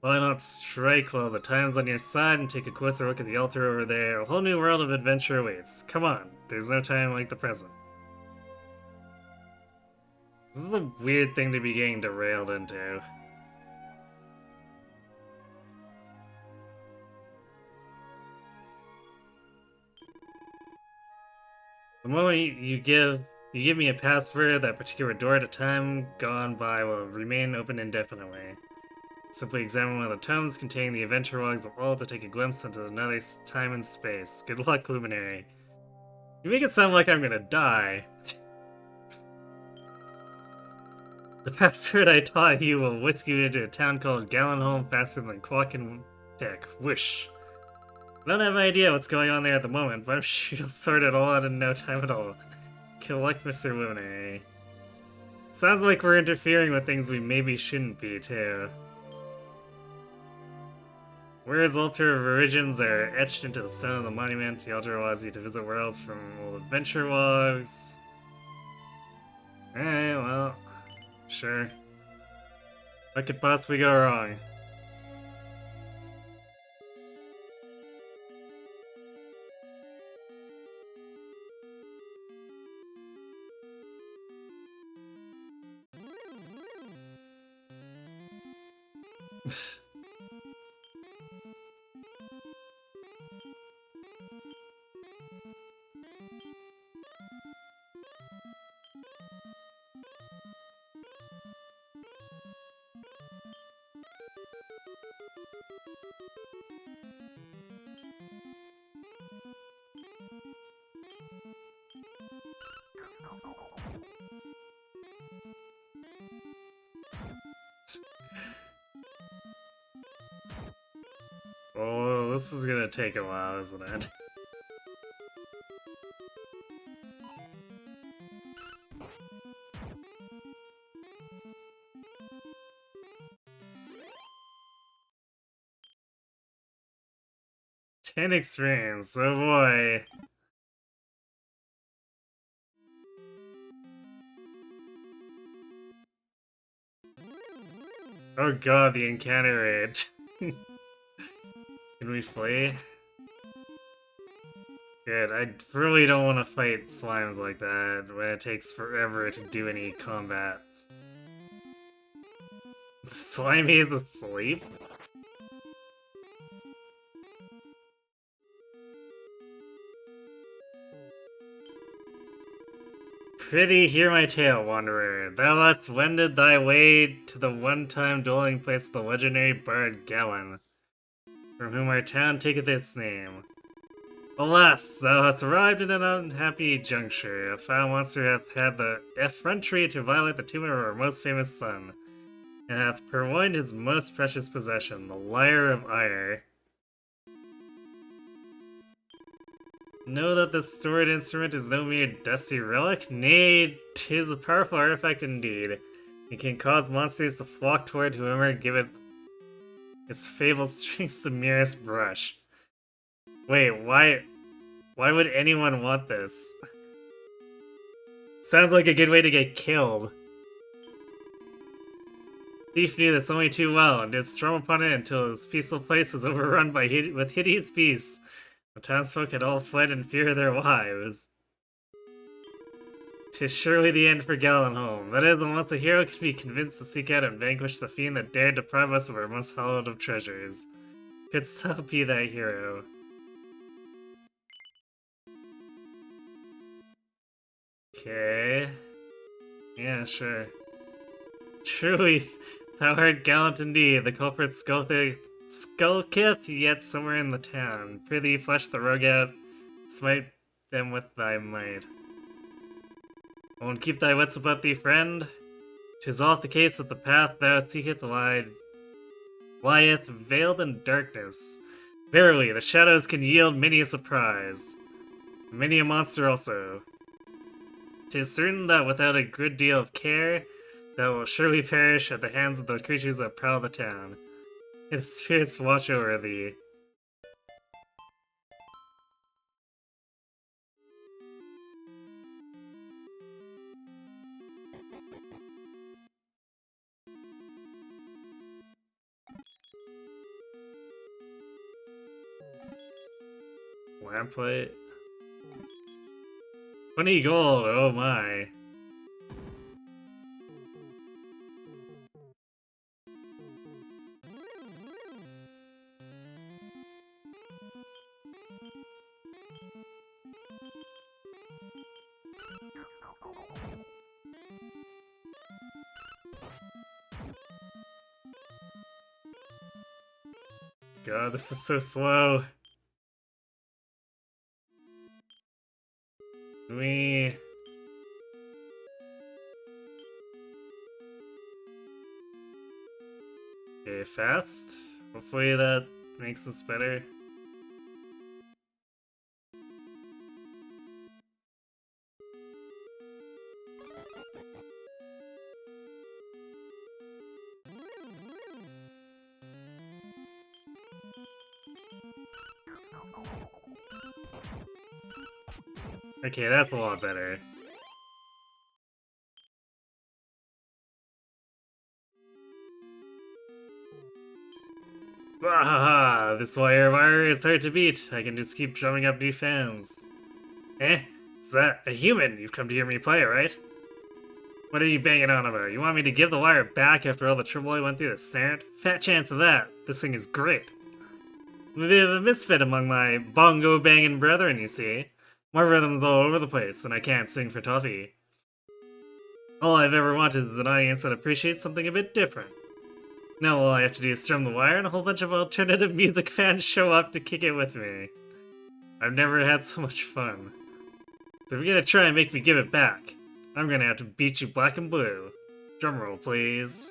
Why not strike while the time's on your side and take a closer look at the altar over there? A whole new world of adventure awaits. Come on, there's no time like the present. This is a weird thing to be getting derailed into. The moment you give me a password, that particular door at a time gone by will remain open indefinitely. Simply examine one of the tomes containing the adventure logs of all to take a glimpse into another time and space. Good luck, Luminary. You make it sound like I'm gonna die. The password I taught you will whisk you into a town called Gallenholm faster than clock and tick. Whoosh. I don't have an idea what's going on there at the moment, but I'm sure you'll sort it all out in no time at all. Good luck, Mr. Luminary. Sounds like we're interfering with things we maybe shouldn't be, too. Words altar of origins are etched into the stone of the monument. The altar allows you to visit worlds from old adventure logs. Alright, well, sure. What could possibly go wrong? Oh, this is gonna take a while, isn't it? Ten experience, oh boy. Oh god, the encounter rate. Can we flee? Good, I really don't want to fight slimes like that when it takes forever to do any combat. Slimy is asleep? Prithee, hear my tale, wanderer. Thou hast wended thy way to the one-time dwelling place of the legendary bard Galen, from whom our town taketh its name. Alas, thou hast arrived in an unhappy juncture. A foul monster hath had the effrontery to violate the tomb of our most famous son, and hath purloined his most precious possession, the Lyre of Ire. Know that this storied instrument is no mere dusty relic. Nay, 'tis a powerful artifact indeed. It can cause monsters to flock toward whoever giveth its fabled strings the merest brush. Wait, why would anyone want this? Sounds like a good way to get killed. Thief knew this only too well, and did strum upon it until his peaceful place was overrun with hideous beasts. The townsfolk had all fled in fear of their lives. 'Tis surely the end for Galenholm. That is, unless a hero can be convinced to seek out and vanquish the fiend that dared deprive us of our most hallowed of treasures. Couldst thou be that hero? Okay. Yeah, sure. Truly, thou art gallant indeed. The culprit skulketh yet somewhere in the town. Prithee, flesh the rogue out, smite them with thy might. Oh, and keep thy wits about thee, friend. 'Tis oft the case that the path thou seeketh lieth veiled in darkness. Verily, the shadows can yield many a surprise. Many a monster also. 'Tis certain that without a good deal of care, thou wilt surely perish at the hands of the creatures that prowl the town. May the spirits watch over thee. Lamplight. 20 gold, oh my. God, this is so slow. We... Okay, fast? Hopefully that makes this better. Okay, that's a lot better. Wahaha! This wire is hard to beat. I can just keep drumming up new fans. Eh? Is that a human? You've come to hear me play, right? What are you banging on about? You want me to give the wire back after all the trouble I went through to snare it? Fat chance of that. This thing is great. I'm a bit of a misfit among my bongo banging brethren, you see. My rhythm's all over the place, and I can't sing for toffee. All I've ever wanted is an audience that appreciates something a bit different. Now all I have to do is strum the wire, and a whole bunch of alternative music fans show up to kick it with me. I've never had so much fun. So if you're gonna try and make me give it back, I'm gonna have to beat you black and blue. Drumroll, please.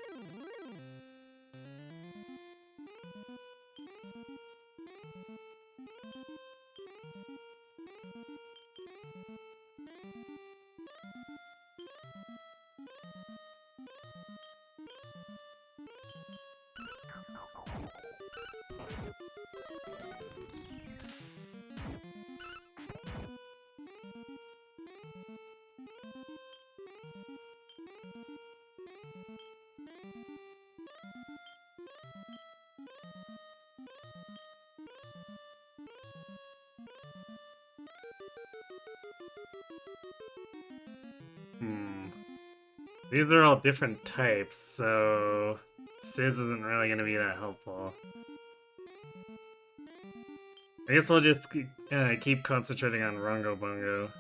These are all different types, so Sizz isn't really going to be that helpful. I guess we'll just keep concentrating on Rongo Bongo.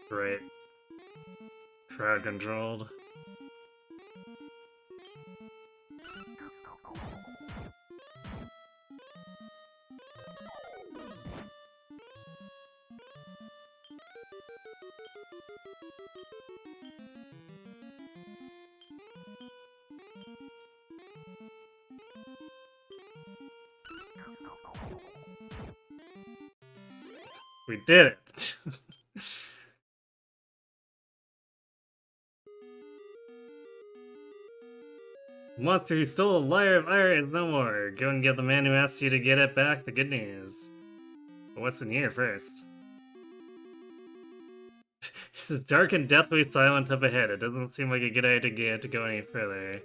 Great. Crowd controlled. We did it! Monster who stole a lyre of iron is no more. Go and give the man who asked you to get it back the good news. But what's in here first? This is dark and deathly silent up ahead. It doesn't seem like a good idea to go any further.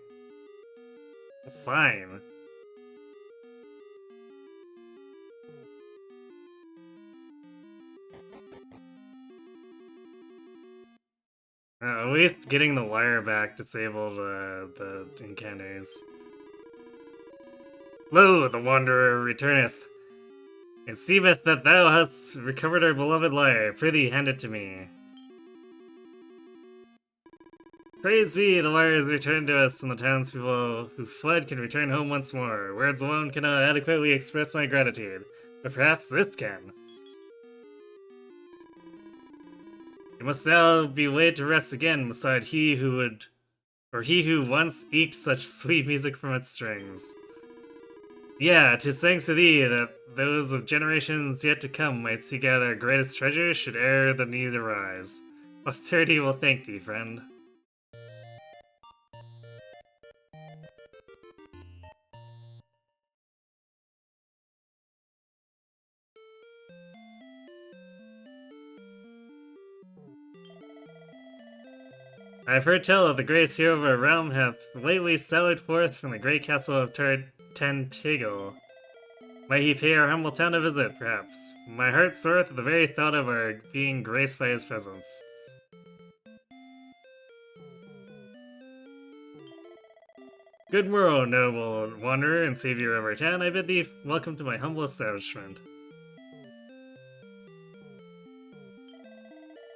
Fine. At least getting the wire back disabled the encounters. Lo, the Wanderer returneth. It seemeth that thou hast recovered our beloved lyre. Prithee, hand it to me. Praise be, the lyre is returned to us, and the townspeople who fled can return home once more. Words alone cannot adequately express my gratitude, but perhaps this can. You must now be laid to rest again beside he who once eked such sweet music from its strings. Yeah, 'tis thanks to thee that those of generations yet to come might seek out our greatest treasure should e'er the need arise. Posterity will thank thee, friend. I have heard tell of the greatest hero of our realm hath lately sallied forth from the great castle of Tantegel. Might he pay our humble town a visit, perhaps? My heart soareth at the very thought of our being graced by his presence. Good morrow, noble wanderer and savior of our town. I bid thee welcome to my humble establishment.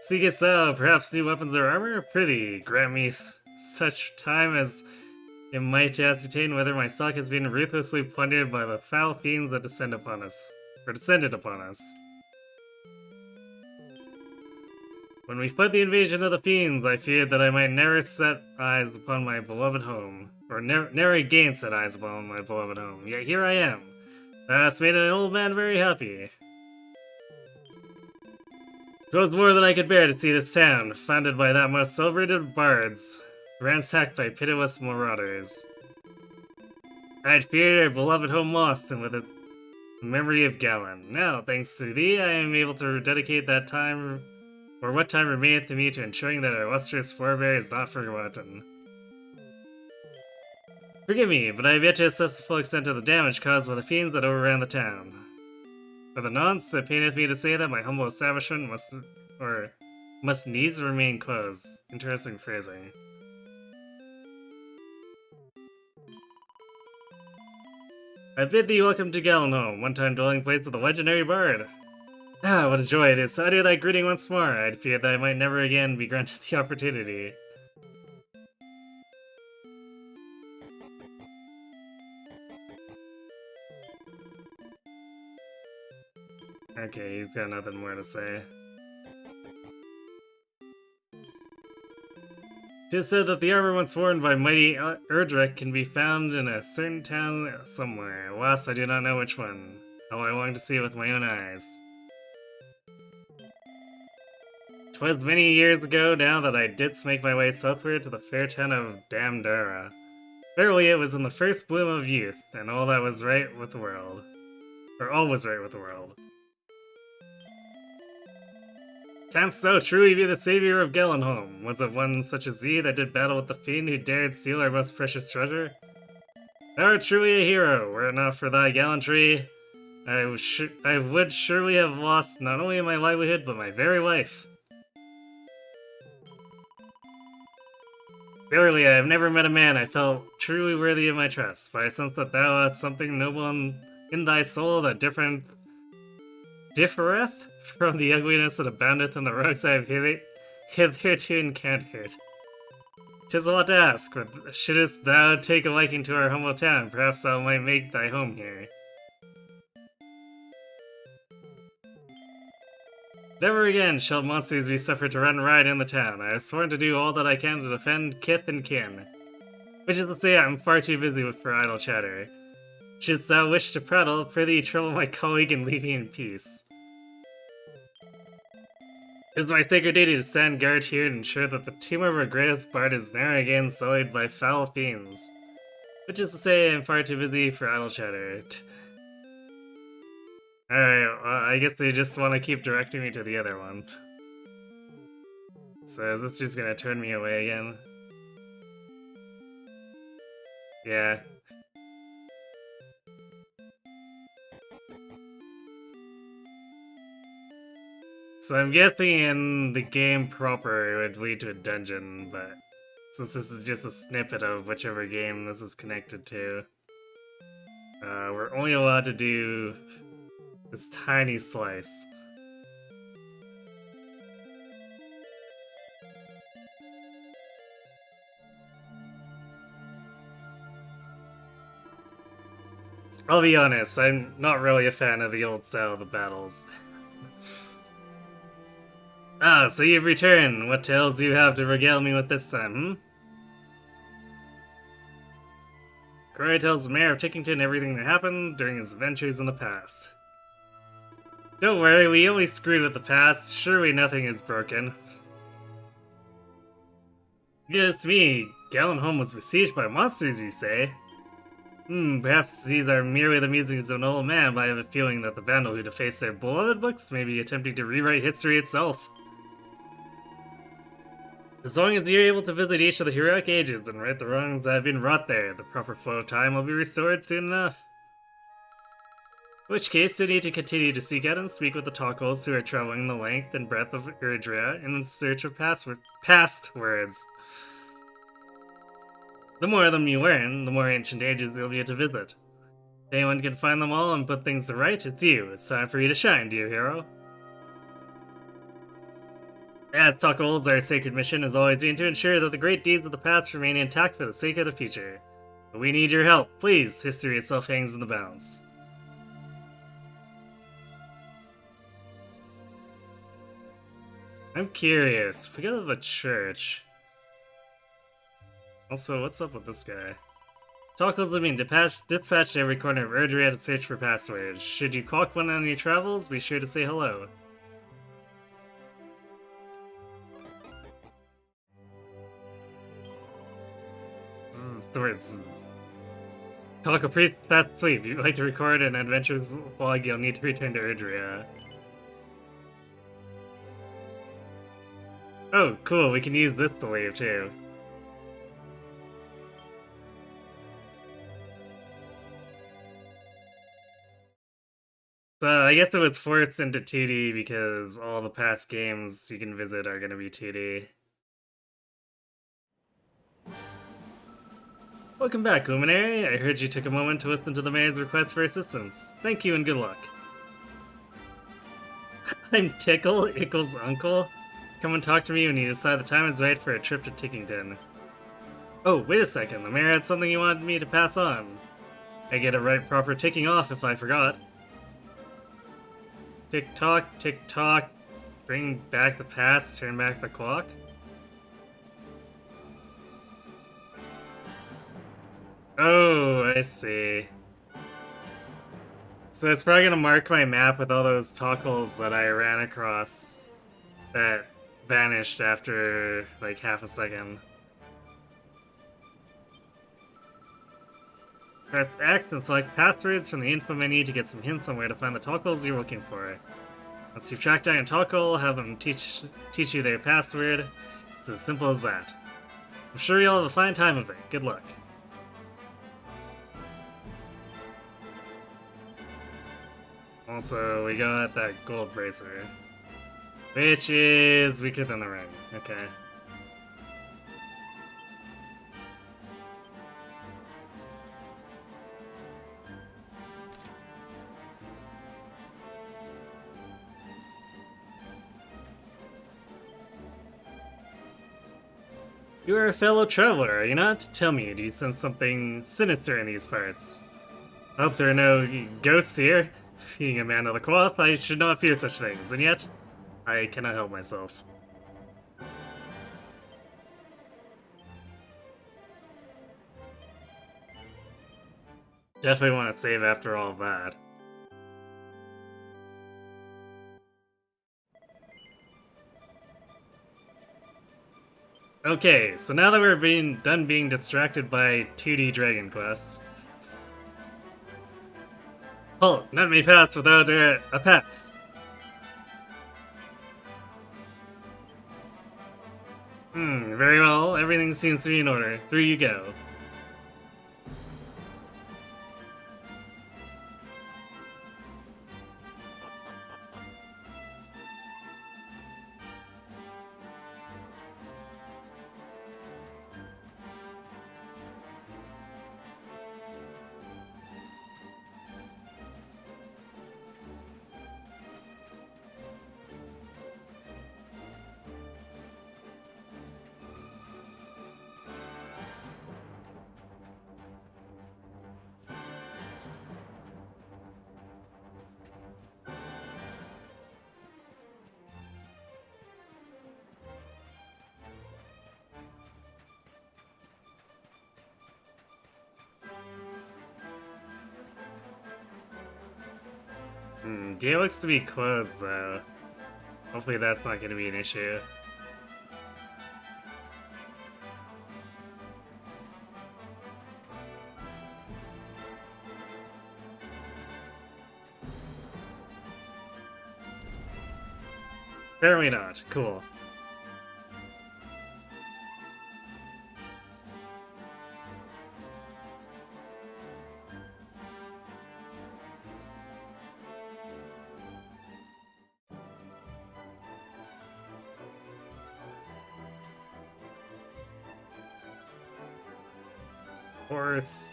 Seekest thou perhaps new weapons or armor? Prithee, grant me such time as it might to ascertain whether my stock has been ruthlessly plundered by the foul fiends that descended upon us. When we fled the invasion of the fiends, I feared that I might never set eyes upon my beloved home. Or never again set eyes upon my beloved home. Yet here I am. Thou hast made an old man very happy. 'Twas more than I could bear to see this town, founded by that most celebrated of bards, ransacked by pitiless marauders. I had feared our beloved home lost, and with it, the memory of Galen. Now, thanks to thee, I am able to dedicate that time, or what time remaineth to me, to ensuring that our illustrious forebear is not forgotten. Forgive me, but I have yet to assess the full extent of the damage caused by the fiends that overran the town. For the nonce, it paineth me to say that my humble establishment must needs remain closed. Interesting phrasing. I bid thee welcome to Galenholm, one-time dwelling place of the legendary bard. Ah, what a joy it is to utter thy greeting once more. I'd feared that I might never again be granted the opportunity. Okay, he's got nothing more to say. Tis said that the armor once worn by mighty Erdrick can be found in a certain town somewhere. Alas, I do not know which one. How I long to see it with my own eyes. 'Twas many years ago now that I didst make my way southward to the fair town of Damdara. Verily, it was in the first bloom of youth, and all that was right with the world. Or all was right with the world. Canst thou truly be the savior of Galenholm? Was it one such as thee that did battle with the fiend who dared steal our most precious treasure? Thou art truly a hero. Were it not for thy gallantry, I would surely have lost not only my livelihood, but my very life. Verily, I have never met a man I felt truly worthy of my trust, but I sense that thou hast something noble in thy soul that differeth from the ugliness that aboundeth in the rogues I have hitherto encountered. 'Tis a lot to ask, but shouldst thou take a liking to our humble town, perhaps thou might make thy home here. Never again shall monsters be suffered to run riot in the town. I have sworn to do all that I can to defend kith and kin. Which is to say, I am far too busy for idle chatter. Shouldst thou wish to prattle, prithee trouble my colleague and leave me in peace. It is my sacred duty to stand guard here and ensure that the tomb of our greatest bard is never again sullied by foul fiends. Which is to say, I am far too busy for idle chatter. Alright, well, I guess they just want to keep directing me to the other one. So is this just gonna turn me away again? Yeah. So I'm guessing in the game proper it would lead to a dungeon, but since this is just a snippet of whichever game this is connected to, we're only allowed to do this tiny slice. I'll be honest, I'm not really a fan of the old style of the battles. Ah, so you've returned. What tales do you have to regale me with this time, Corey tells the Mayor of Tickington everything that happened during his adventures in the past. Don't worry, we only screwed with the past. Surely nothing is broken. Yes, me. Galenholm was besieged by monsters, you say? Perhaps these are merely the musings of an old man, but I have a feeling that the vandal who defaced their beloved books may be attempting to rewrite history itself. As long as you're able to visit each of the heroic ages and right the wrongs that have been wrought there, the proper flow of time will be restored soon enough. In which case, you need to continue to seek out and speak with the Talkals who are traveling the length and breadth of Erdrea in search of past words. The more of them you learn, the more ancient ages you'll be able to visit. If anyone can find them all and put things to right, it's you. It's time for you to shine, dear hero. As Talkals, our sacred mission has always been to ensure that the great deeds of the past remain intact for the sake of the future. But we need your help. Please, history itself hangs in the balance. I'm curious. If we go to the church... Also, what's up with this guy? Tacos are being dispatched to every corner of Erdrea to search for passwords. Should you clock one on your travels, be sure to say hello. Swords. Taco Priest Fast Sleep. If you'd like to record an adventures vlog, you'll need to return to Erdrea. Oh, cool. We can use this to leave, too. So, I guess it was forced into 2D because all the past games you can visit are going to be 2D. Welcome back, Luminary. I heard you took a moment to listen to the mayor's request for assistance. Thank you and good luck. I'm Tickle, Ickle's uncle. Come and talk to me when you decide the time is right for a trip to Tickington. Oh, wait a second. The mayor had something he wanted me to pass on. I get a right proper ticking off if I forgot. Tick-tock, tick-tock. Bring back the past, turn back the clock. Oh, I see. So it's probably gonna mark my map with all those toggles that I ran across that vanished after like half a second. Press X and select passwords from the info menu to get some hints on where to find the toggles you're looking for. Once you've tracked down a toggle, have them teach you their password. It's as simple as that. I'm sure you'll have a fine time of it. Good luck. Also, we got that gold bracer, which is weaker than the ring. Okay. You are a fellow traveler, are you not? Tell me, do you sense something sinister in these parts? I hope there are no ghosts here. Being a man of the cloth, I should not fear such things, and yet, I cannot help myself. Definitely want to save after all of that. Okay, so now that we're done being distracted by 2D Dragon Quest. Halt! None may pass without a pass. Very well. Everything seems to be in order. Through you go. Gate looks to be closed, though. Hopefully that's not going to be an issue. Apparently not. Cool. Horse.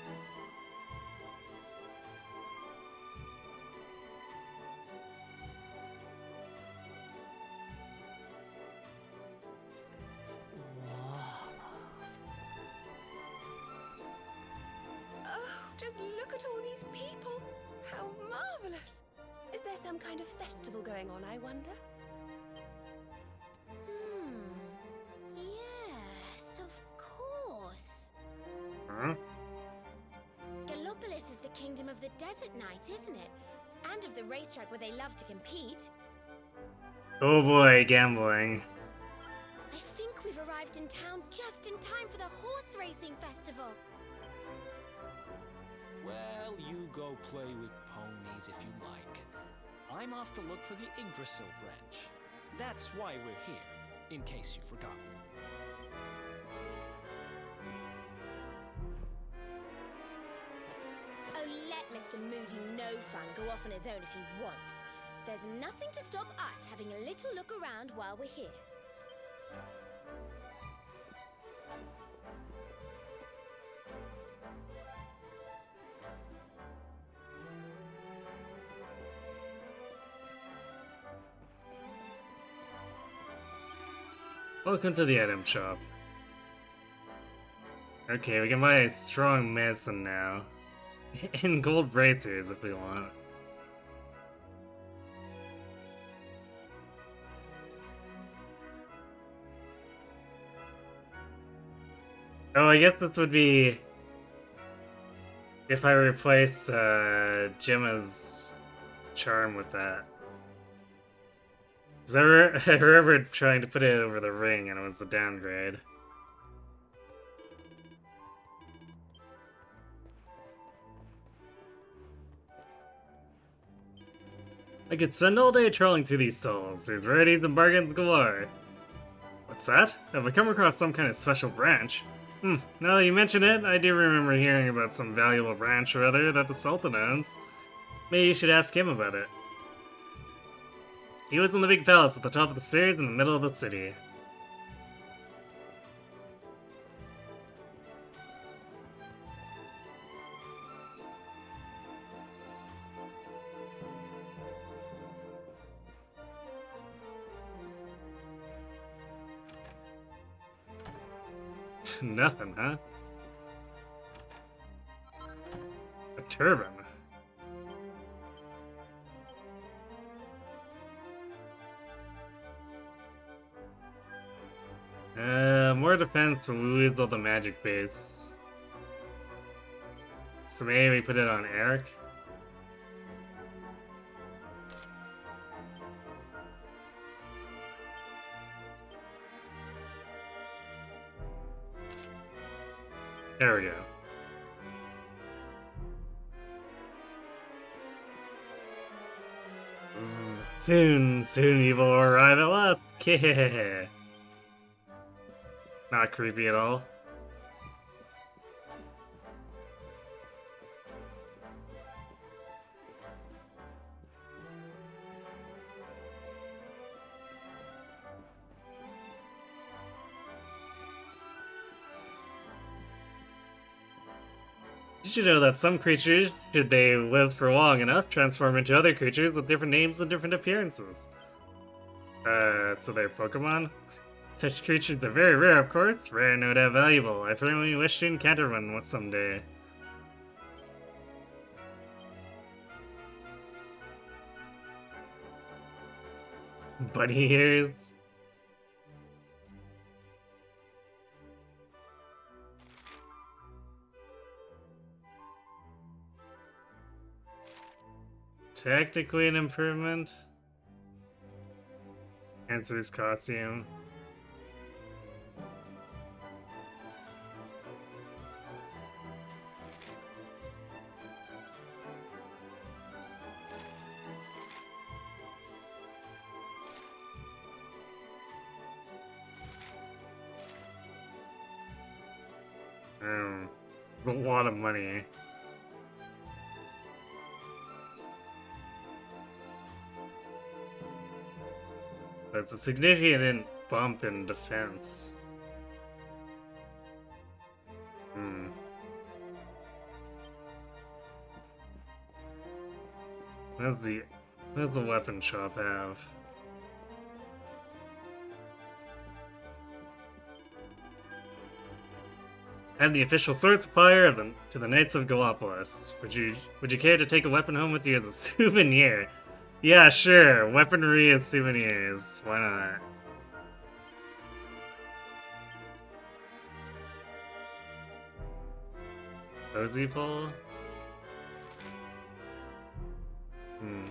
Just look at all these people! How marvelous! Is there some kind of festival going on, I wonder? Kingdom of the Desert Knight, isn't it? And of the racetrack where they love to compete. Oh boy, gambling. I think we've arrived in town just in time for the horse racing festival. Well, you go play with ponies if you like. I'm off to look for the Yggdrasil branch. That's why we're here, in case you've forgotten. Oh, let Mr. Moody No Fun go off on his own if he wants. There's nothing to stop us having a little look around while we're here. Welcome to the item shop. Okay, we can buy a strong medicine now. And gold bracers if we want. Oh, I guess this would be if I replace Gemma's charm with that. 'Cause I remember trying to put it over the ring and it was a downgrade. I could spend all day trawling through these stalls. There's rarities and bargains galore. What's that? Have I come across some kind of special branch? Now that you mention it, I do remember hearing about some valuable branch or other that the Sultan owns. Maybe you should ask him about it. He was in the big palace at the top of the stairs in the middle of the city. Nothing, huh? A turban. More defense to lose all the magic base. So maybe we put it on Eric. There we go. Soon you will arrive at last. Not creepy at all. Did you know that some creatures, should they live for long enough, transform into other creatures with different names and different appearances? So they're Pokemon? Such creatures are very rare, of course. Rare, no doubt valuable. I firmly wish to encounter one someday. Bunny ears. Technically an improvement. Answer's costume. A lot of money. That's a significant bump in defense. What does the weapon shop have? And the official sword supplier to the Knights of Gallopolis. Would you care to take a weapon home with you as a souvenir? Yeah, sure. Weaponry as souvenirs. Why not? Cozy Pole? Hmm.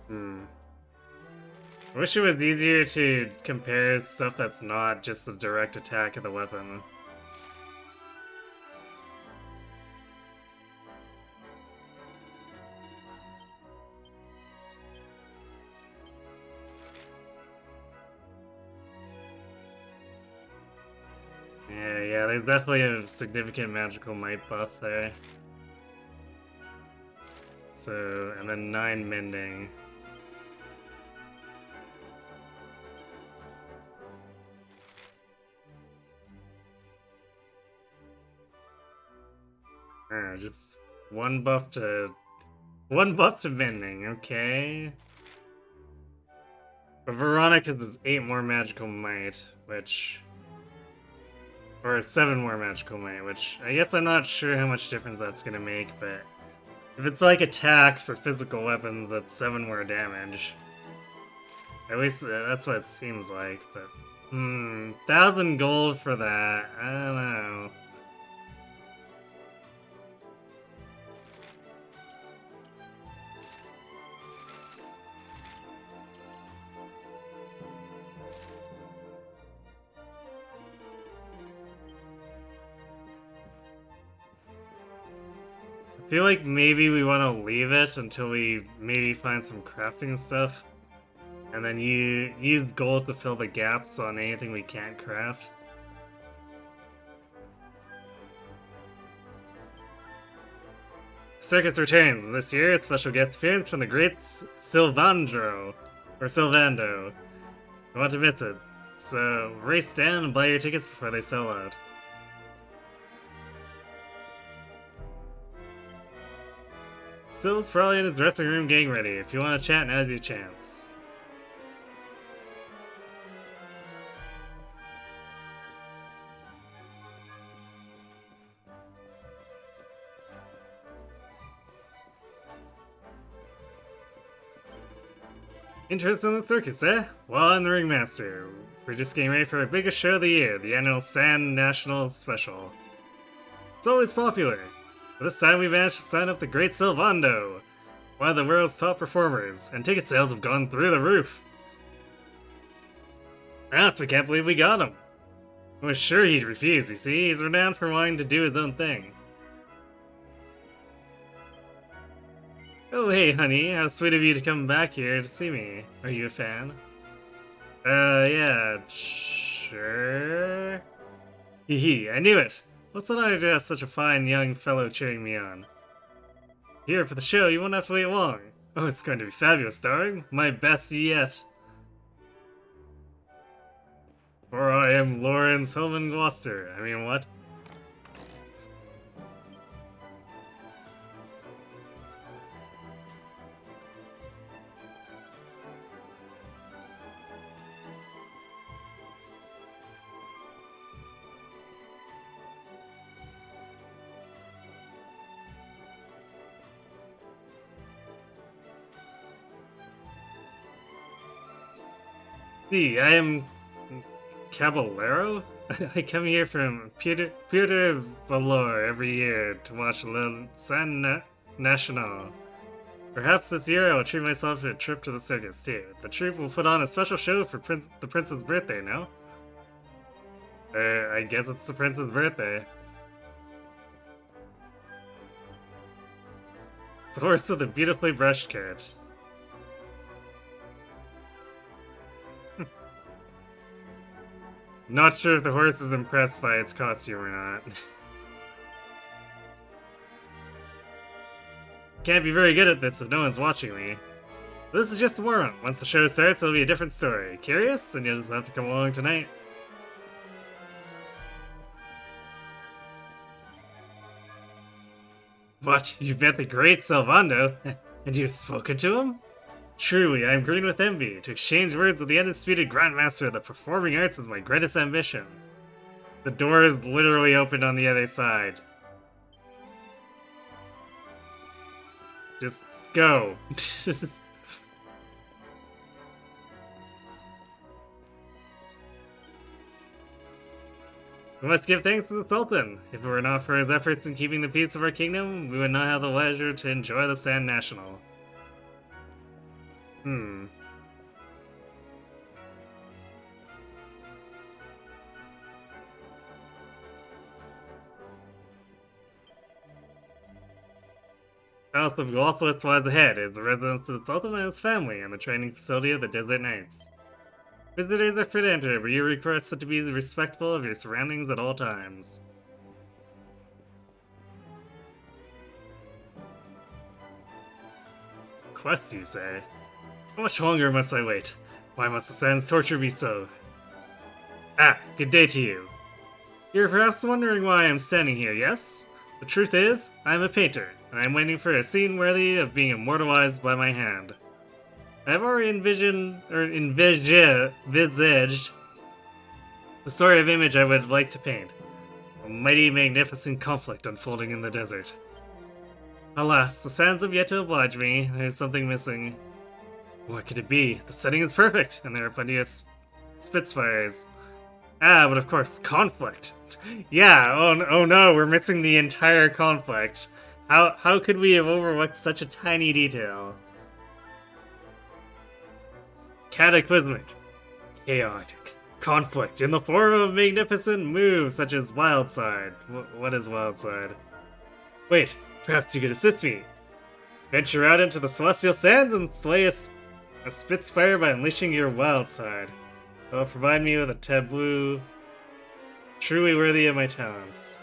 Hmm. I wish it was easier to compare stuff that's not just the direct attack of the weapon. Yeah, there's definitely a significant magical might buff there. So, and then 9 mending. Just one buff to mending, okay. But Veronica's is 8 more magical might, which... Or 7 more magical might, which I guess I'm not sure how much difference that's gonna make, but if it's like attack for physical weapons, that's 7 more damage. At least that's what it seems like, but 1,000 gold for that, I don't know. I feel like maybe we want to leave it until we maybe find some crafting stuff. And then you use gold to fill the gaps on anything we can't craft. Circus returns, and this year a special guest appearance from the great Sylvando. I want to miss it. So race down and buy your tickets before they sell out. Syl's probably in his dressing room getting ready. If you want to chat, now's your chance. Interest in the circus, eh? Well, I'm the ringmaster. We're just getting ready for our biggest show of the year, the annual Sand National Special. It's always popular. But this time we managed to sign up the great Sylvando, one of the world's top performers, and ticket sales have gone through the roof. Yes, we can't believe we got him. I was sure he'd refuse, you see. He's renowned for wanting to do his own thing. Oh, hey, honey. How sweet of you to come back here to see me. Are you a fan? Yeah, sure. Hee, I knew it. What's an honor to have such a fine young fellow cheering me on? Here for the show, you won't have to wait long. Oh, it's going to be fabulous, darling. My best yet. For I am Lawrence Hillman Gloucester. I mean, what? See, I am Caballero? I come here from Puerto Valor every year to watch Le San National. Perhaps this year I will treat myself to a trip to the circus too. The troupe will put on a special show for the prince's birthday, no? I guess it's the prince's birthday. It's a horse with a beautifully brushed coat. Not sure if the horse is impressed by its costume or not. Can't be very good at this if no one's watching me. This is just a warm-up. Once the show starts, it'll be a different story. Curious? Then you'll just have to come along tonight. What? You've met the great Sylvando? And you've spoken to him? Truly, I am green with envy. To exchange words with the undisputed Grandmaster of the Performing Arts is my greatest ambition. The door is literally opened on the other side. Just Go. We must give thanks to the Sultan. If it were not for his efforts in keeping the peace of our kingdom, we would not have the leisure to enjoy the Sand National. Palace of Galapagos lies ahead. It is the residence of the Sultan and his family, and the training facility of the Desert Knights. Visitors are free to enter, but you are requested to be respectful of your surroundings at all times. Quests, you say? How much longer must I wait? Why must the Sands torture me so? Ah, good day to you. You're perhaps wondering why I'm standing here, yes? The truth is, I'm a painter, and I'm waiting for a scene worthy of being immortalized by my hand. I have already envisaged the story of image I would like to paint. A mighty, magnificent conflict unfolding in the desert. Alas, the sands have yet to oblige me. There's something missing. What could it be? The setting is perfect, and there are plenty of Spitfires. Ah, but of course, conflict. Yeah, oh no, we're missing the entire conflict. How could we have overlooked such a tiny detail? Cataclysmic. Chaotic. Conflict in the form of magnificent moves such as Wildside. What is Wildside? Wait, perhaps you could assist me. Venture out into the Celestial Sands and slay a Spitfire by unleashing your Wildside. It'll provide me with a tableau truly worthy of my talents.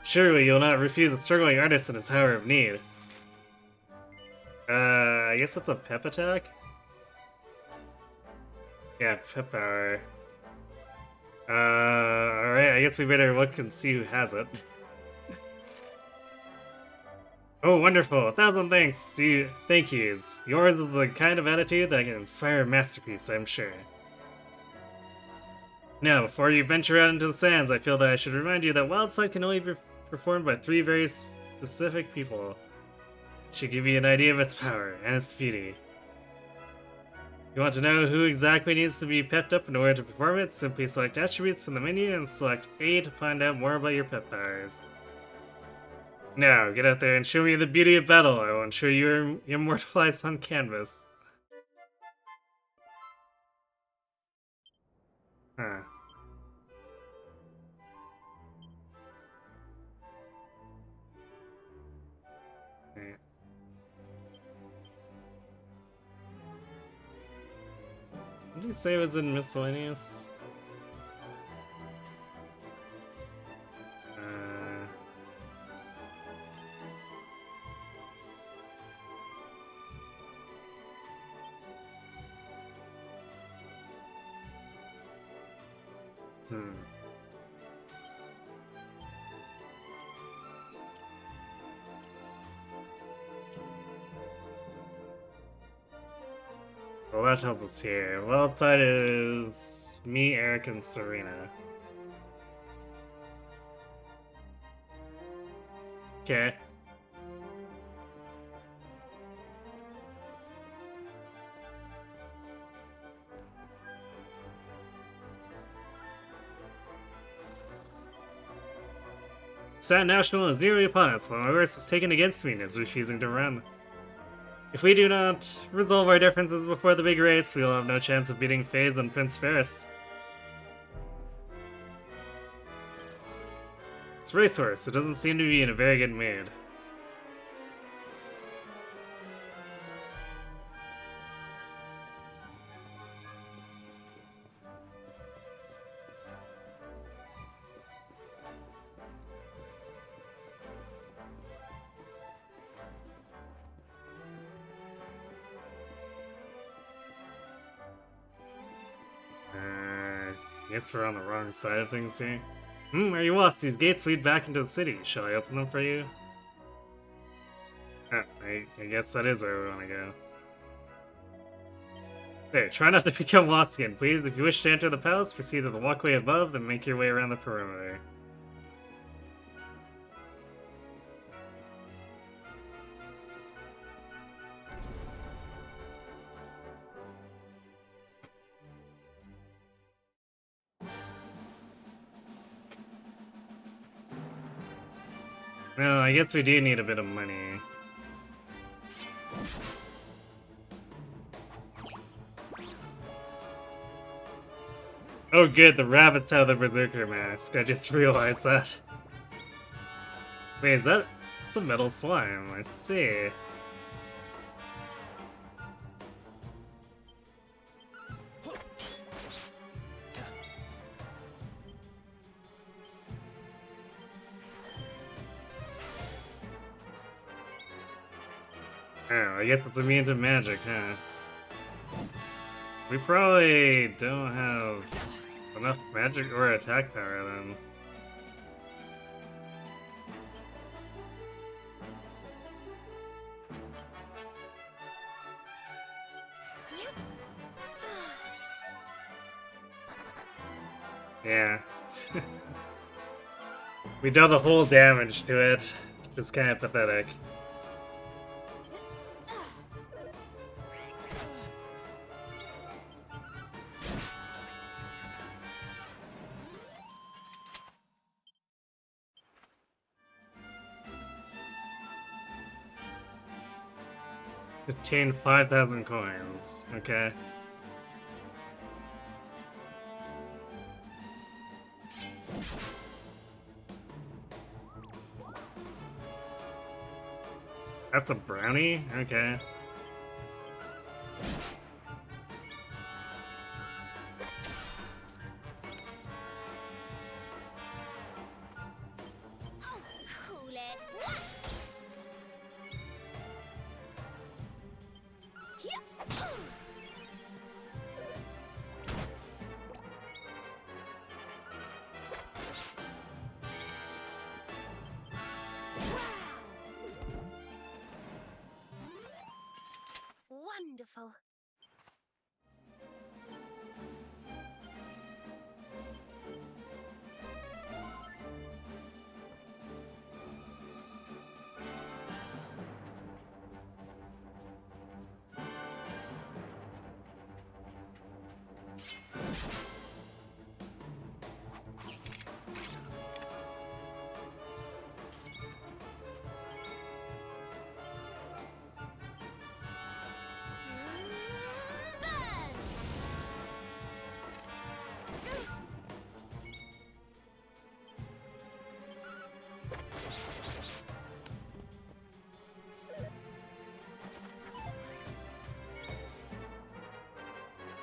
Surely you'll not refuse a struggling artist in his hour of need. I guess that's a pep attack? Yeah, pep power. Alright, I guess we better look and see who has it. Oh, wonderful! 1,000 thanks! Thank yous. Yours is the kind of attitude that can inspire a masterpiece, I'm sure. Now, before you venture out into the sands, I feel that I should remind you that Wildside can only be performed by 3 very specific people. It should give you an idea of its power and its beauty. If you want to know who exactly needs to be pepped up in order to perform it, simply select Attributes from the menu and select A to find out more about your pep powers. Now, get out there and show me the beauty of battle. I will ensure you are immortalized on canvas. Huh. Right. What did he say was in miscellaneous? Well, that tells us here. Wildside is me, Eric, and Serena. Okay. Sand National is nearly upon us, but my horse is taken against me and is refusing to run. If we do not resolve our differences before the big race, we will have no chance of beating FaZe and Prince Ferris. It's Racehorse. It doesn't seem to be in a very good mood. I guess we're on the wrong side of things here. Are you lost? These gates lead back into the city. Shall I open them for you? Oh, I guess that is where we want to go. There, try not to become lost again, please. If you wish to enter the palace, proceed to the walkway above, then make your way around the perimeter. Well, I guess we do need a bit of money. Oh good, the rabbits have the Berserker mask. I just realized that. Wait, is that... It's a metal slime, I see. Oh, I guess it's immune to magic, huh? We probably don't have enough magic or attack power then. Yeah. We dealt a whole damage to it. Just kind of pathetic. Obtained 5,000 coins. Okay. That's a brownie? Okay. Oh, cool it. Here. Wonderful.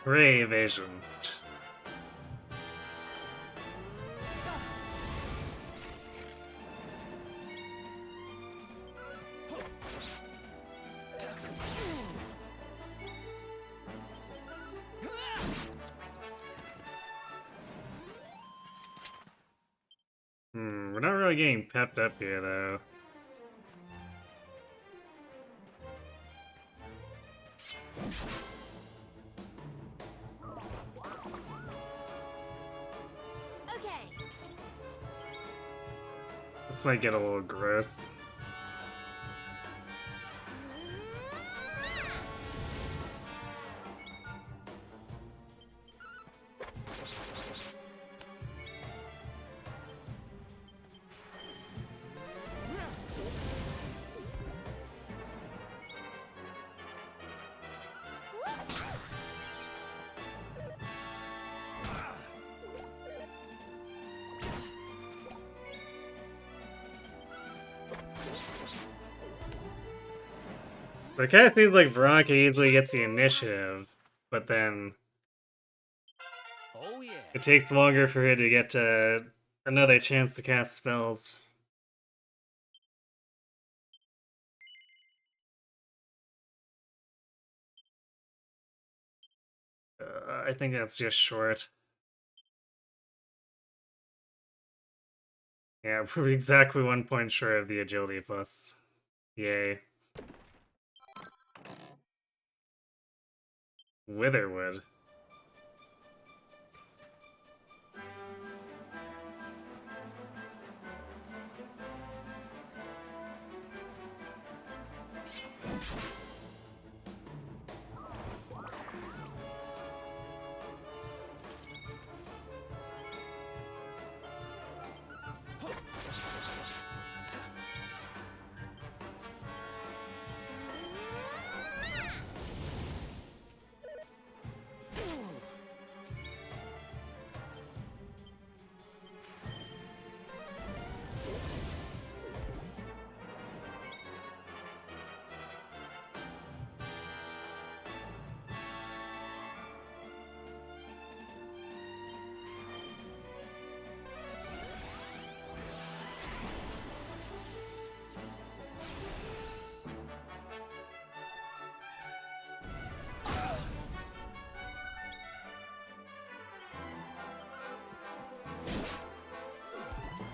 Ray evasion. We're not really getting pepped up here though. Okay. This might get a little gross. So it kind of seems like Veronica easily gets the initiative, but then Oh yeah. it takes longer for her to get another chance to cast spells. I think that's just short. Yeah, we're exactly 1 point short of the agility plus. Yay. Witherwood.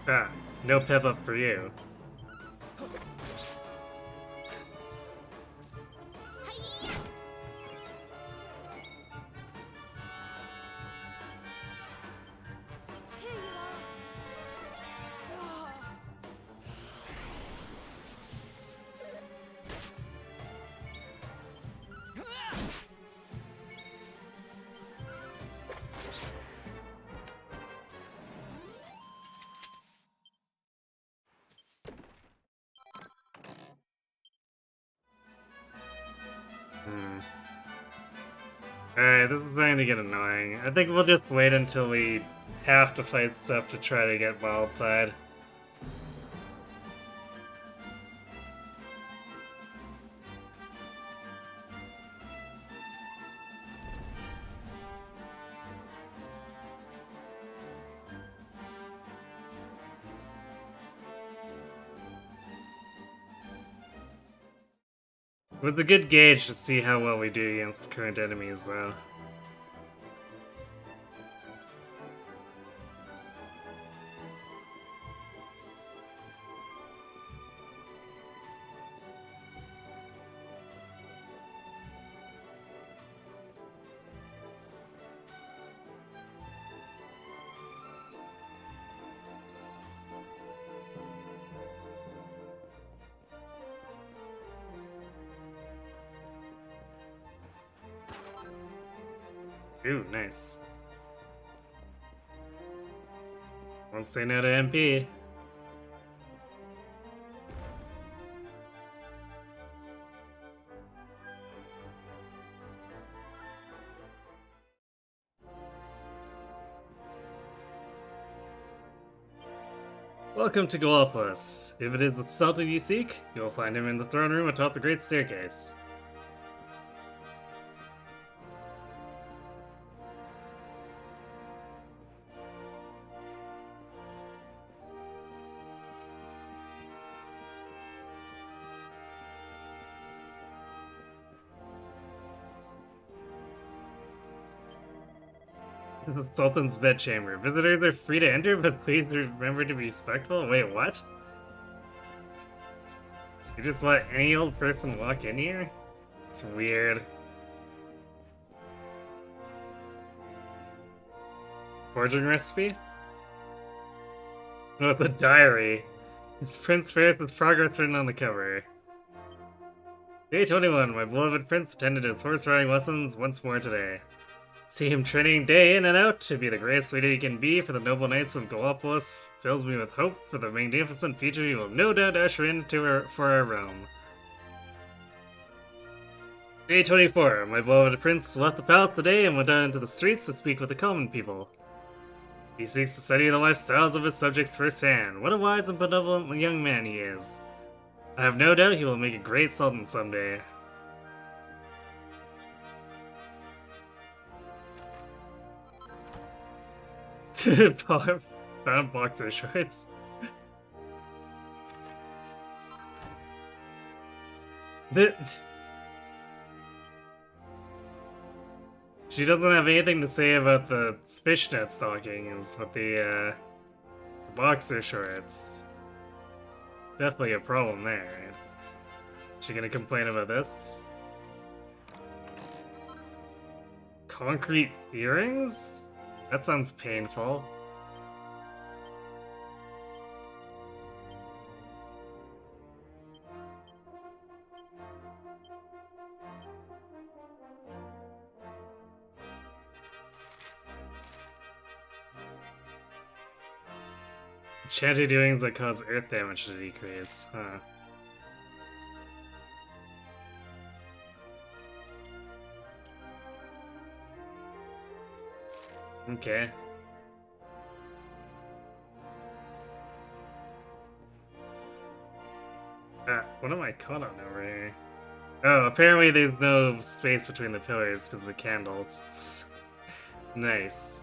Ah, no pep up for you. Here you are. Alright, this is starting to get annoying. I think we'll just wait until we have to fight stuff to try to get wild side. It was a good gauge to see how well we do against current enemies, though. Ooh, nice. Won't say no to MP. Welcome to Galapagos. If it is the Sultan you seek, you will find him in the throne room atop the Great Staircase. This is the Sultan's bedchamber. Visitors are free to enter, but please remember to be respectful. Wait, what? You just let any old person walk in here? It's weird. Forging recipe? No, it's a diary. It's Prince Ferris's progress written on the cover. Day 21. My beloved prince attended his horse riding lessons once more today. See him training day in and out to be the greatest leader he can be for the noble knights of Galapagos fills me with hope for the magnificent future he will no doubt usher into for our realm. Day 24. My beloved prince left the palace today and went out into the streets to speak with the common people. He seeks to study the lifestyles of his subjects firsthand. What a wise and benevolent young man he is. I have no doubt he will make a great sultan someday. Found boxer shorts. She doesn't have anything to say about the fishnet stockings, but the boxer shorts. Definitely a problem there. She gonna complain about this? Concrete earrings? That sounds painful. Enchanted earrings that cause earth damage to decrease, huh? Okay. What am I caught on over here? Oh, apparently there's no space between the pillars because of the candles. Nice.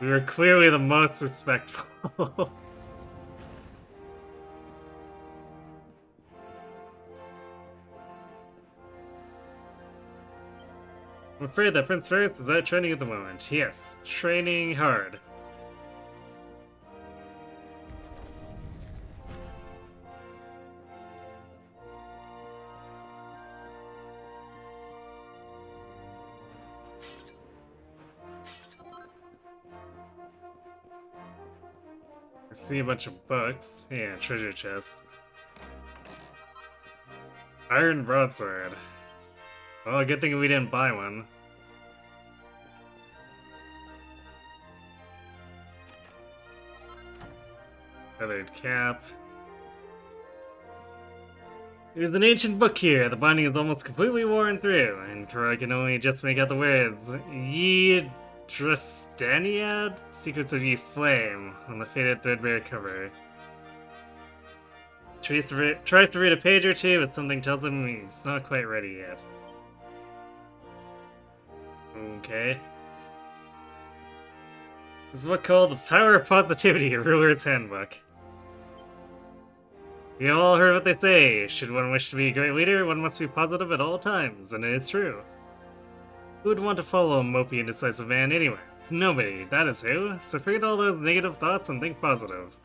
We were clearly the most respectful. afraid that Prince Ferris is out training at the moment. Yes, training hard. I see a bunch of books. Yeah, treasure chests. Iron broadsword. Well, good thing we didn't buy one. Feathered cap. There's an ancient book here. The binding is almost completely worn through, and Kara can only just make out the words. Ye Drustaniad? Secrets of Ye Flame on the faded threadbare cover. Tries to read a page or two, but something tells him he's not quite ready yet. Okay. This is what's called the Power of Positivity, a Ruler's Handbook. We have all heard what they say. Should one wish to be a great leader, one must be positive at all times, and it is true. Who would want to follow a mopey, indecisive man anyway? Nobody, that is who. So forget all those negative thoughts and think positive.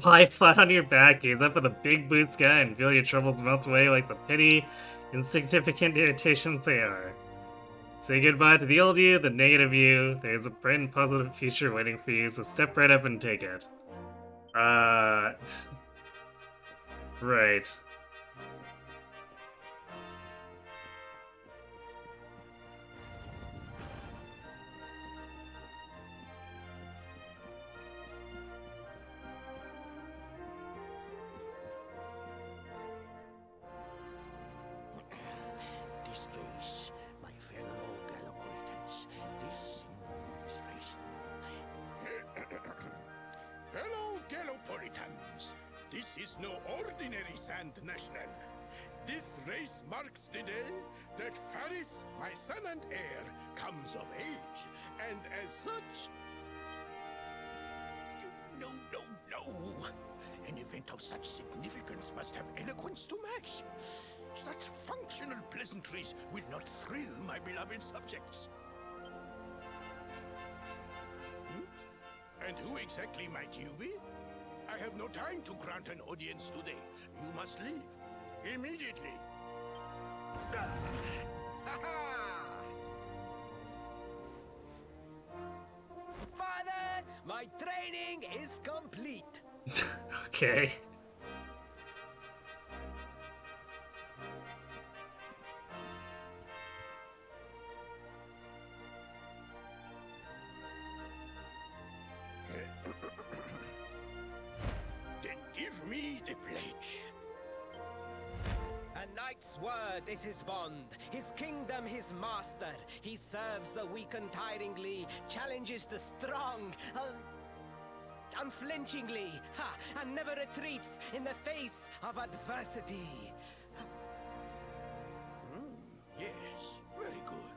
Lie flat on your back, gaze up at the big blue sky, and feel your troubles melt away like the petty, insignificant irritations they are. Say goodbye to the old you, the negative you. There's a bright and positive future waiting for you, so step right up and take it. Right. This race, my fellow Gallipolitans, this race. Fellow Gallipolitans, this is no ordinary Sand National. This race marks the day that Faris, my son and heir, comes of age, and as such... No. An event of such significance must have eloquence to match. Such functional pleasantries will not thrill my beloved subjects. And who exactly might you be? I have no time to grant an audience today. You must leave. Immediately. Father, my training is complete. Okay. Then give me the pledge. A knight's word is his bond, his kingdom his master. He serves the weak untiringly, challenges the strong, unflinchingly, and never retreats in the face of adversity. Yes, very good.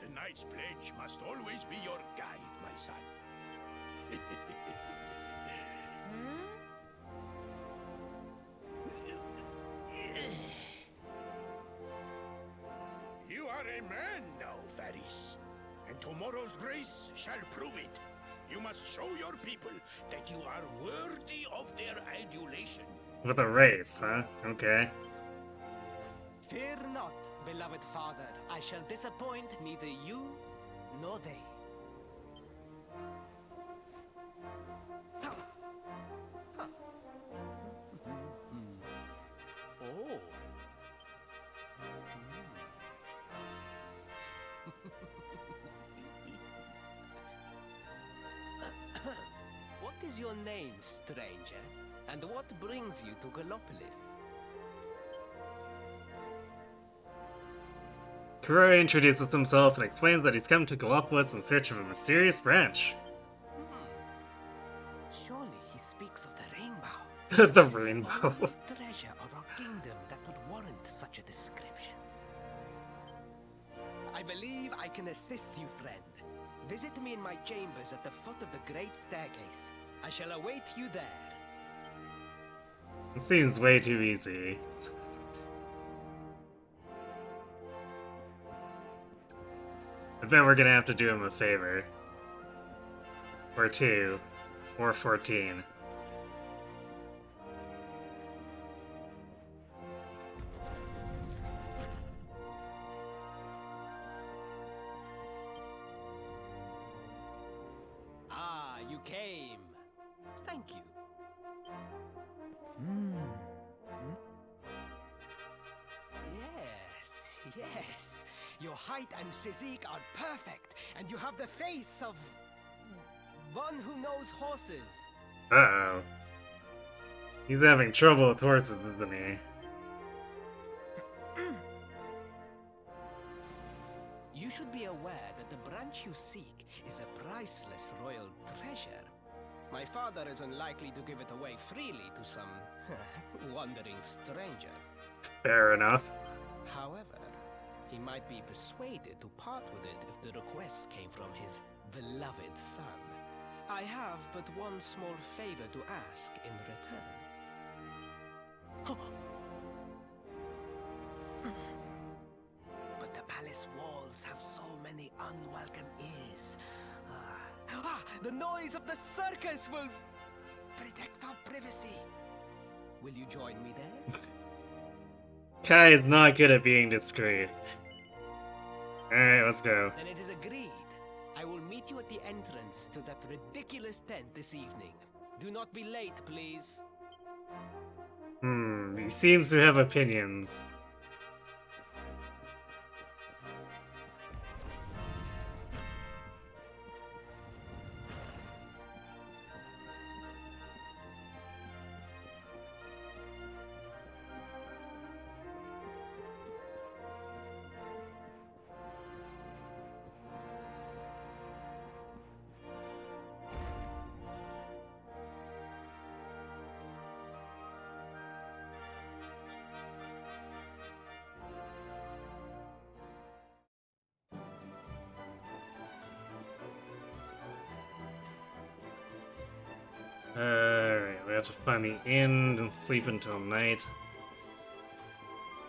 The knight's pledge must always be your guide, my son. You are a man now, Faris. And tomorrow's race shall prove it. You must show your people that you are worthy of their adulation. With a race, huh? Okay. Fear not, beloved father. I shall disappoint neither you nor they. Oh. What is your name, stranger? And what brings you to Gallopolis? Kuroi introduces himself and explains that he's come to Gallopolis in search of a mysterious branch. Surely he speaks of the rainbow. The It is rainbow. only treasure of our kingdom that would warrant such a description. I believe I can assist you, friend. Visit me in my chambers at the foot of the great staircase. I shall await you there. It seems way too easy. I bet we're gonna have to do him a favor. Or two. Or 14. Ah, you came. Thank you. Yes. Your height and physique are perfect, and you have the face of one who knows horses. Uh-oh. He's having trouble with horses, isn't he? You should be aware that the branch you seek is a priceless royal treasure. My father is unlikely to give it away freely to some wandering stranger. Fair enough. However, he might be persuaded to part with it if the request came from his beloved son. I have but one small favor to ask in return. But the palace walls have so many unwelcome ears. The noise of the circus will protect our privacy. Will you join me there? Kai is not good at being discreet. Alright, let's go. Then it is agreed. I will meet you at the entrance to that ridiculous tent this evening. Do not be late, please. He seems to have opinions. Alright, we have to find the inn and sleep until night.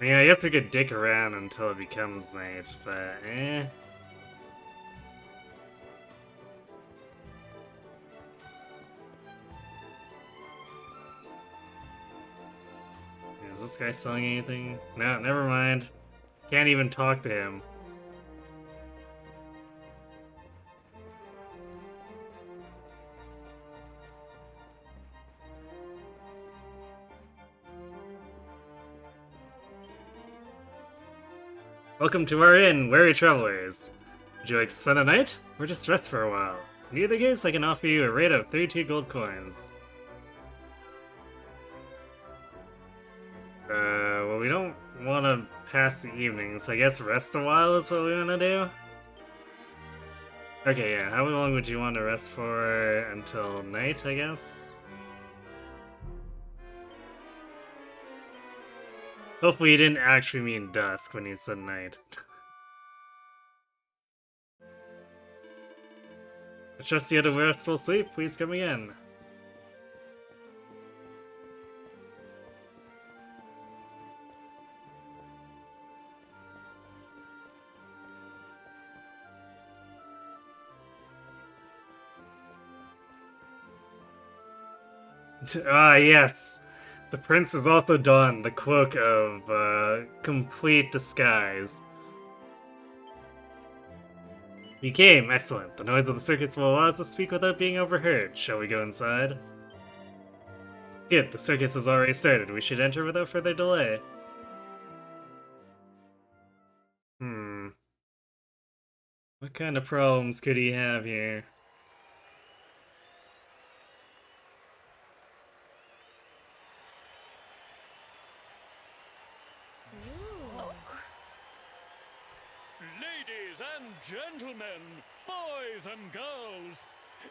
I mean, I guess we could dick around until it becomes night, but eh. Is this guy selling anything? No, never mind. Can't even talk to him. Welcome to our inn, weary travelers. Would you like to spend the night, or just rest for a while? In either case, I can offer you a rate of 32 gold coins. Well, we don't want to pass the evening, so I guess rest a while is what we want to do? Okay, yeah, how long would you want to rest for? Until night, I guess? Hopefully you didn't actually mean dusk when you said night. I trust you had a restful sleep. Please come again. Ah, yes. The prince is also donned the cloak of complete disguise. You came, excellent. The noise of the circus will allow us to speak without being overheard. Shall we go inside? Good, the circus has already started. We should enter without further delay. What kind of problems could he have here? Ladies and gentlemen, boys and girls,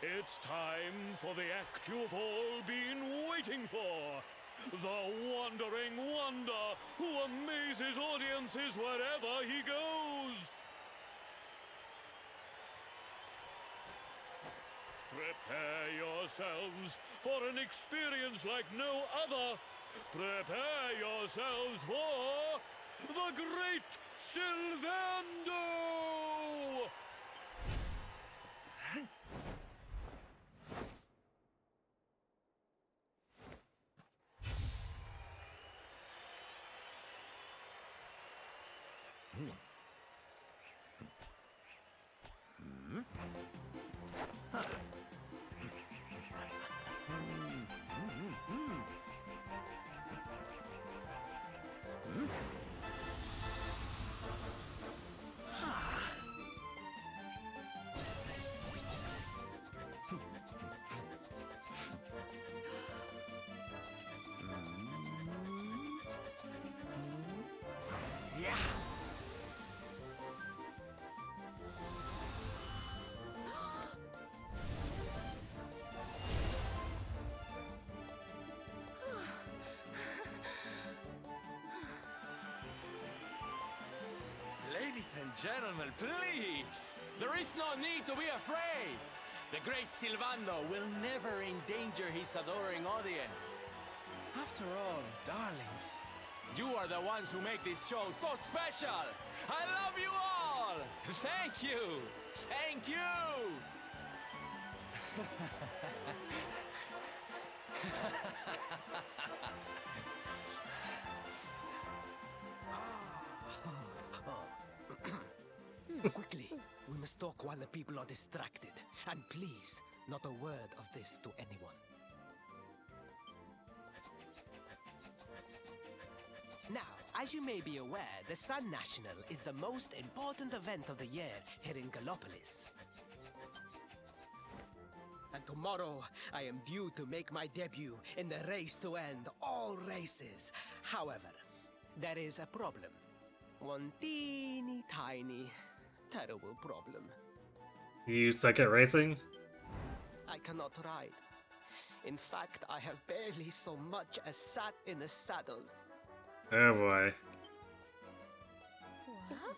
it's time for the act you've all been waiting for. The Wandering Wonder, who amazes audiences wherever he goes. Prepare yourselves for an experience like no other. Prepare yourselves for the Great Sylvando! Ladies and gentlemen, please! There is no need to be afraid! The great Silvando will never endanger his adoring audience. After all, darlings, you are the ones who make this show so special! I love you all! Thank you! Thank you! Quickly, we must talk while the people are distracted. And please, not a word of this to anyone. Now, as you may be aware, the Sun National is the most important event of the year here in Gallopolis. And tomorrow, I am due to make my debut in the race to end all races. However, there is a problem. One teeny tiny, terrible problem. You suck at racing? I cannot ride. In fact, I have barely so much as sat in a saddle. Oh boy. What?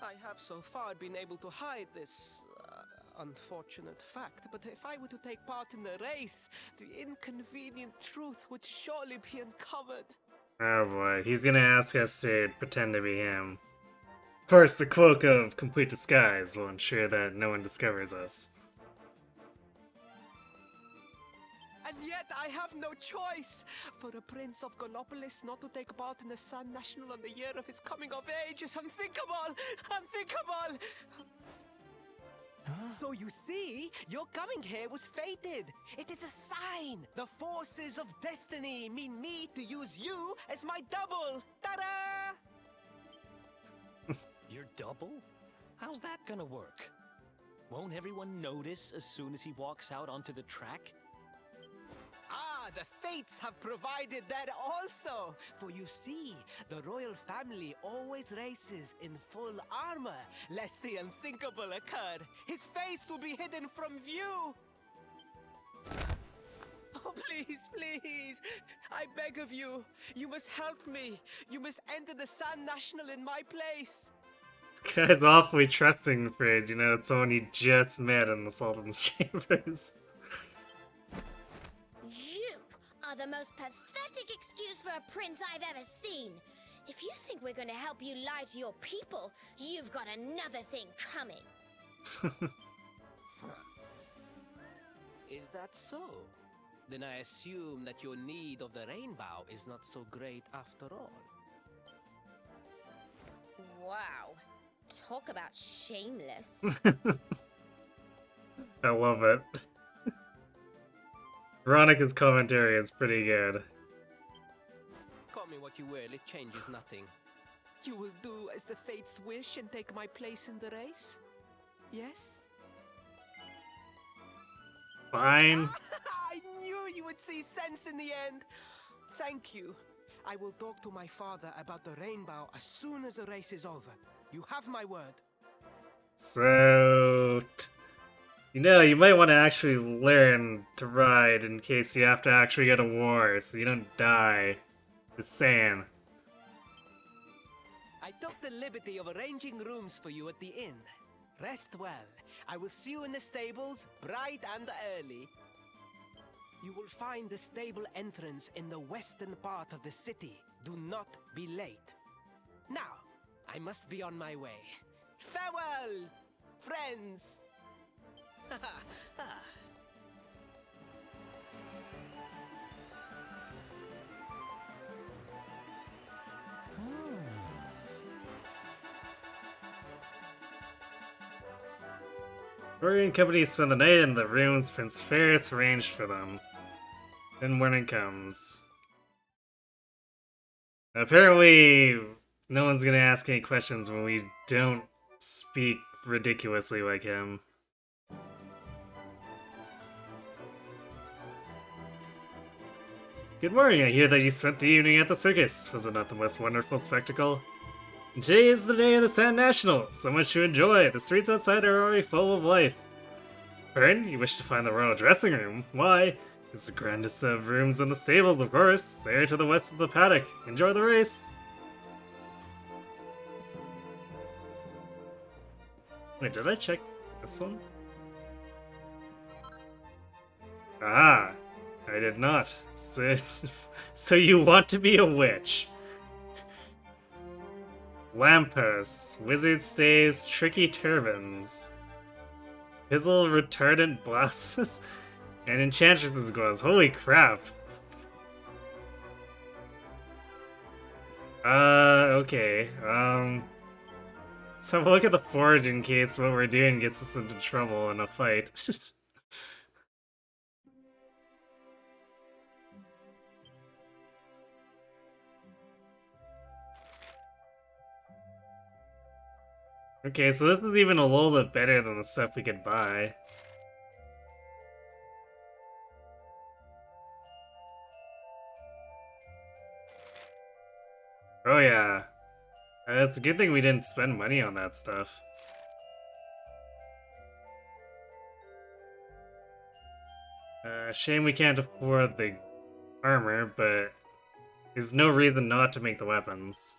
I have so far been able to hide this unfortunate fact, but if I were to take part in the race, the inconvenient truth would surely be uncovered. Oh boy, he's gonna ask us to pretend to be him. Of course, the cloak of complete disguise will ensure that no one discovers us. And yet I have no choice! For a prince of Gallopolis not to take part in the Sun National on the year of his coming of age is unthinkable! Unthinkable! So you see, your coming here was fated. It is a sign. The forces of destiny mean me to use you as my double. Ta-da! Your double? How's that gonna work? Won't everyone notice as soon as he walks out onto the track? Ah, the fates have provided that also! For you see, the royal family always races in full armor, lest the unthinkable occur. His face will be hidden from view! Oh, please, please! I beg of you! You must help me! You must enter the Sun National in my place! This guy's awfully trusting, Frid. You know, it's someone he just met in the Sultan's chambers. You are the most pathetic excuse for a prince I've ever seen. If you think we're going to help you lie to your people, you've got another thing coming. Is that so? Then I assume that your need of the rainbow is not so great after all. Wow. Talk about shameless. I love it. Veronica's commentary is pretty good. Call me what you will, it changes nothing. You will do as the fates wish and take my place in the race? Yes? Fine. I knew you would see sense in the end. Thank you. I will talk to my father about the rainbow as soon as the race is over. You have my word. So... You know, you might want to actually learn to ride in case you have to actually go to war, so you don't die. Just saying. I took the liberty of arranging rooms for you at the inn. Rest well. I will see you in the stables, bright and early. You will find the stable entrance in the western part of the city. Do not be late. Now, I must be on my way. Farewell, friends! Rory and company spend the night in the rooms Prince Ferris arranged for them. Then morning comes. Apparently, no one's gonna ask any questions when we don't speak ridiculously like him. Good morning, I hear that you spent the evening at the circus. Was it not the most wonderful spectacle? Today is the day of the Sun National. So much to enjoy. The streets outside are already full of life. Fern, you wish to find the royal dressing room? Why? It's the grandest of rooms in the stables, of course. There to the west of the paddock. Enjoy the race. Wait, did I check this one? Ah, I did not. So you want to be a witch? Lampposts, wizard staves, tricky turbans, fizzle retardant blouses, and enchantress's gloves. Holy crap. Okay. Let's have a look at the forge in case what we're doing gets us into trouble in a fight. Okay, so this is even a little bit better than the stuff we could buy. Oh yeah. It's a good thing we didn't spend money on that stuff. Shame we can't afford the armor, but there's no reason not to make the weapons.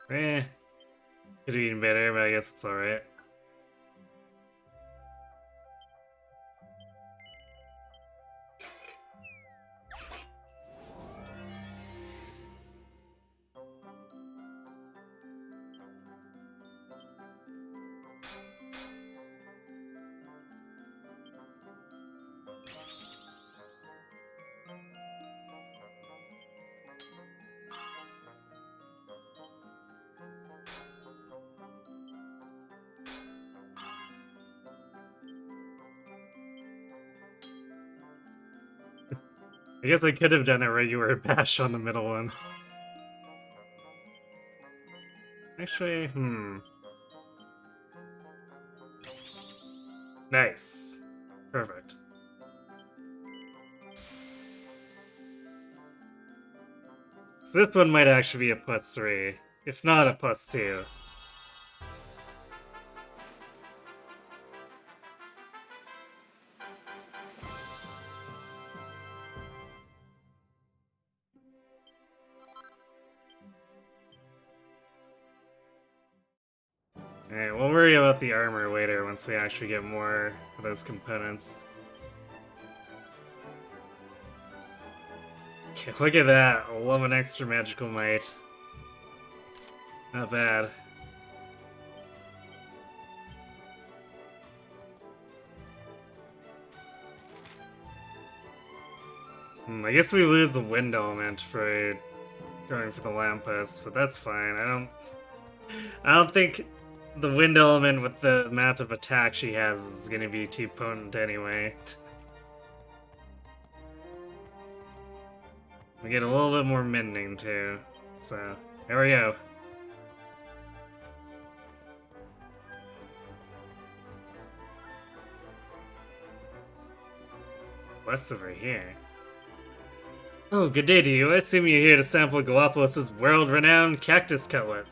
Eh. Could have been better, but I guess it's alright. I guess I could have done a regular bash on the middle one. Actually, Nice. Perfect. So this one might actually be a +3, if not a +2. Alright, we'll worry about the armor later once we actually get more of those components. Okay, look at that. 11 extra magical might. Not bad. I guess we lose the wind element for going for the lamppost, but that's fine. I don't think the wind element with the amount of attack she has is gonna be too potent anyway. We get a little bit more mending too, so there we go. What's over here? Oh, good day to you. I assume you're here to sample Galapagos' world-renowned cactus cutlet.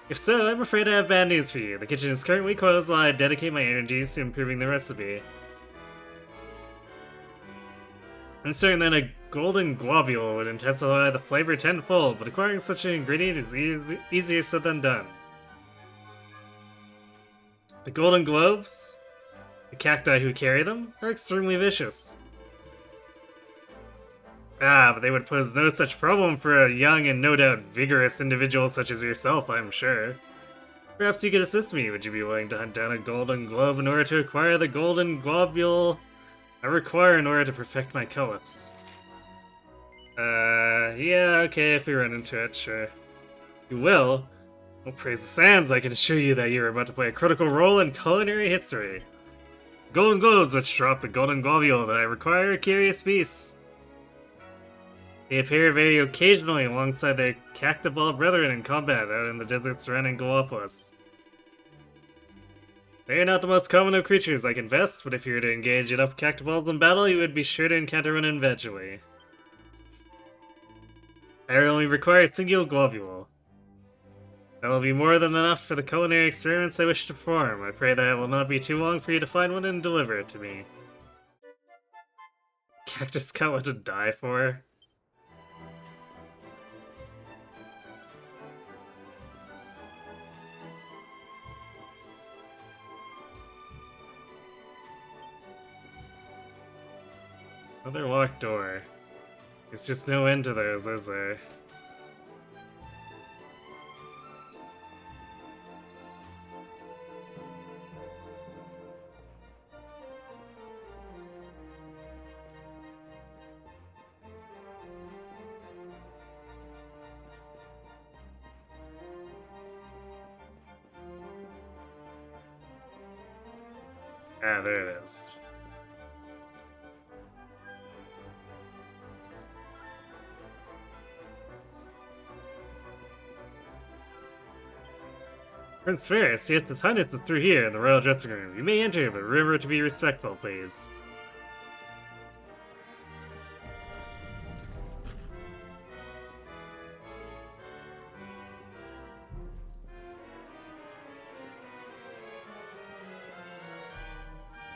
If so, I'm afraid I have bad news for you. The kitchen is currently closed while I dedicate my energies to improving the recipe. I'm certain that a golden globule would intensify the flavor tenfold, but acquiring such an ingredient is easier said than done. The golden globes, the cacti who carry them, are extremely vicious. Ah, but they would pose no such problem for a young and no doubt vigorous individual such as yourself, I'm sure. Perhaps you could assist me. Would you be willing to hunt down a golden globe in order to acquire the golden globule I require in order to perfect my cutlets? Yeah, okay, if we run into it, sure. You will? Well, praise the sands, I can assure you that you are about to play a critical role in culinary history. Golden globes which drop the golden globule that I require a curious piece. They appear very occasionally alongside their cactoball brethren in combat out in the desert surrounding Galapagos. They are not the most common of creatures, I confess, but if you were to engage enough cactoballs in battle, you would be sure to encounter one eventually. I only require a single globule. That will be more than enough for the culinary experiments I wish to perform. I pray that it will not be too long for you to find one and deliver it to me. Cactus got what to die for? Another locked door. There's just no end to those, is there? Ah, there it is. Prince Ferris, yes, His Highness is through here in the royal dressing room. You may enter, but remember to be respectful, please. This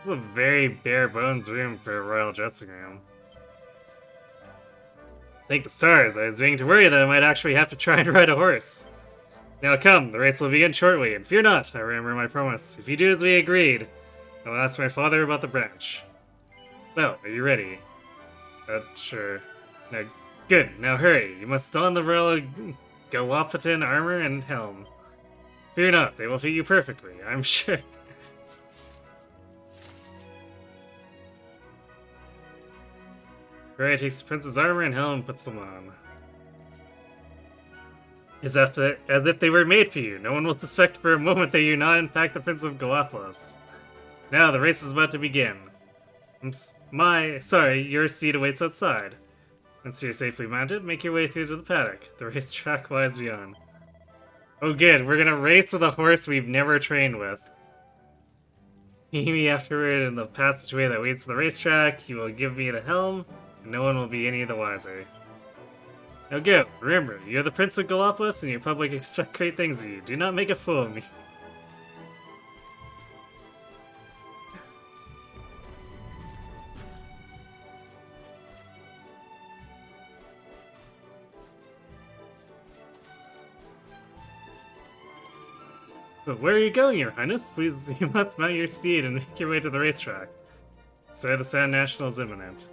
is a very bare bones room for a royal dressing room. Thank the stars, I was beginning to worry that I might actually have to try and ride a horse. Now come, the race will begin shortly, and fear not, I remember my promise. If you do as we agreed, I will ask my father about the branch. Well, are you ready? Sure. Now, good, now hurry. You must don the royal Galapatan armor and helm. Fear not, they will fit you perfectly, I'm sure. Ray takes the prince's armor and helm and puts them on. As if they were made for you. No one will suspect for a moment that you're not in fact the Prince of Galapagos. Now, the race is about to begin. Sorry, your seat awaits outside. Once you're safely mounted, make your way through to the paddock. The racetrack lies beyond. Oh good, we're gonna race with a horse we've never trained with. Meet me afterward in the passageway that leads to the racetrack. You will give me the helm, and no one will be any the wiser. Now go, remember, you're the Prince of Galapagos and your public expect great things of you. Do not make a fool of me. But where are you going, Your Highness? Please, you must mount your steed and make your way to the racetrack. Sir, the Sand National is imminent.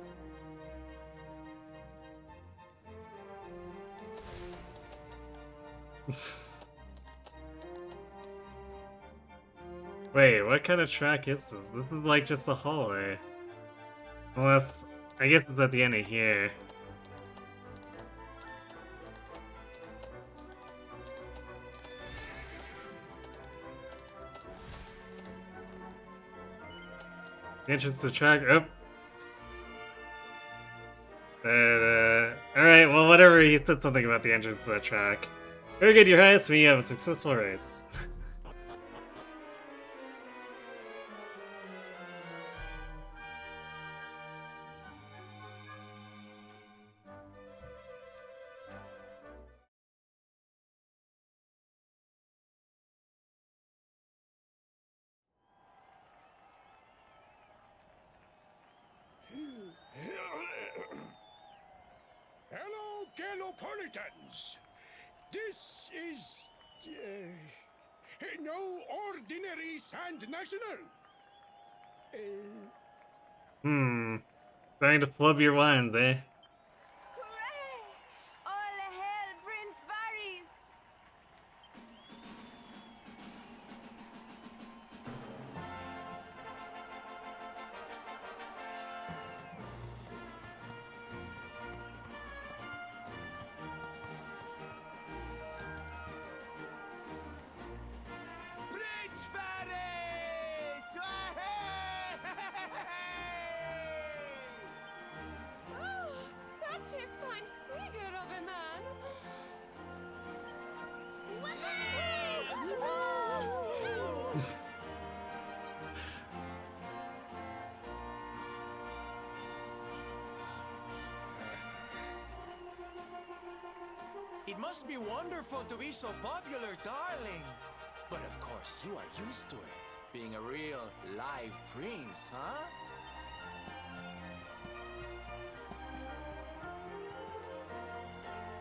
Wait, what kind of track is this? This is like just a hallway. Unless, I guess it's at the end of here. The entrance to the track. Oh. Alright, well, whatever. He said something about the entrance to the track. Very good, Your Highness. We have a successful race. Hello, Galopolitans! This is... no ordinary Sand National! Trying to flub your wines, eh? Hooray! All hail Prince Varys! It must be wonderful to be so popular, darling. But of course, you are used to it. Being a real live prince, huh?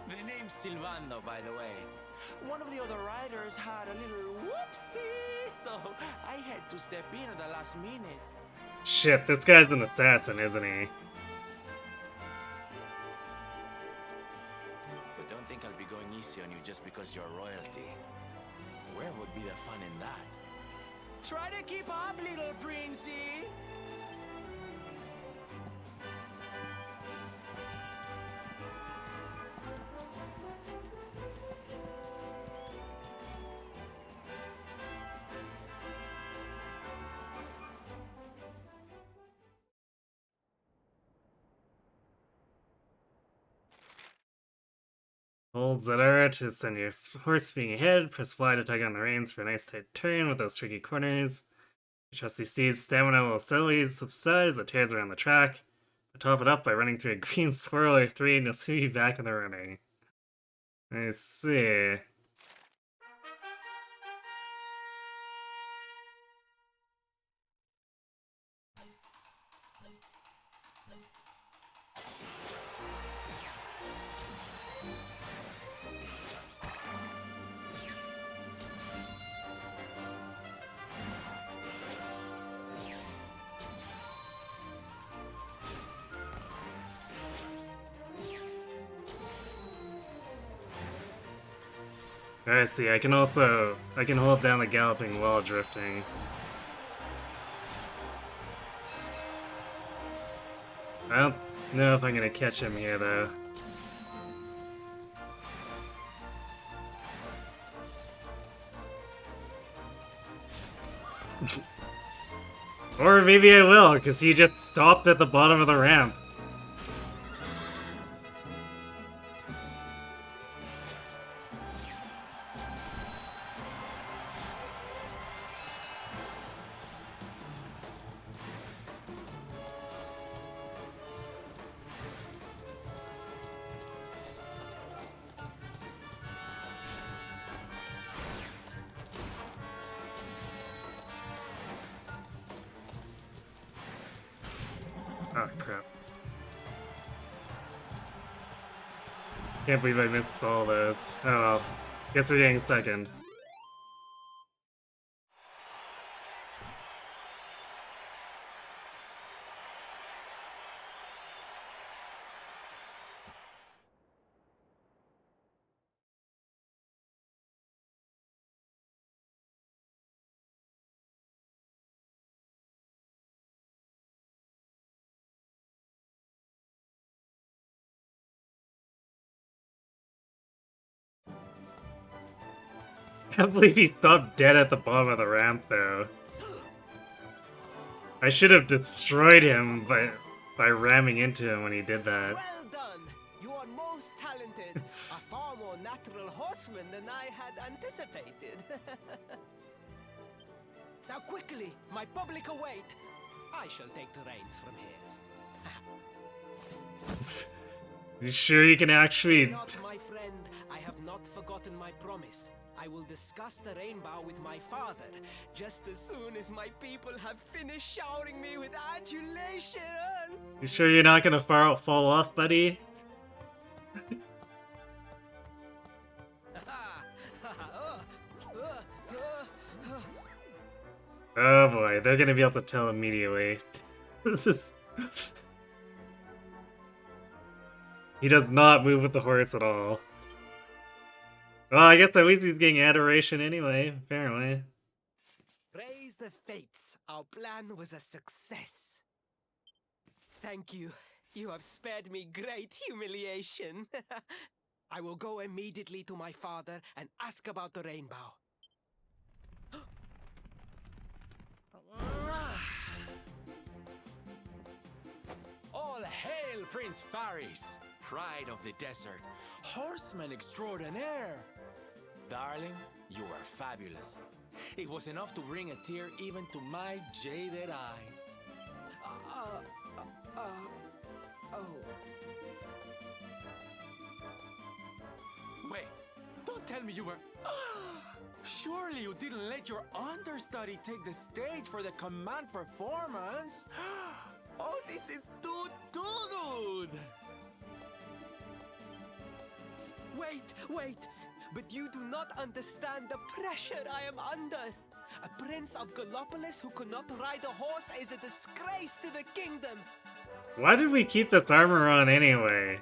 The name's Silvano, by the way. One of the other riders had a little whoopsie, so I had to step in at the last minute. Shit, this guy's an assassin, isn't he? But don't think I'll be going easy on you just because you're royalty. Where would be the fun in that? Try to keep up, little princey! Hold ZR to send your horse speeding ahead. Press Y to tug on the reins for a nice tight turn with those tricky corners. Your trusty steed's stamina will slowly subside as it tears around the track. But top it up by running through a green swirl or 3 and you'll see you back in the running. I see. I see, I can hold down the galloping while drifting. I don't know if I'm gonna catch him here though. Or maybe I will, because he just stopped at the bottom of the ramp. Oh, crap. Can't believe I missed all those. Oh well. Guess we're getting second. Can't believe he stopped dead at the bottom of the ramp, though. I should have destroyed him by ramming into him when he did that. Well done! You are most talented. A far more natural horseman than I had anticipated. Now quickly, my public await. I shall take the reins from here. You sure you can actually... Not, my friend. I have not forgotten my promise. I will discuss the rainbow with my father, just as soon as my people have finished showering me with adulation. You sure you're not gonna fall off, buddy? Oh boy, they're gonna be able to tell immediately. This is... He does not move with the horse at all. Well, I guess at least he's getting adoration anyway, apparently. Praise the fates. Our plan was a success. Thank you. You have spared me great humiliation. I will go immediately to my father and ask about the rainbow. All hail Prince Faris, pride of the desert, horseman extraordinaire. Darling, You were fabulous. It was enough to bring a tear even to my jaded eye. Oh. Wait, don't tell me you were... Surely you didn't let your understudy take the stage for the command performance? Oh, this is too good! Wait! But you do not understand the pressure I am under. A prince of Gallopolis who could not ride a horse is a disgrace to the kingdom. Why did we keep this armor on anyway?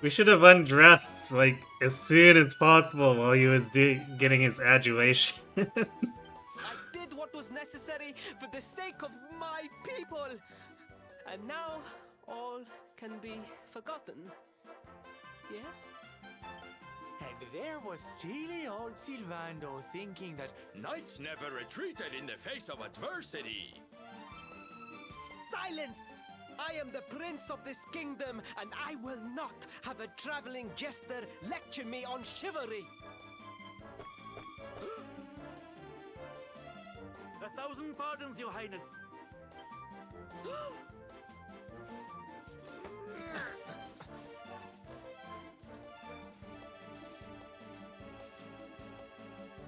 We should have undressed, like, as soon as possible while he was getting his adulation. I did what was necessary for the sake of my people. And now, all can be forgotten. Yes? And there was silly old Silvando thinking that Knights never retreated in the face of adversity. Silence! I am the prince of this kingdom, and I will not have a traveling jester lecture me on chivalry. 1,000 pardons, your highness.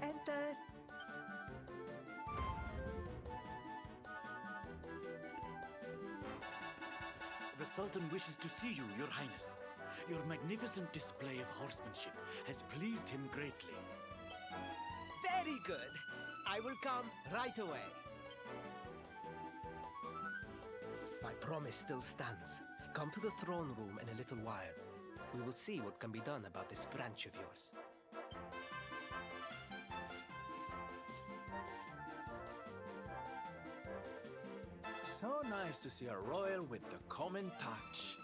Enter. The Sultan wishes to see you, your highness. Your magnificent display of horsemanship has pleased him greatly. Very good. I will come right away. My promise still stands. Come to the throne room in a little while. We will see what can be done about this branch of yours. so nice to see a royal with the common touch.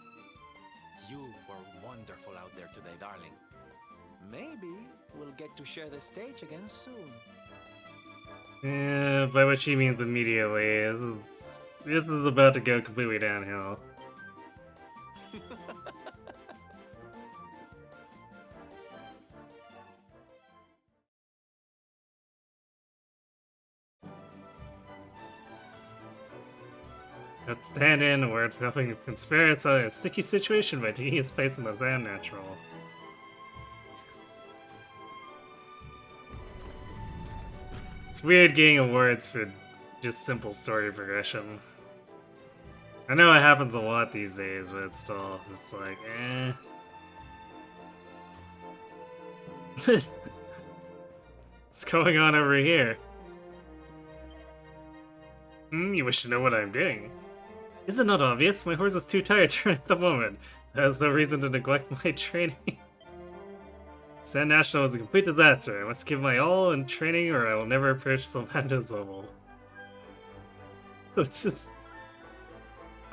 You were wonderful out there today, darling. Maybe we'll get to share the stage again soon. Yeah, by which he means immediately. This is about to go completely downhill. Let's stand in, we're developing a conspiracy, a sticky situation by taking his place in the Zan Natural. It's weird getting awards for just simple story progression. I know it happens a lot these days, but it's still just like, eh. What's going on over here? You wish to know what I'm doing? Is it not obvious? My horse is too tired to run at the moment. That is no reason to neglect my training. Sand National is a complete disaster. I must give my all in training or I will never approach Sylvando's level. It's just...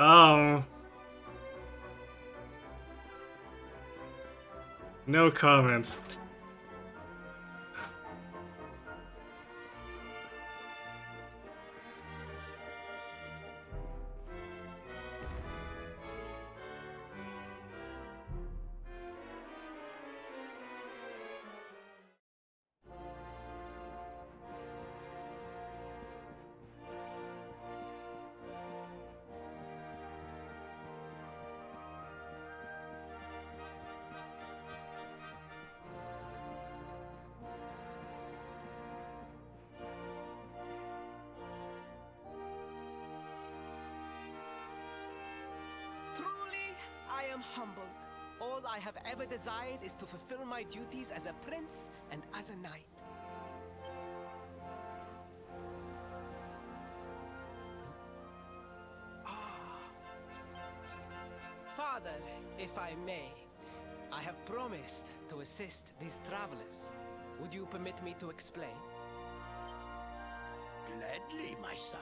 Oh. No comment. Truly, I am humbled. All I have ever desired is to fulfill my duties as a prince and as a knight. Father, if I may, I have promised to assist these travelers. Would you permit me to explain? Gladly, my son.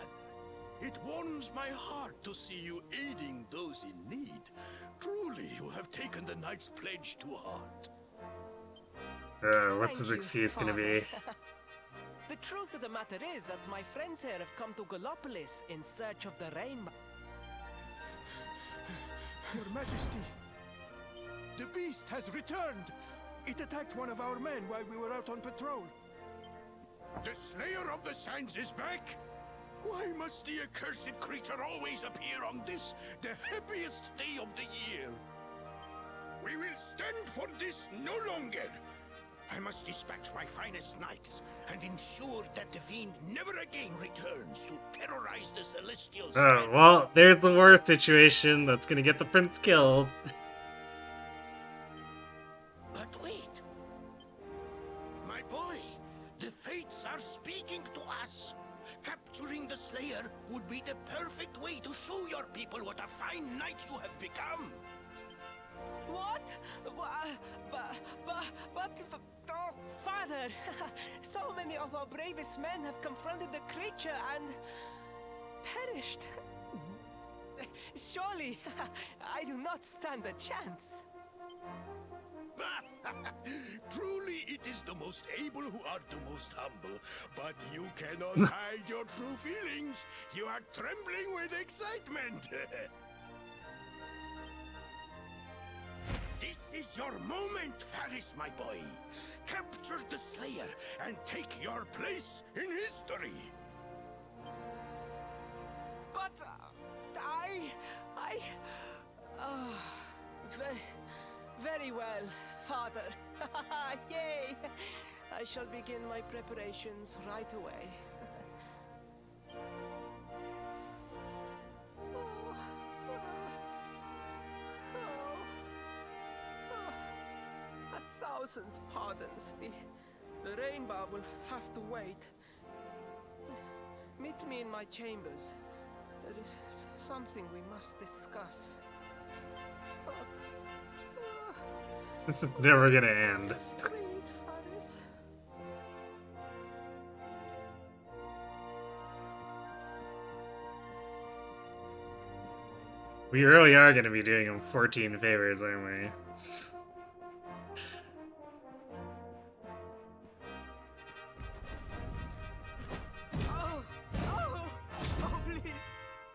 It warms my heart to see you aiding those in need. Truly, you have taken the knight's pledge to heart. What's his excuse gonna be? The truth of the matter is that my friends here have come to Gallopolis in search of the rainbow. Your Majesty, the beast has returned. It attacked one of our men while we were out on patrol. The Slayer of the Sands is back! Why must the accursed creature always appear on this, the happiest day of the year? We will stand for this no longer! I must dispatch my finest knights and ensure that the fiend never again returns to terrorize the celestial sands. Oh, well, there's the war situation that's gonna get the prince killed. But wait! My boy, the fates are speaking to us! Capturing the Slayer would be the perfect way to show your people what a fine knight you have become! What? Oh, Father! So many of our bravest men have confronted the creature and perished. Surely, I do not stand a chance. Truly, it is the most able who are the most humble. But you cannot hide your true feelings. You are trembling with excitement. This is your moment, Faris, my boy. Capture the Slayer and take your place in history. But very well, Father. Yay! I shall begin my preparations right away. A thousand pardons. The rainbow will have to wait. Meet me in my chambers. There is something we must discuss. This is never gonna end. Just breathe, Faris. We really are gonna be doing him 14 favors, aren't we?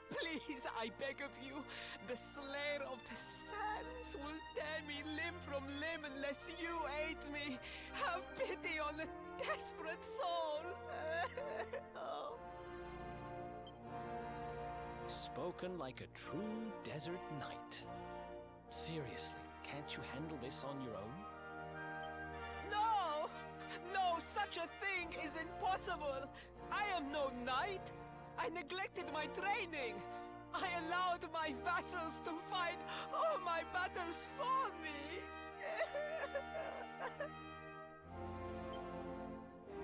Please, I beg of you, the Slayer of the Sands will tear me limb from limb unless you aid me. Have pity on a desperate soul. Oh. Spoken like a true desert knight. Seriously, can't you handle this on your own? No! No, such a thing is impossible! I am no knight! I neglected my training! I allowed my vassals to fight all my battles for me!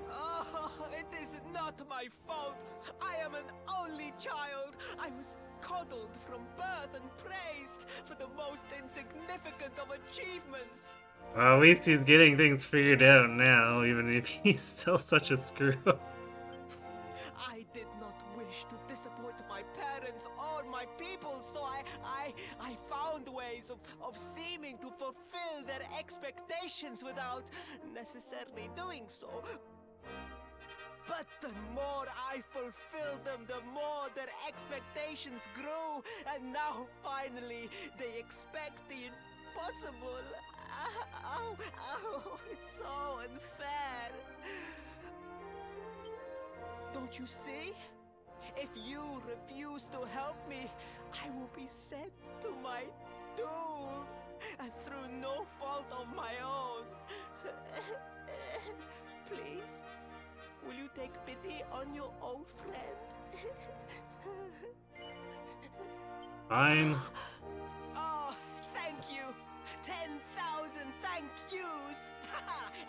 Oh, it is not my fault! I am an only child! I was coddled from birth and praised for the most insignificant of achievements! Well, at least he's getting things figured out now, even if he's still such a screw-up. I did not wish to disappoint my parents or my people, so I found ways of seeming to fulfill their expectations without necessarily doing so. But the more I fulfilled them, the more their expectations grew, and now finally they expect the impossible. Ow, it's so unfair. Don't you see? If you refuse to help me, I will be sent to my doom, and through no fault of my own. Please, will you take pity on your old friend? Fine. Oh, thank you! 10,000 thank yous!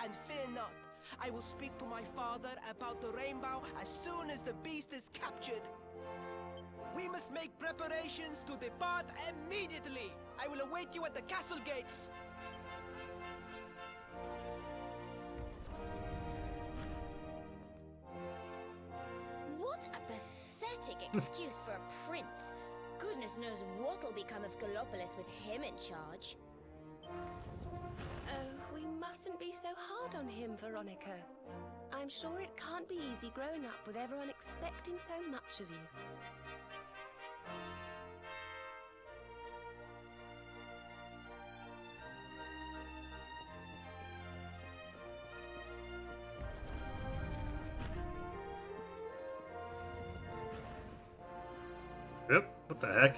And fear not, I will speak to my father about the rainbow as soon as the beast is captured. We must make preparations to depart immediately. I will await you at the castle gates. What a pathetic excuse for a prince. Goodness knows what'll become of Gallopolis with him in charge. Oh, we mustn't be so hard on him, Veronica. I'm sure it can't be easy growing up with everyone expecting so much of you. Oop, what the heck?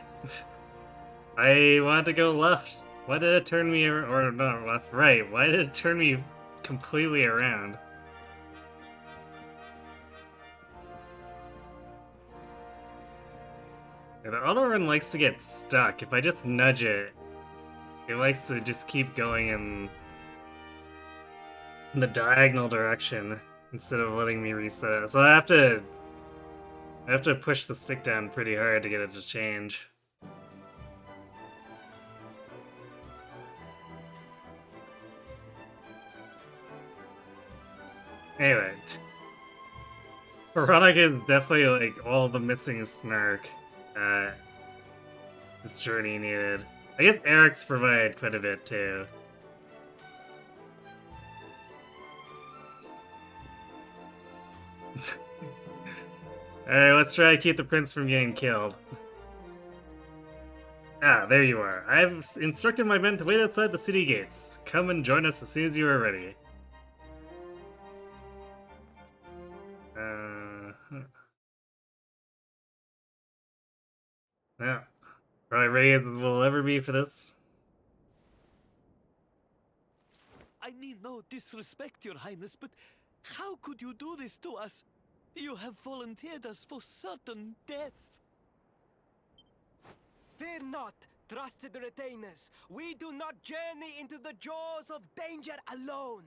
I wanted to go left. Why did it turn me, or not left, right? Why did it turn me completely around? Yeah, the auto run likes to get stuck. If I just nudge it, it likes to just keep going in the diagonal direction instead of letting me reset. So I have to push the stick down pretty hard to get it to change. Anyway, Veronica is definitely like all the missing snark this journey needed. I guess Eric's provided quite a bit too. Alright, let's try to keep the prince from getting killed. Ah, there you are. I've instructed my men to wait outside the city gates. Come and join us as soon as you are ready. Yeah. Probably ready as we'll ever be for this. I mean no disrespect, Your Highness, but how could you do this to us? You have volunteered us for certain death. Fear not, trusted retainers. We do not journey into the jaws of danger alone.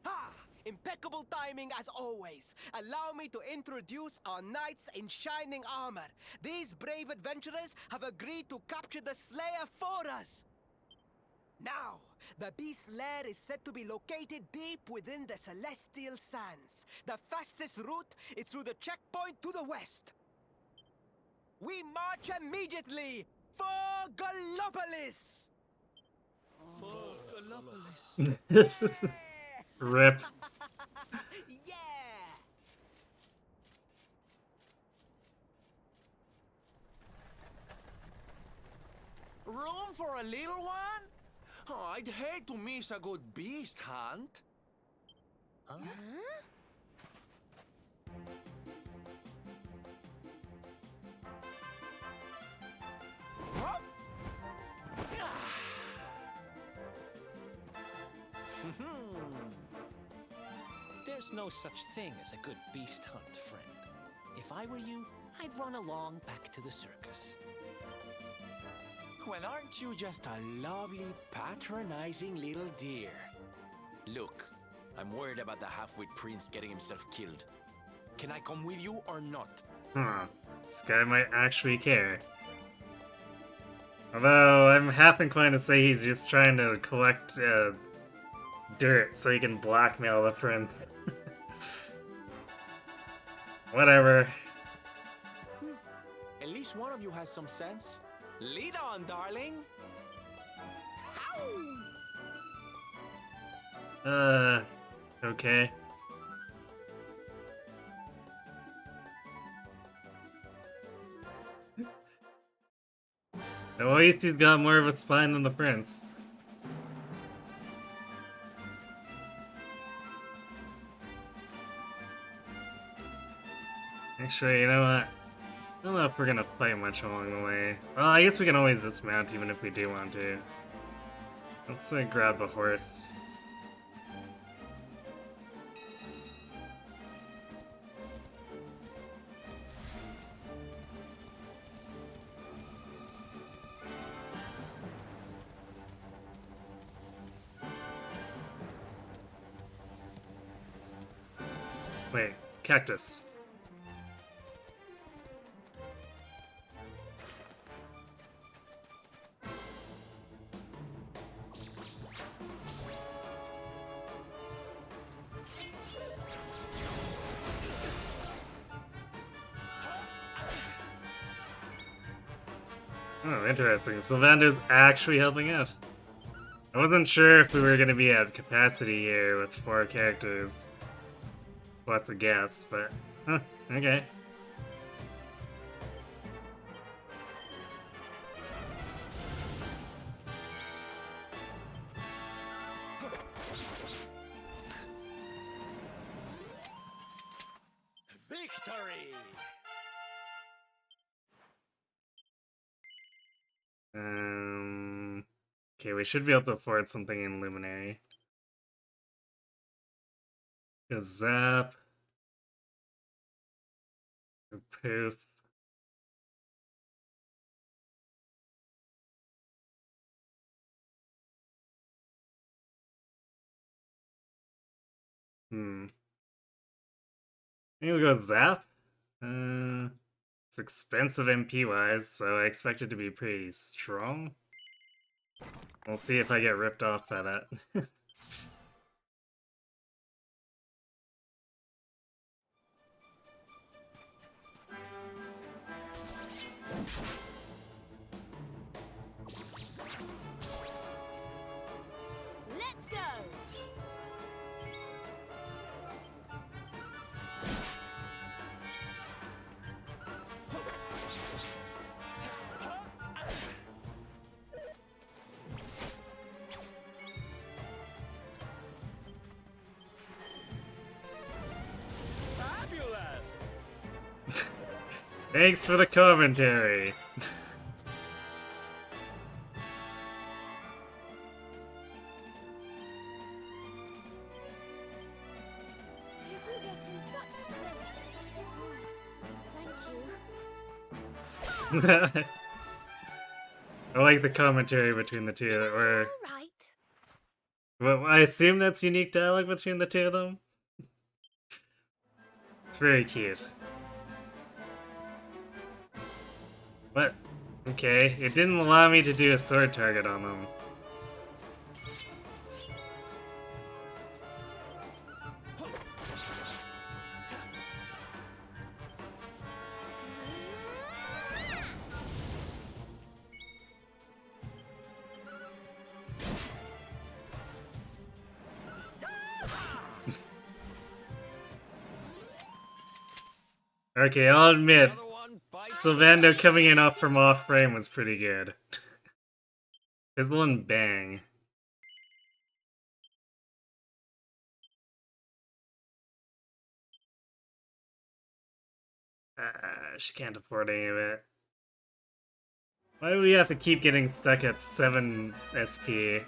Ha! Impeccable timing as always. Allow me to introduce our knights in shining armor. These brave adventurers have agreed to capture the Slayer for us. Now, the beast's lair is said to be located deep within the Celestial Sands. The fastest route is through the checkpoint to the west. We march immediately for Gallopolis! For Gallopolis. This is rip. Yeah! Room for a little one? Oh, I'd hate to miss a good beast hunt. Huh? There's no such thing as a good beast hunt, friend. If I were you, I'd run along back to the circus. Well, aren't you just a lovely, patronizing little dear? Look, I'm worried about the half-wit prince getting himself killed. Can I come with you or not? This guy might actually care. Although, I'm half inclined to say he's just trying to collect dirt so he can blackmail the prince. Whatever. At least one of you has some sense. Lead on, darling! Okay. At least he's got more of a spine than the prince. Actually, you know what? I don't know if we're gonna play much along the way. Well, I guess we can always dismount even if we do want to. Let's grab the horse. Wait, cactus. Oh, interesting. Sylvander's actually helping out. I wasn't sure if we were going to be at capacity here with 4 characters. Plus a guess, but... Huh, okay. Okay, we should be able to afford something in Luminary. A zap. A poof. Maybe we'll go zap. It's expensive MP wise, so I expect it to be pretty strong. We'll see if I get ripped off by that. Let's go! Thanks for the commentary. You do get in such scrapes. Thank you. I like the commentary between the two, or All right. well, I assume that's unique dialogue between the two of them. It's very cute. What? Okay, it didn't allow me to do a sword target on them. Okay, I'll admit, Sylvando coming in off from off frame was pretty good. Fizzle and bang. She can't afford any of it. Why do we have to keep getting stuck at 7 SP?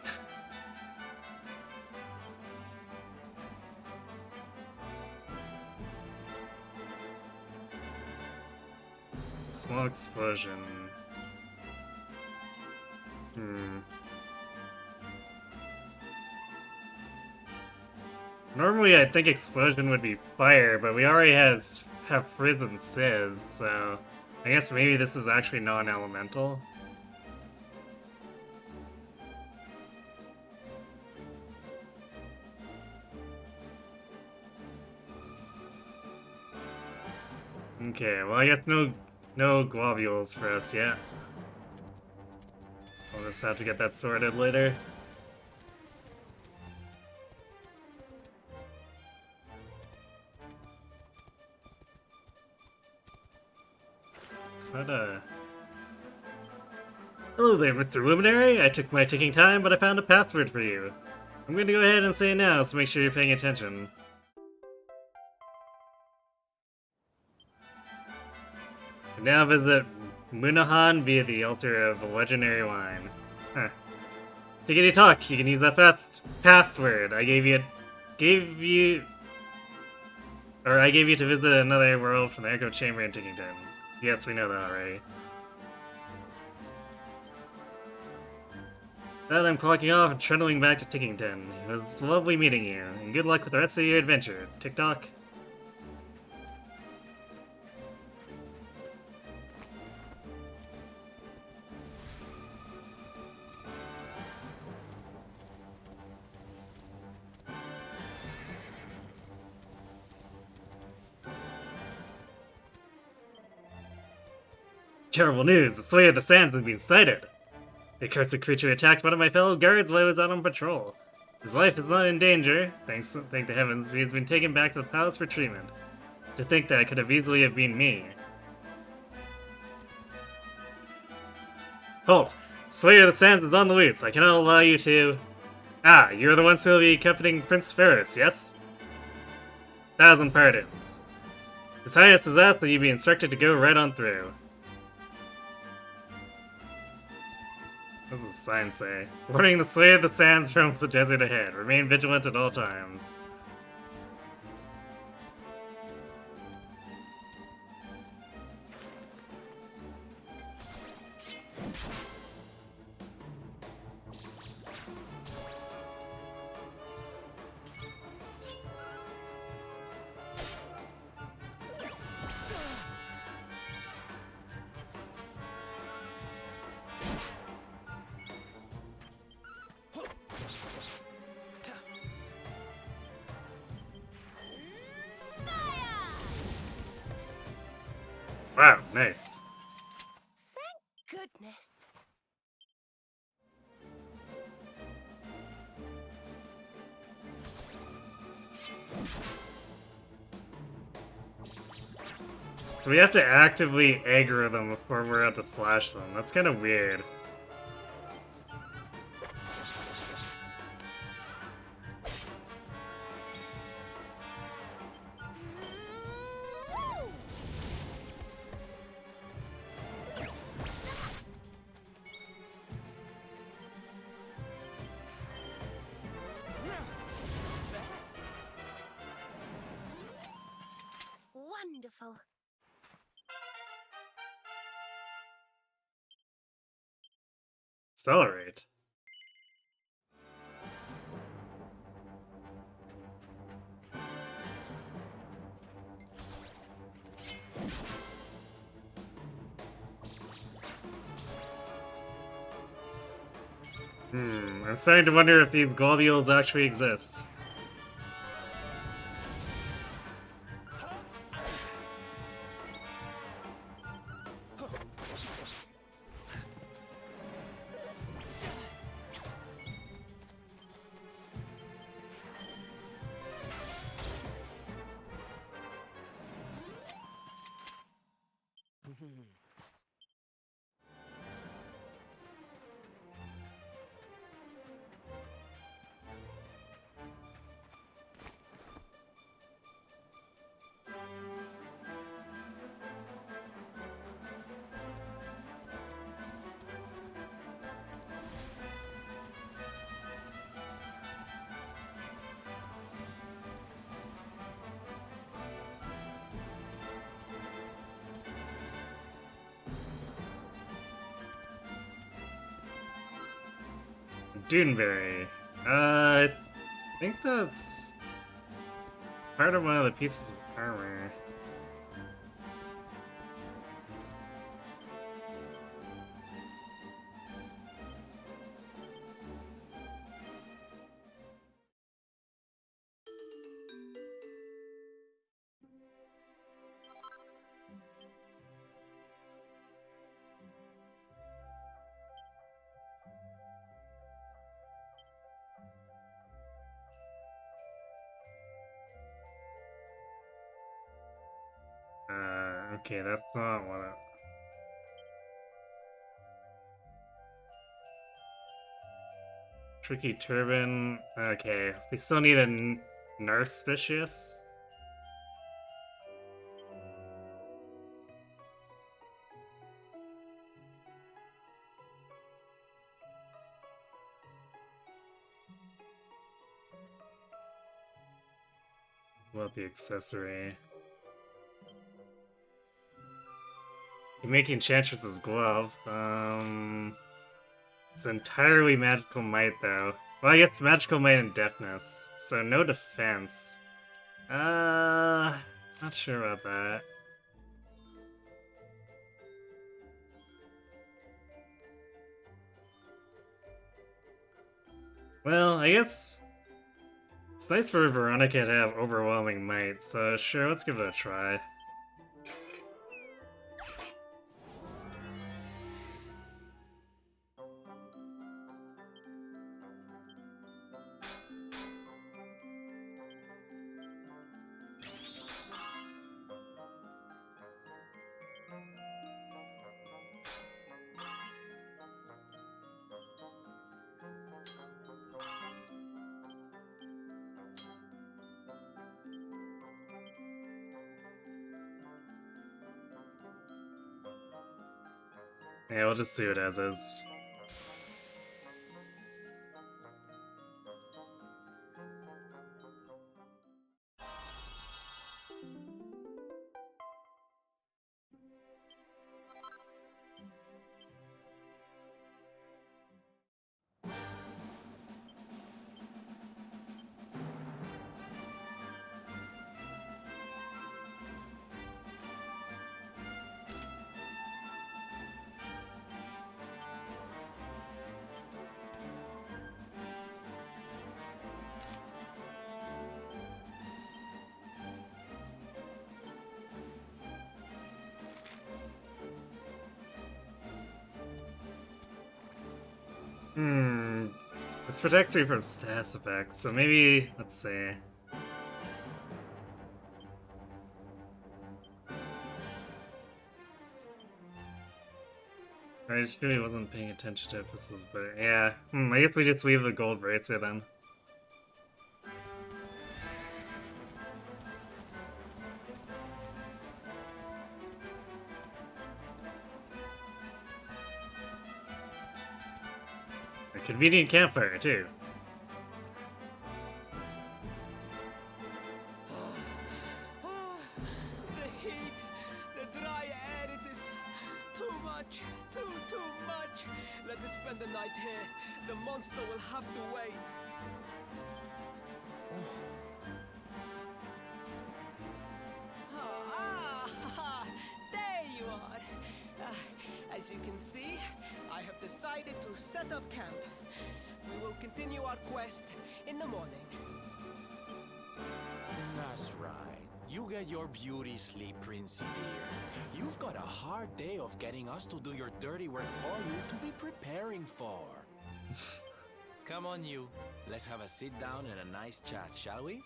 Small explosion. Normally I think explosion would be fire, but we already have Frizz and Sizz, so I guess maybe this is actually non-elemental. Okay, well I guess no globules for us yet. I'll just have to get that sorted later. Is that a... Hello there, Mr. Luminary! I took my ticking time, but I found a password for you. I'm going to go ahead and say it now, so make sure you're paying attention. Now visit Munahan via the altar of a legendary wine. Huh. Tickety talk, you can use that password. I gave you to visit another world from the Echo Chamber in Tickington. Yes, we know that already. Then I'm clocking off and trundling back to Tickington. It was lovely meeting you, and good luck with the rest of your adventure. Tick-tock. Terrible news! The Slayer of the Sands has been sighted! The accursed creature attacked one of my fellow guards while I was out on patrol. His life is not in danger, thank the heavens, he has been taken back to the palace for treatment. To think that it could have easily have been me. Halt! Slayer of the Sands is on the loose, I cannot allow you to... Ah, you're the ones who will be accompanying Prince Ferris, yes? 1,000 pardons. His Highness has asked that you be instructed to go right on through. What does the sign say? Warning, the Slayer of the Sands roams the desert ahead. Remain vigilant at all times. Wow, nice. Thank goodness. So we have to actively aggro them before we're out to slash them. That's kind of weird. Wonderful. Accelerate. I'm starting to wonder if these globules actually exist. Duneberry. I think that's part of one of the pieces of armor. Okay, that's not what it... Tricky Turban. Okay, we still need a Narspicious. What about the accessory? You're making Enchantress's glove. It's entirely magical might though. Well, I guess magical might and deafness, so no defense. Not sure about that. Well, I guess it's nice for Veronica to have overwhelming might, so sure, let's give it a try. Yeah, we'll just do it as is. This protects me from status effects, so maybe, let's see. I just really wasn't paying attention to emphasis, but yeah. I guess we just leave the gold bracer then. A convenient campfire, too. The heat, the dry air, it is too much, too much. Let us spend the night here. The monster will have to wait. There you are. As you can see, I have decided to set up camp. We will continue our quest in the morning. That's right. You get your beauty sleep, Princey dear. You've got a hard day of getting us to do your dirty work for you to be preparing for. Come on, you. Let's have a sit down and a nice chat, shall we?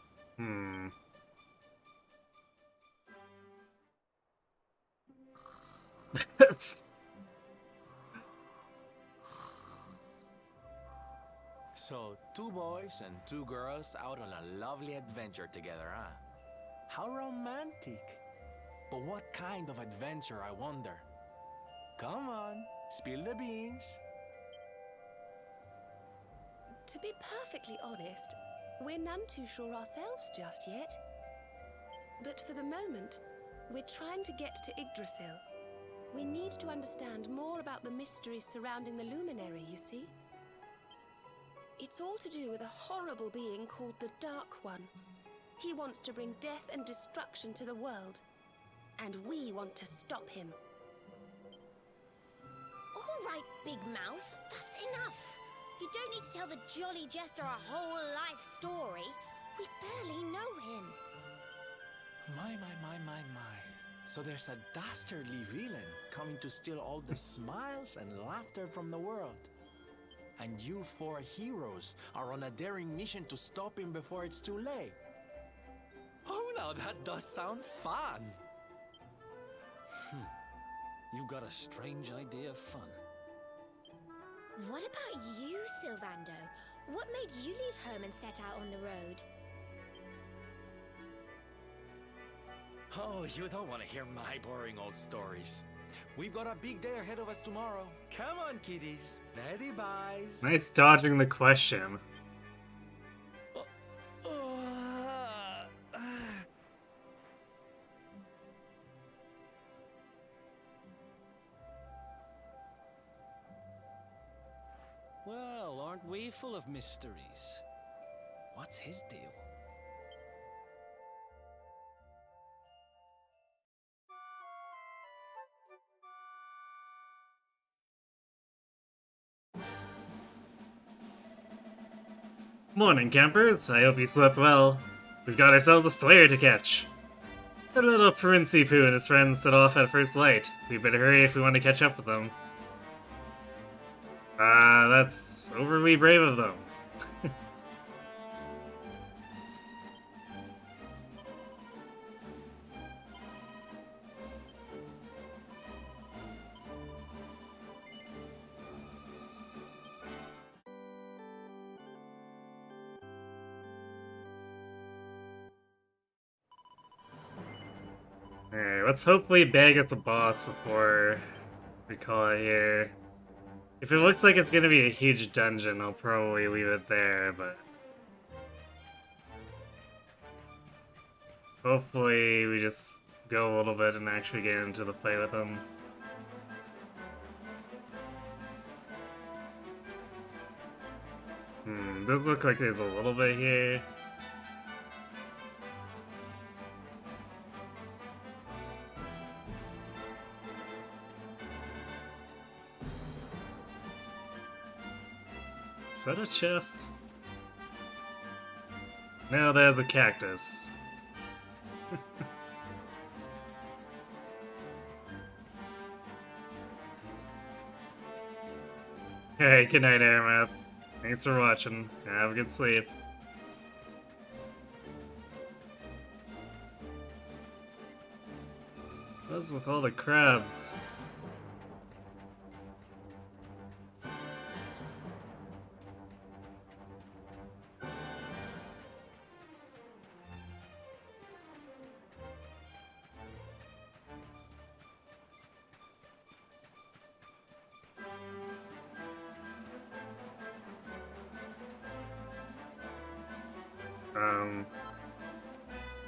So, 2 boys and 2 girls out on a lovely adventure together, huh? How romantic. But what kind of adventure, I wonder? Come on, spill the beans. To be perfectly honest, we're none too sure ourselves just yet. But for the moment, we're trying to get to Yggdrasil. We need to understand more about the mysteries surrounding the luminary, you see. It's all to do with a horrible being called the Dark One. He wants to bring death and destruction to the world. And we want to stop him. All right, Big Mouth, that's enough. You don't need to tell the Jolly Jester a whole life story. We barely know him. My. So there's a dastardly villain coming to steal all the smiles and laughter from the world. And you 4 heroes are on a daring mission to stop him before it's too late. Oh, now that does sound fun. You got a strange idea of fun. What about you, Sylvando? What made you leave home and set out on the road? Oh, you don't want to hear my boring old stories. We've got a big day ahead of us tomorrow. Come on, kiddies. Ready, buys. Nice dodging the question. Well, aren't we full of mysteries? What's his deal? Morning, campers. I hope you slept well. We've got ourselves a slayer to catch. The little Princey Pooh and his friends set off at first light. We better hurry if we want to catch up with them. That's overly brave of them. Alright, let's hopefully bag us a boss before We call it here. If it looks like it's gonna be a huge dungeon, I'll probably leave it there, but hopefully we just go a little bit and actually get into the fight with him. Does look like there's a little bit here. Is that a chest? No, there's a cactus. Hey, good night, Airmath. Thanks for watching. Have a good sleep. What's with all the crabs?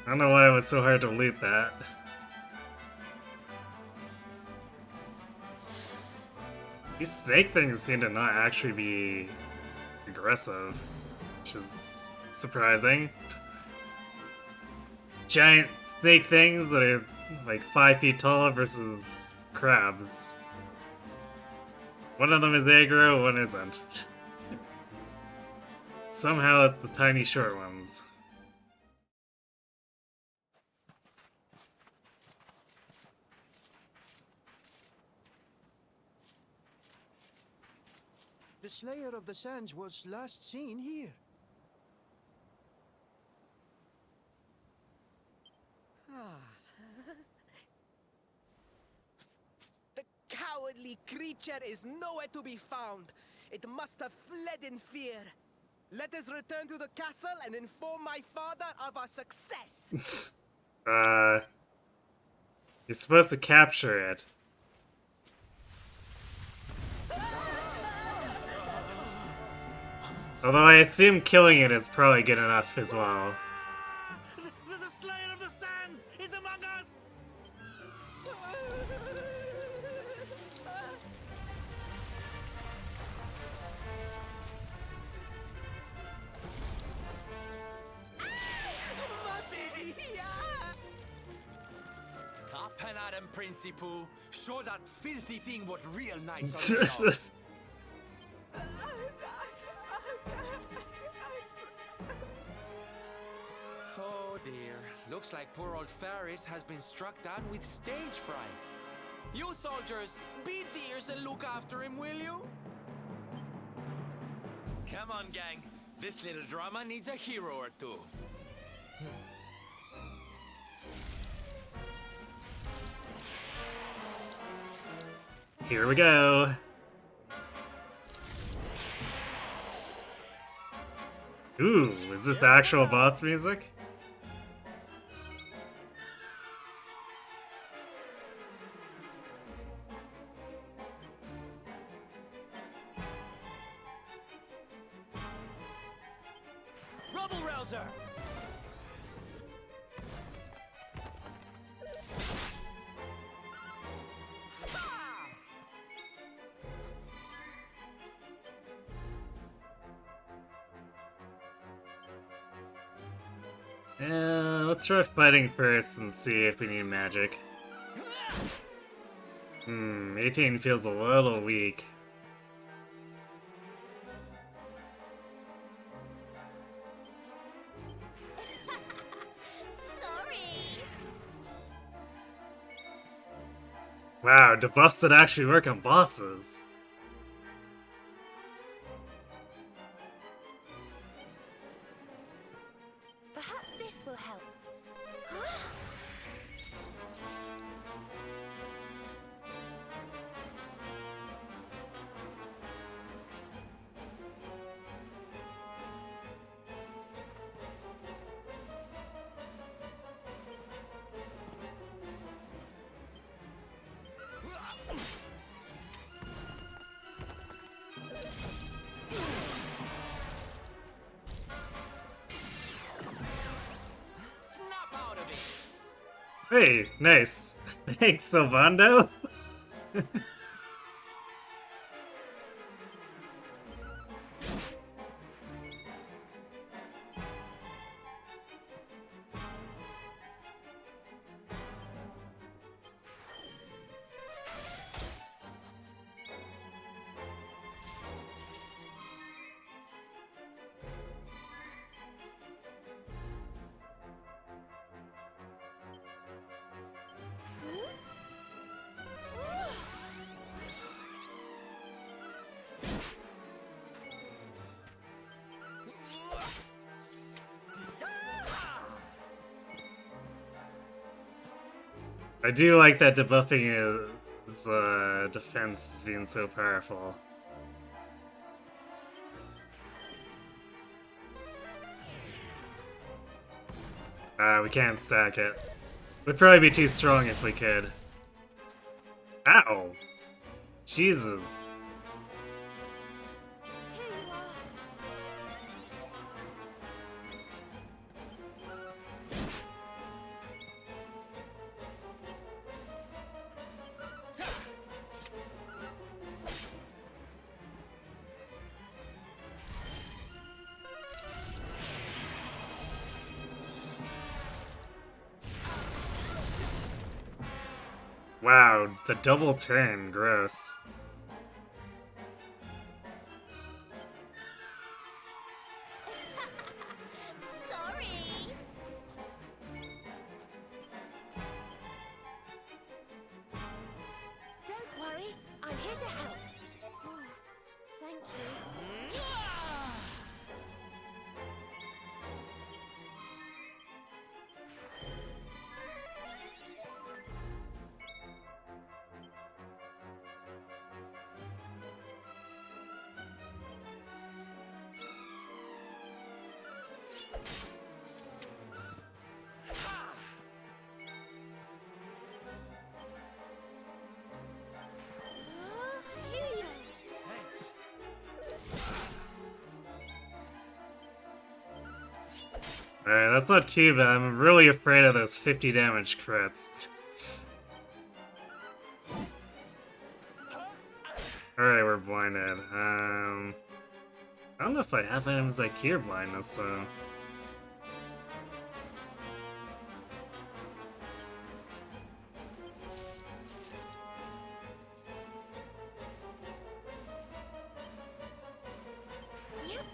I don't know why it was so hard to loot that. These snake things seem to not actually be aggressive, which is surprising. Giant snake things that are like 5 feet tall versus crabs. One of them is aggro, one isn't. Somehow it's the tiny short ones. The Slayer of the Sands was last seen here. The cowardly creature is nowhere to be found. It must have fled in fear. Let us return to the castle and inform my father of our success. You're supposed to capture it. Although I assume killing it is probably good enough as well. The Slayer of the Sands is among us! Happen at him, Principal. Show that filthy thing what real nice on the dog. Oh dear. Looks like poor old Faris has been struck down with stage fright. You soldiers, be dears and look after him, will you? Come on, gang. This little drama needs a hero or two. Here we go. Ooh, is this the actual boss music? Rubble Rouser! Let's try fighting first and see if we need magic. 18 feels a little weak. Sorry. Wow, debuffs that actually work on bosses. Perhaps this will help. Hey, nice. Thanks, Silvando. I do like that debuffing his defense is being so powerful. We can't stack it. Would probably be too strong if we could. Ow! Jesus. Here you are. Wow, the double turn, gross. Sorry. Don't worry, I'm here to help. Oh, thank you. Here you are. Thanks. Alright, that's not too bad. I'm really afraid of those 50 damage crits. Alright, we're blinded. I don't know if I have items that cure blindness, so... Yep.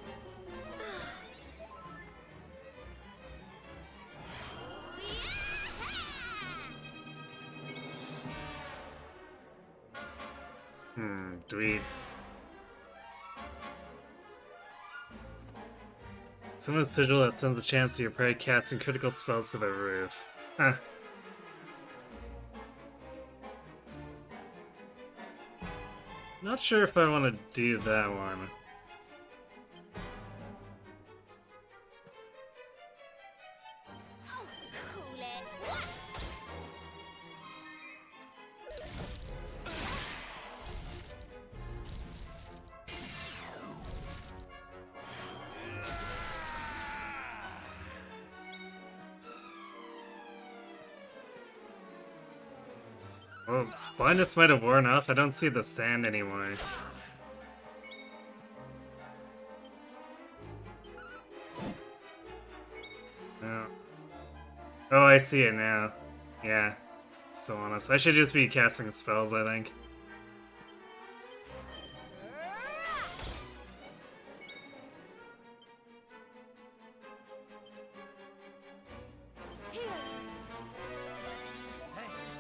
Do we... Summon a sigil that sends a chance of your prey casting critical spells to the roof. Huh. Not sure if I want to do that one. Oh, cool it. What? Well, blindness might have worn off. I don't see the sand anymore. No. Oh, I see it now. Yeah. It's still on us. I should just be casting spells, I think. Here. Thanks.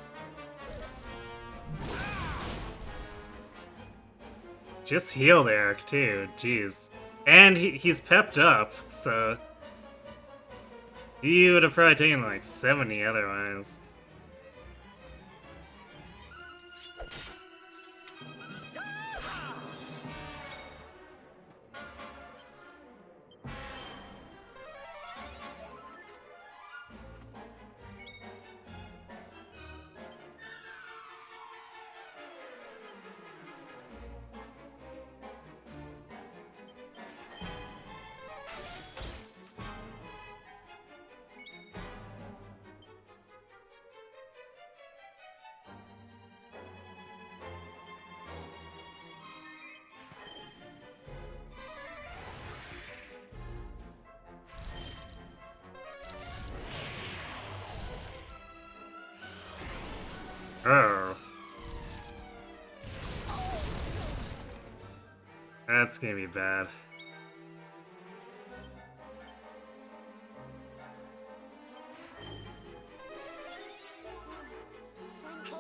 Just healed Eric, too. Jeez. And he's pepped up, so... He would have probably taken like 70 otherwise. Oh. That's gonna be bad. Thank you.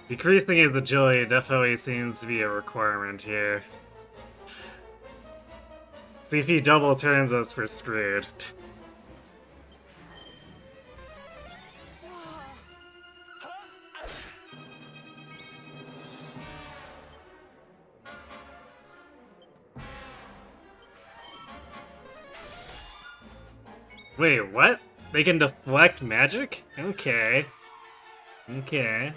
Decreasing his agility definitely seems to be a requirement here. See if he double turns us, we're screwed. Wait, what? They can deflect magic? Okay. Okay.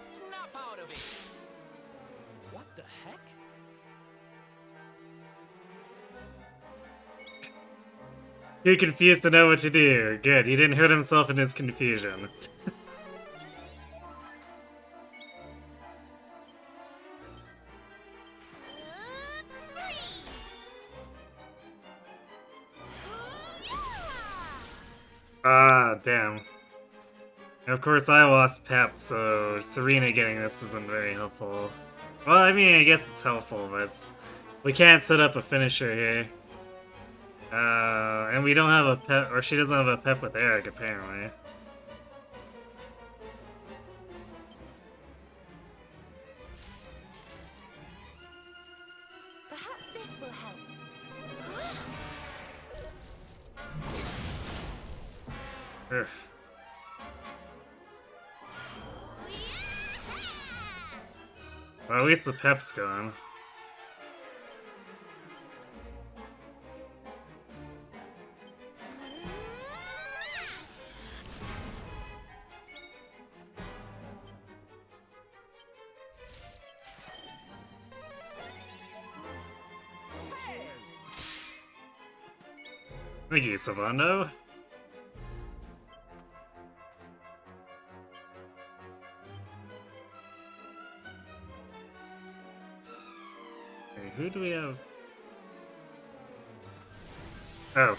Snap out of it! What the heck? Too confused to know what to do. Good, he didn't hurt himself in his confusion. Ah, damn. And of course I lost Pep, so Serena getting this isn't very helpful. Well, I mean, I guess it's helpful, but we can't set up a finisher here. And we don't have a Pep, or she doesn't have a Pep with Eric, apparently. Perhaps this will help. Ugh. Well, at least the Pep's gone. Thank you, Savando. Okay, who do we have? Oh.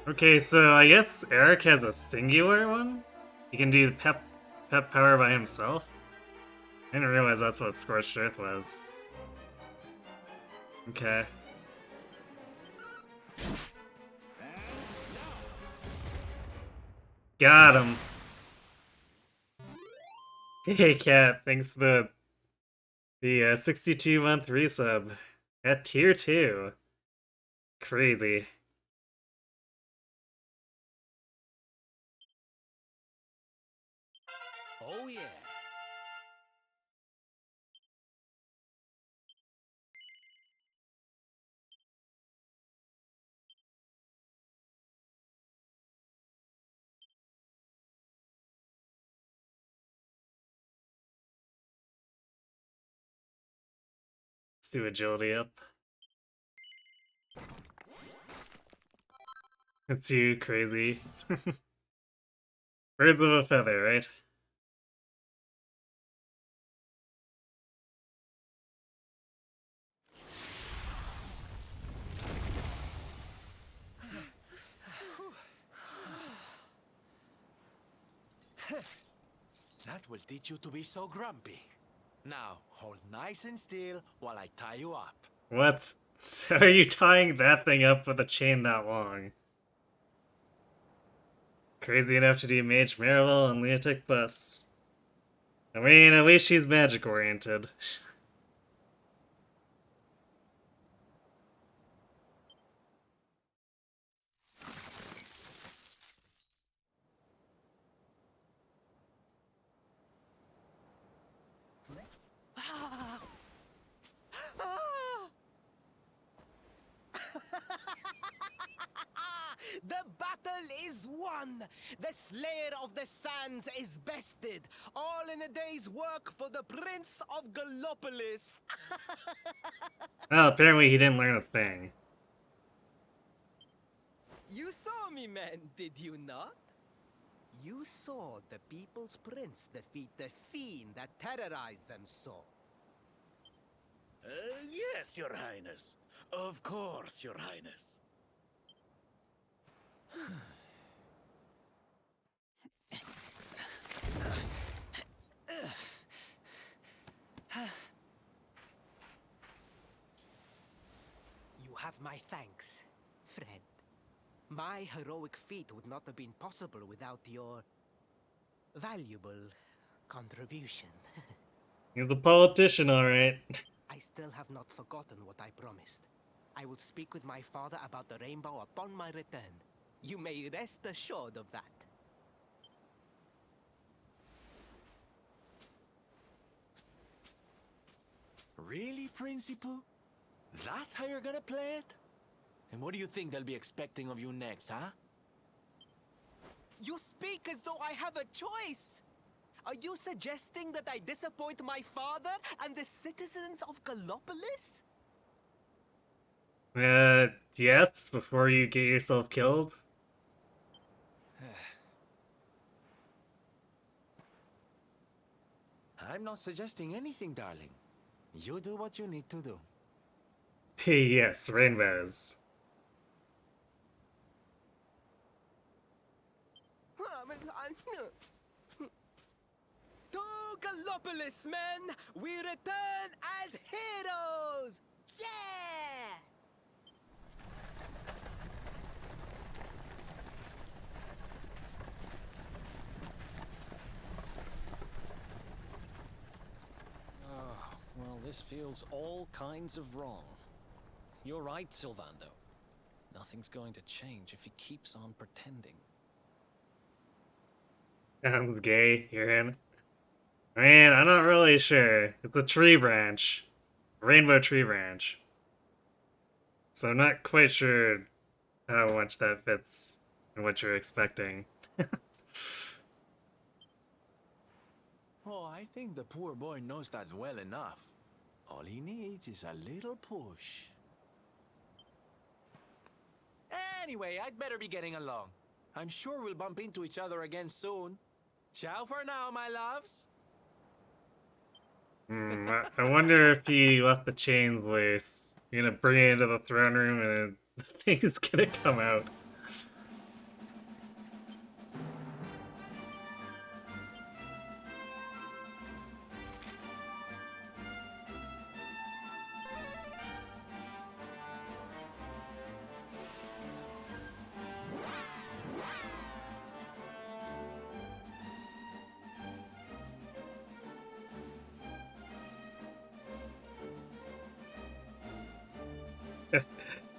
Okay, so I guess Eric has a singular one? He can do pep power by himself? I didn't realize that's what Scorched Earth was. Okay. Got him! Hey Cat, thanks for the 62-month resub at tier 2. Crazy. Oh yeah. Let's do agility up. It's you, crazy. Birds of a feather, right? That will teach you to be so grumpy. Now, hold nice and still while I tie you up. What? So are you tying that thing up with a chain that long? Crazy enough to do Mage Marvel and Lunatic Bus. I mean, at least she's magic oriented. The battle is won! The Slayer of the Sands is bested! All in a day's work for the Prince of Gallopolis! Oh, apparently he didn't learn a thing. You saw me, men, did you not? You saw the People's Prince defeat the fiend that terrorized them so. Yes, Your Highness. Of course, Your Highness. You have my thanks, friend. My heroic feat would not have been possible without your valuable contribution. He's a politician, alright. I still have not forgotten what I promised. I will speak with my father about the rainbow upon my return. You may rest assured of that. Really, Principal? That's how you're gonna play it? And what do you think they'll be expecting of you next, huh? You speak as though I have a choice! Are you suggesting that I disappoint my father and the citizens of Gallopolis? Yes, before you get yourself killed. I'm not suggesting anything, darling. You do what you need to do. Yes, rainbows. To Gallopolis, men! We return as heroes! Yeah! Oh, well, this feels all kinds of wrong. You're right, Sylvando. Nothing's going to change if he keeps on pretending. Sounds gay, you're in. Man, I'm not really sure. It's a tree branch. A rainbow tree branch. So I'm not quite sure how much that fits in what you're expecting. Oh, I think the poor boy knows that well enough. All he needs is a little push. Anyway, I'd better be getting along. I'm sure we'll bump into each other again soon. Ciao for now, my loves. I wonder if he left the chains loose. You're gonna bring it into the throne room and the thing is gonna come out.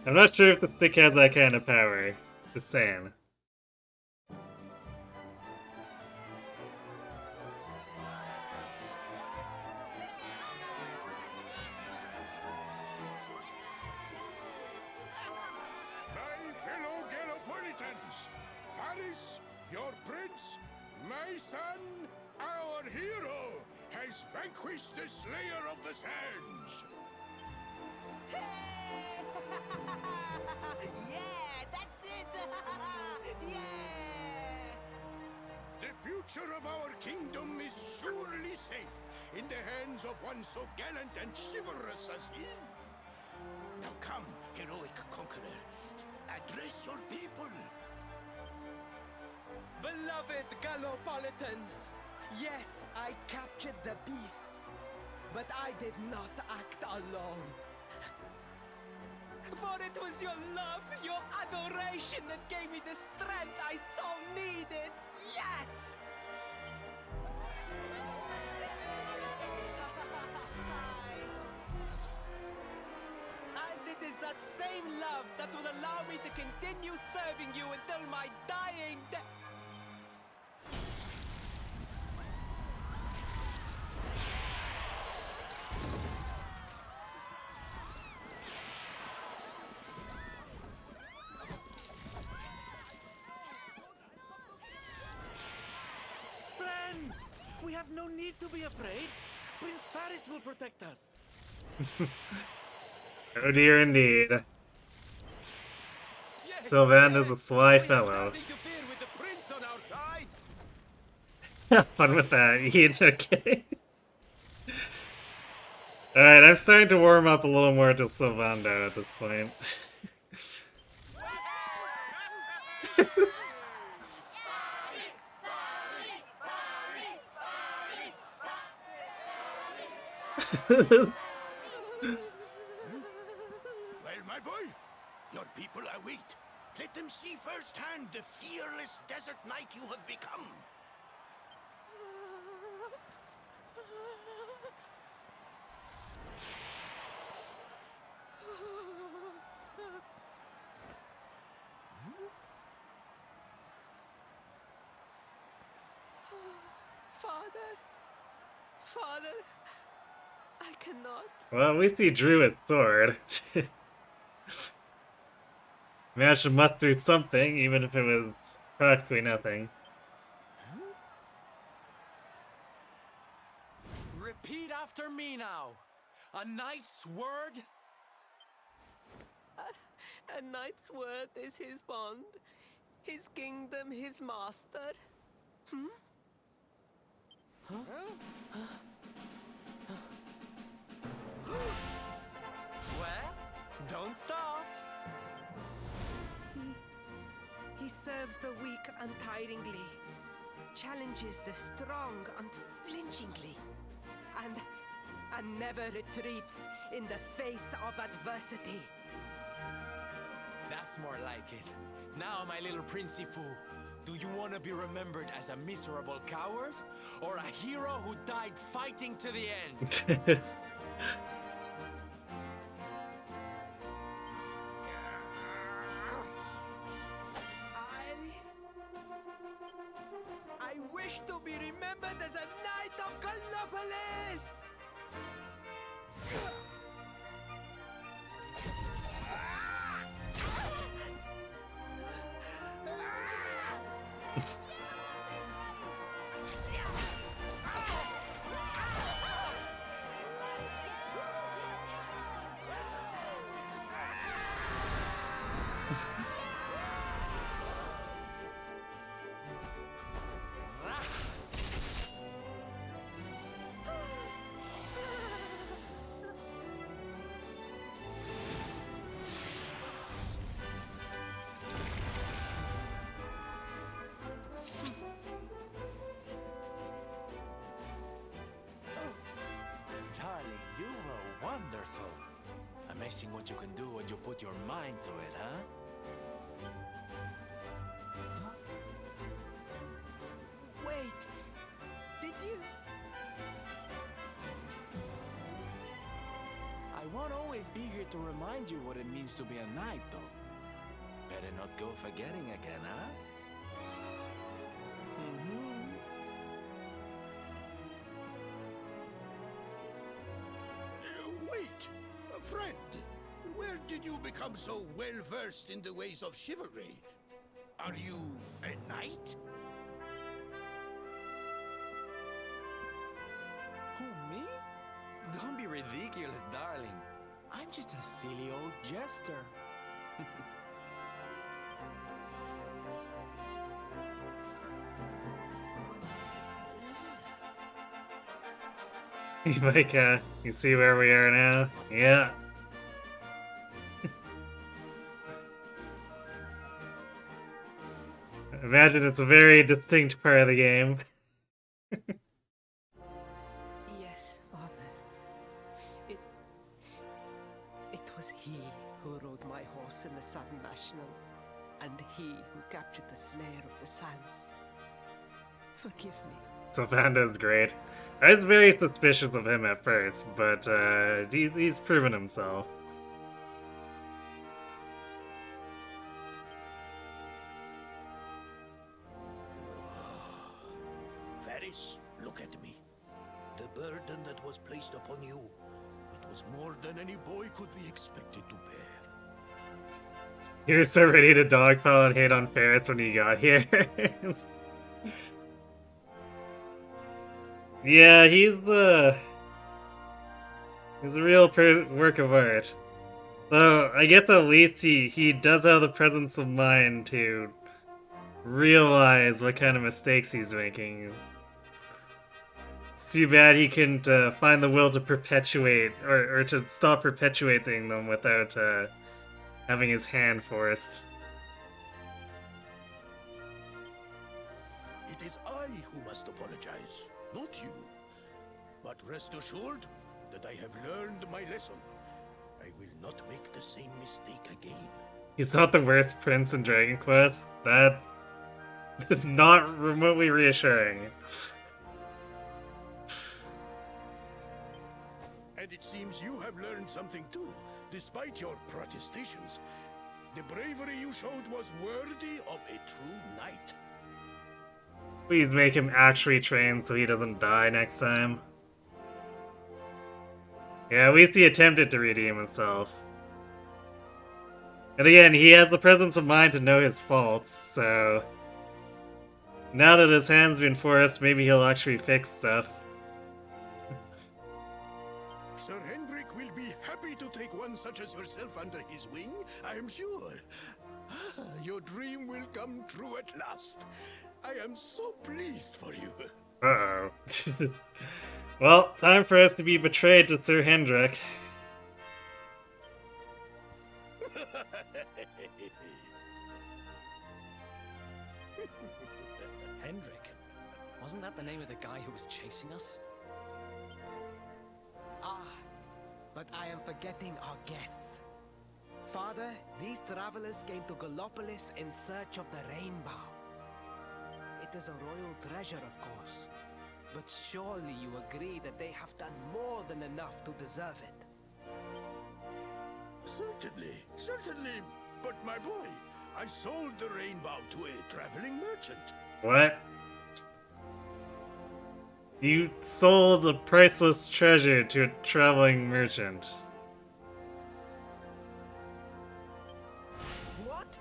I'm not sure if the stick has that kind of power. Just saying. My fellow Gallopolitans, Faris, your prince, my son, our hero, has vanquished the Slayer of the Sands. Yeah, that's it! Yeah! The future of our kingdom is surely safe in the hands of one so gallant and chivalrous as he. Now come, heroic conqueror, address your people. Beloved Gallopolitans, yes, I captured the beast, but I did not act alone. For it was your love, your adoration that gave me the strength I so needed. Yes! And it is that same love that will allow me to continue serving you until my dying day. friends. We have no need to be afraid. Prince Faris will protect us. Oh dear indeed. Yes, Sylvander's a yes, sly we have fellow. nothing to fear with the prince on our side. Have fun with that, Ian. Okay. Alright, I'm starting to warm up a little more to Sylvander at this point. Well, my boy, your people await. Let them see firsthand the fearless desert knight you have become. Father, Father, I cannot. Well, at least he drew his sword. Managed to muster something, even if it was practically nothing. Repeat after me now. A knight's word. A knight's word is his bond, his kingdom, his master. Well, don't stop. He serves the weak untiringly, challenges the strong unflinchingly, and never retreats in the face of adversity. That's more like it. Now, my little Princey Pooh, do you want to be remembered as a miserable coward or a hero who died fighting to the end? I wish to be remembered as a knight of Gallopolis! Darling, you were wonderful. Amazing what you can do when you put your mind to it, huh? Wait, did you? I won't always be here to remind you what it means to be a knight, though. Better not go forgetting again, huh? Wait, a friend. Where did you become so well versed in the ways of chivalry? Are you a knight? Who, me? Don't be ridiculous, darling. I'm just a silly old jester. Like, you see where we are now? Yeah. Imagine it's a very distinct part of the game. Yes, Father. It was he who rode my horse in the Sun National, and he who captured the Slayer of the Sands. Forgive me. Sylvander's great. I was very suspicious of him at first, but he's proven himself. Faris, look at me. The burden that was placed upon you, it was more than any boy could be expected to bear. You were so ready to dogpile and hate on Ferris when you got here. Yeah, he's a real work of art. So I guess at least he does have the presence of mind to realize what kind of mistakes he's making. It's too bad he couldn't find the will to perpetuate or to stop perpetuating them without having his hand forced. It is I who must apologize, not you. But rest assured that I have learned my lesson. I will not make the same mistake again. He's not the worst prince in Dragon Quest. That is not remotely reassuring. And it seems you have learned something too, despite your protestations. The bravery you showed was worthy of a true knight. Please make him actually train so he doesn't die next time. Yeah, at least he attempted to redeem himself. And again, he has the presence of mind to know his faults, so... Now that his hand's been forced, maybe he'll actually fix stuff. Sir Hendrik will be happy to take one such as yourself under his wing, I am sure. Your dream will come true at last. I am so pleased for you. Uh-oh. Well, time for us to be betrayed to Sir Hendrik. Hendrik? Wasn't that the name of the guy who was chasing us? Ah, but I am forgetting our guests. Father, these travelers came to Gallopolis in search of the rainbow. It is a royal treasure, of course. But surely you agree that they have done more than enough to deserve it. Certainly. But my boy, I sold the rainbow to a traveling merchant. What? You sold the priceless treasure to a traveling merchant. What?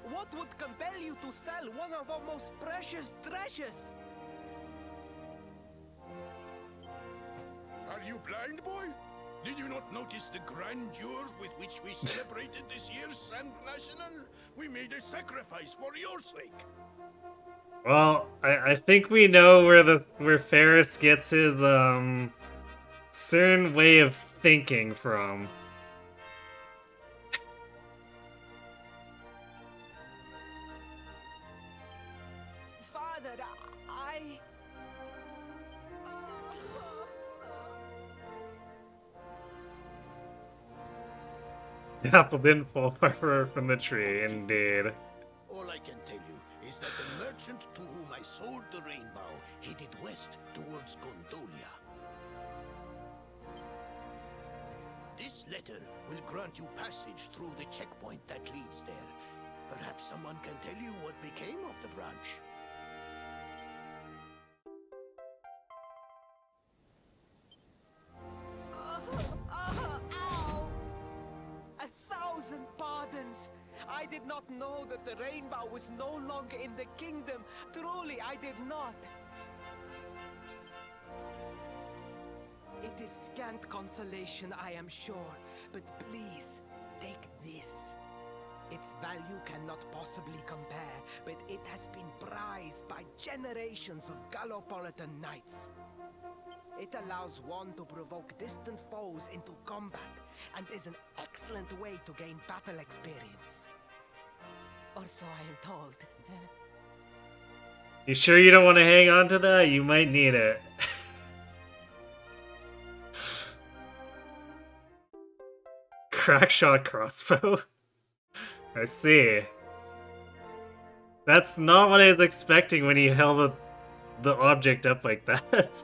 What would compel you to sell one of our most precious treasures? Are you blind, boy? Did you not notice the grandeur with which we celebrated this year's Sand National? We made a sacrifice for your sake. Well, I think we know where Ferris gets his certain way of thinking from. Father, I... The apple didn't fall far from the tree, indeed. All I can tell you is that the merchant to whom I sold the rainbow headed west towards Gondolia. This letter will grant you passage through the checkpoint that leads there. Perhaps someone can tell you what became of the branch. Ow! 1,000 pardons! I did not know that the rainbow was no longer in the kingdom. Truly, I did not. It is scant consolation, I am sure. But please, take this. Its value cannot possibly compare, but it has been prized by generations of Gallopolitan knights. It allows one to provoke distant foes into combat, and is an excellent way to gain battle experience. Or so I am told. You sure you don't want to hang on to that? You might need it. Crackshot crossbow? I see. That's not what I was expecting when he held the object up like that.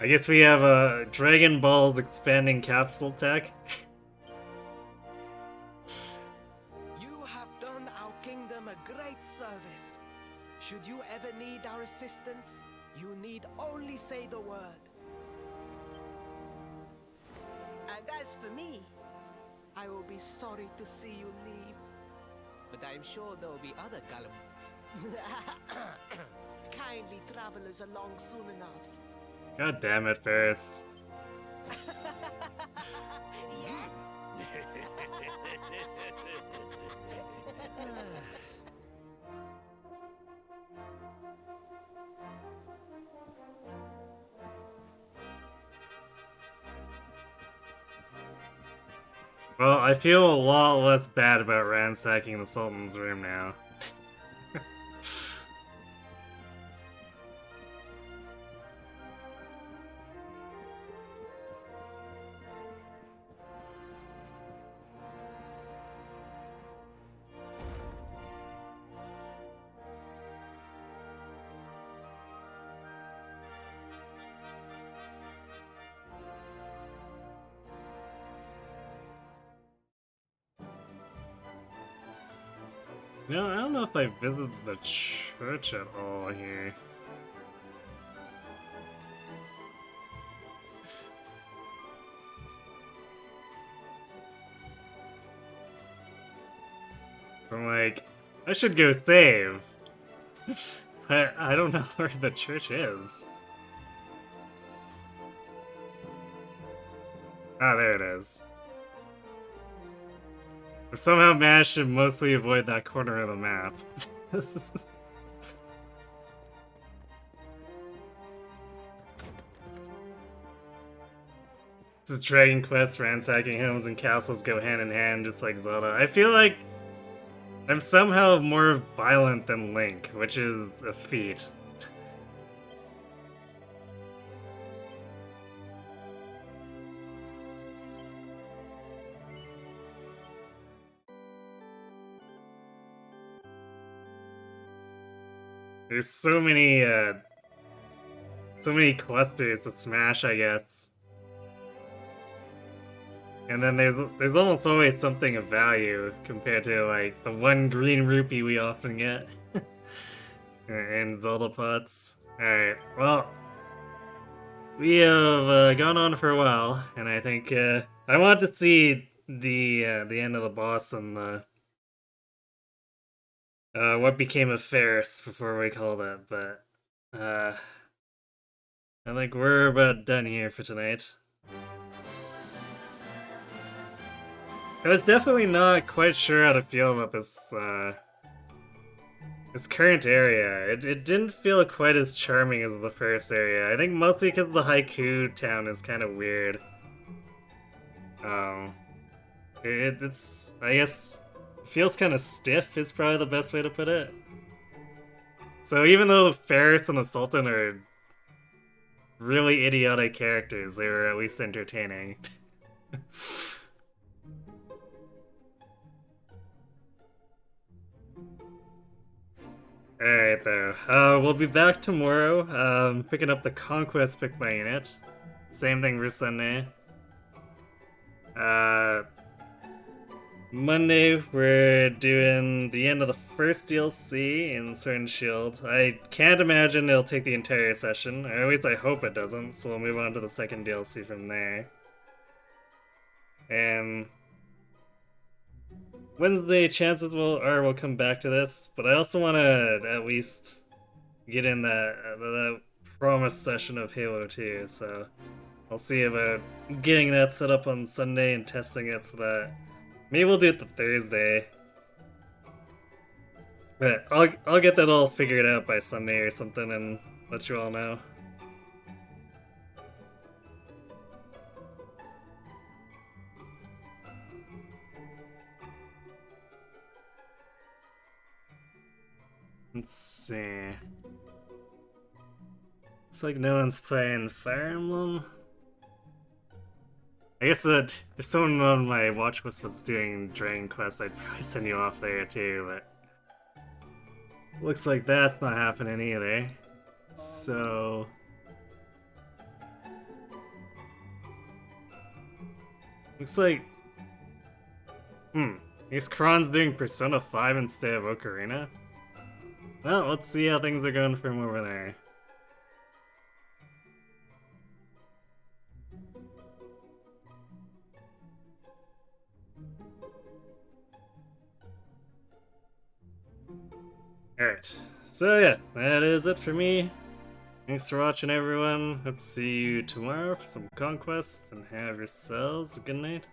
I guess we have a Dragon Ball's expanding capsule tech. You have done our kingdom a great service. Should you ever need our assistance, you need only say the word. And as for me, I will be sorry to see you leave. but I'm sure there will be other kindly travelers along soon enough. God damn it, Ferris. Well, I feel a lot less bad about ransacking the Sultan's room now. No, I don't know if I visited the church at all here. I'm like, I should go save. I don't know where the church is. Ah, there it is. I somehow managed to mostly avoid that corner of the map. This is Dragon Quest, ransacking homes and castles go hand in hand, just like Zelda. I feel like I'm somehow more violent than Link, which is a feat. There's so many clusters to smash, I guess. And then there's almost always something of value compared to like the one green rupee we often get in Zelda pots. Alright, well, we have gone on for a while, and I think I want to see the end of the boss and the what became of Ferris before we call that, but I think we're about done here for tonight. I was definitely not quite sure how to feel about this this current area. It didn't feel quite as charming as the first area. I think mostly because the Haiku town is kind of weird. It's I guess it feels kind of stiff is probably the best way to put it. So even though Ferris and the Sultan are really idiotic characters, they were at least entertaining. Alright, though. We'll be back tomorrow, picking up the Conquest Pick My Unit. Same thing for Sunday. Monday, we're doing the end of the first DLC in Sword and Shield. I can't imagine it'll take the entire session, or at least I hope it doesn't, so we'll move on to the second DLC from there. And Wednesday, chances we'll come back to this, but I also want to at least get in that promised session of Halo 2, so I'll see about getting that set up on Sunday and testing it so that maybe we'll do it the Thursday. But I'll get that all figured out by Sunday or something and let you all know. Let's see. Looks like no one's playing Fire Emblem. I guess that if someone on my watch list was doing Dragon Quest, I'd probably send you off there too, but looks like that's not happening either. So looks like I guess Kron's doing Persona 5 instead of Ocarina. Well, let's see how things are going for him over there. Alright, so yeah, that is it for me. Thanks for watching, everyone. Hope to see you tomorrow for some conquests, and have yourselves a good night.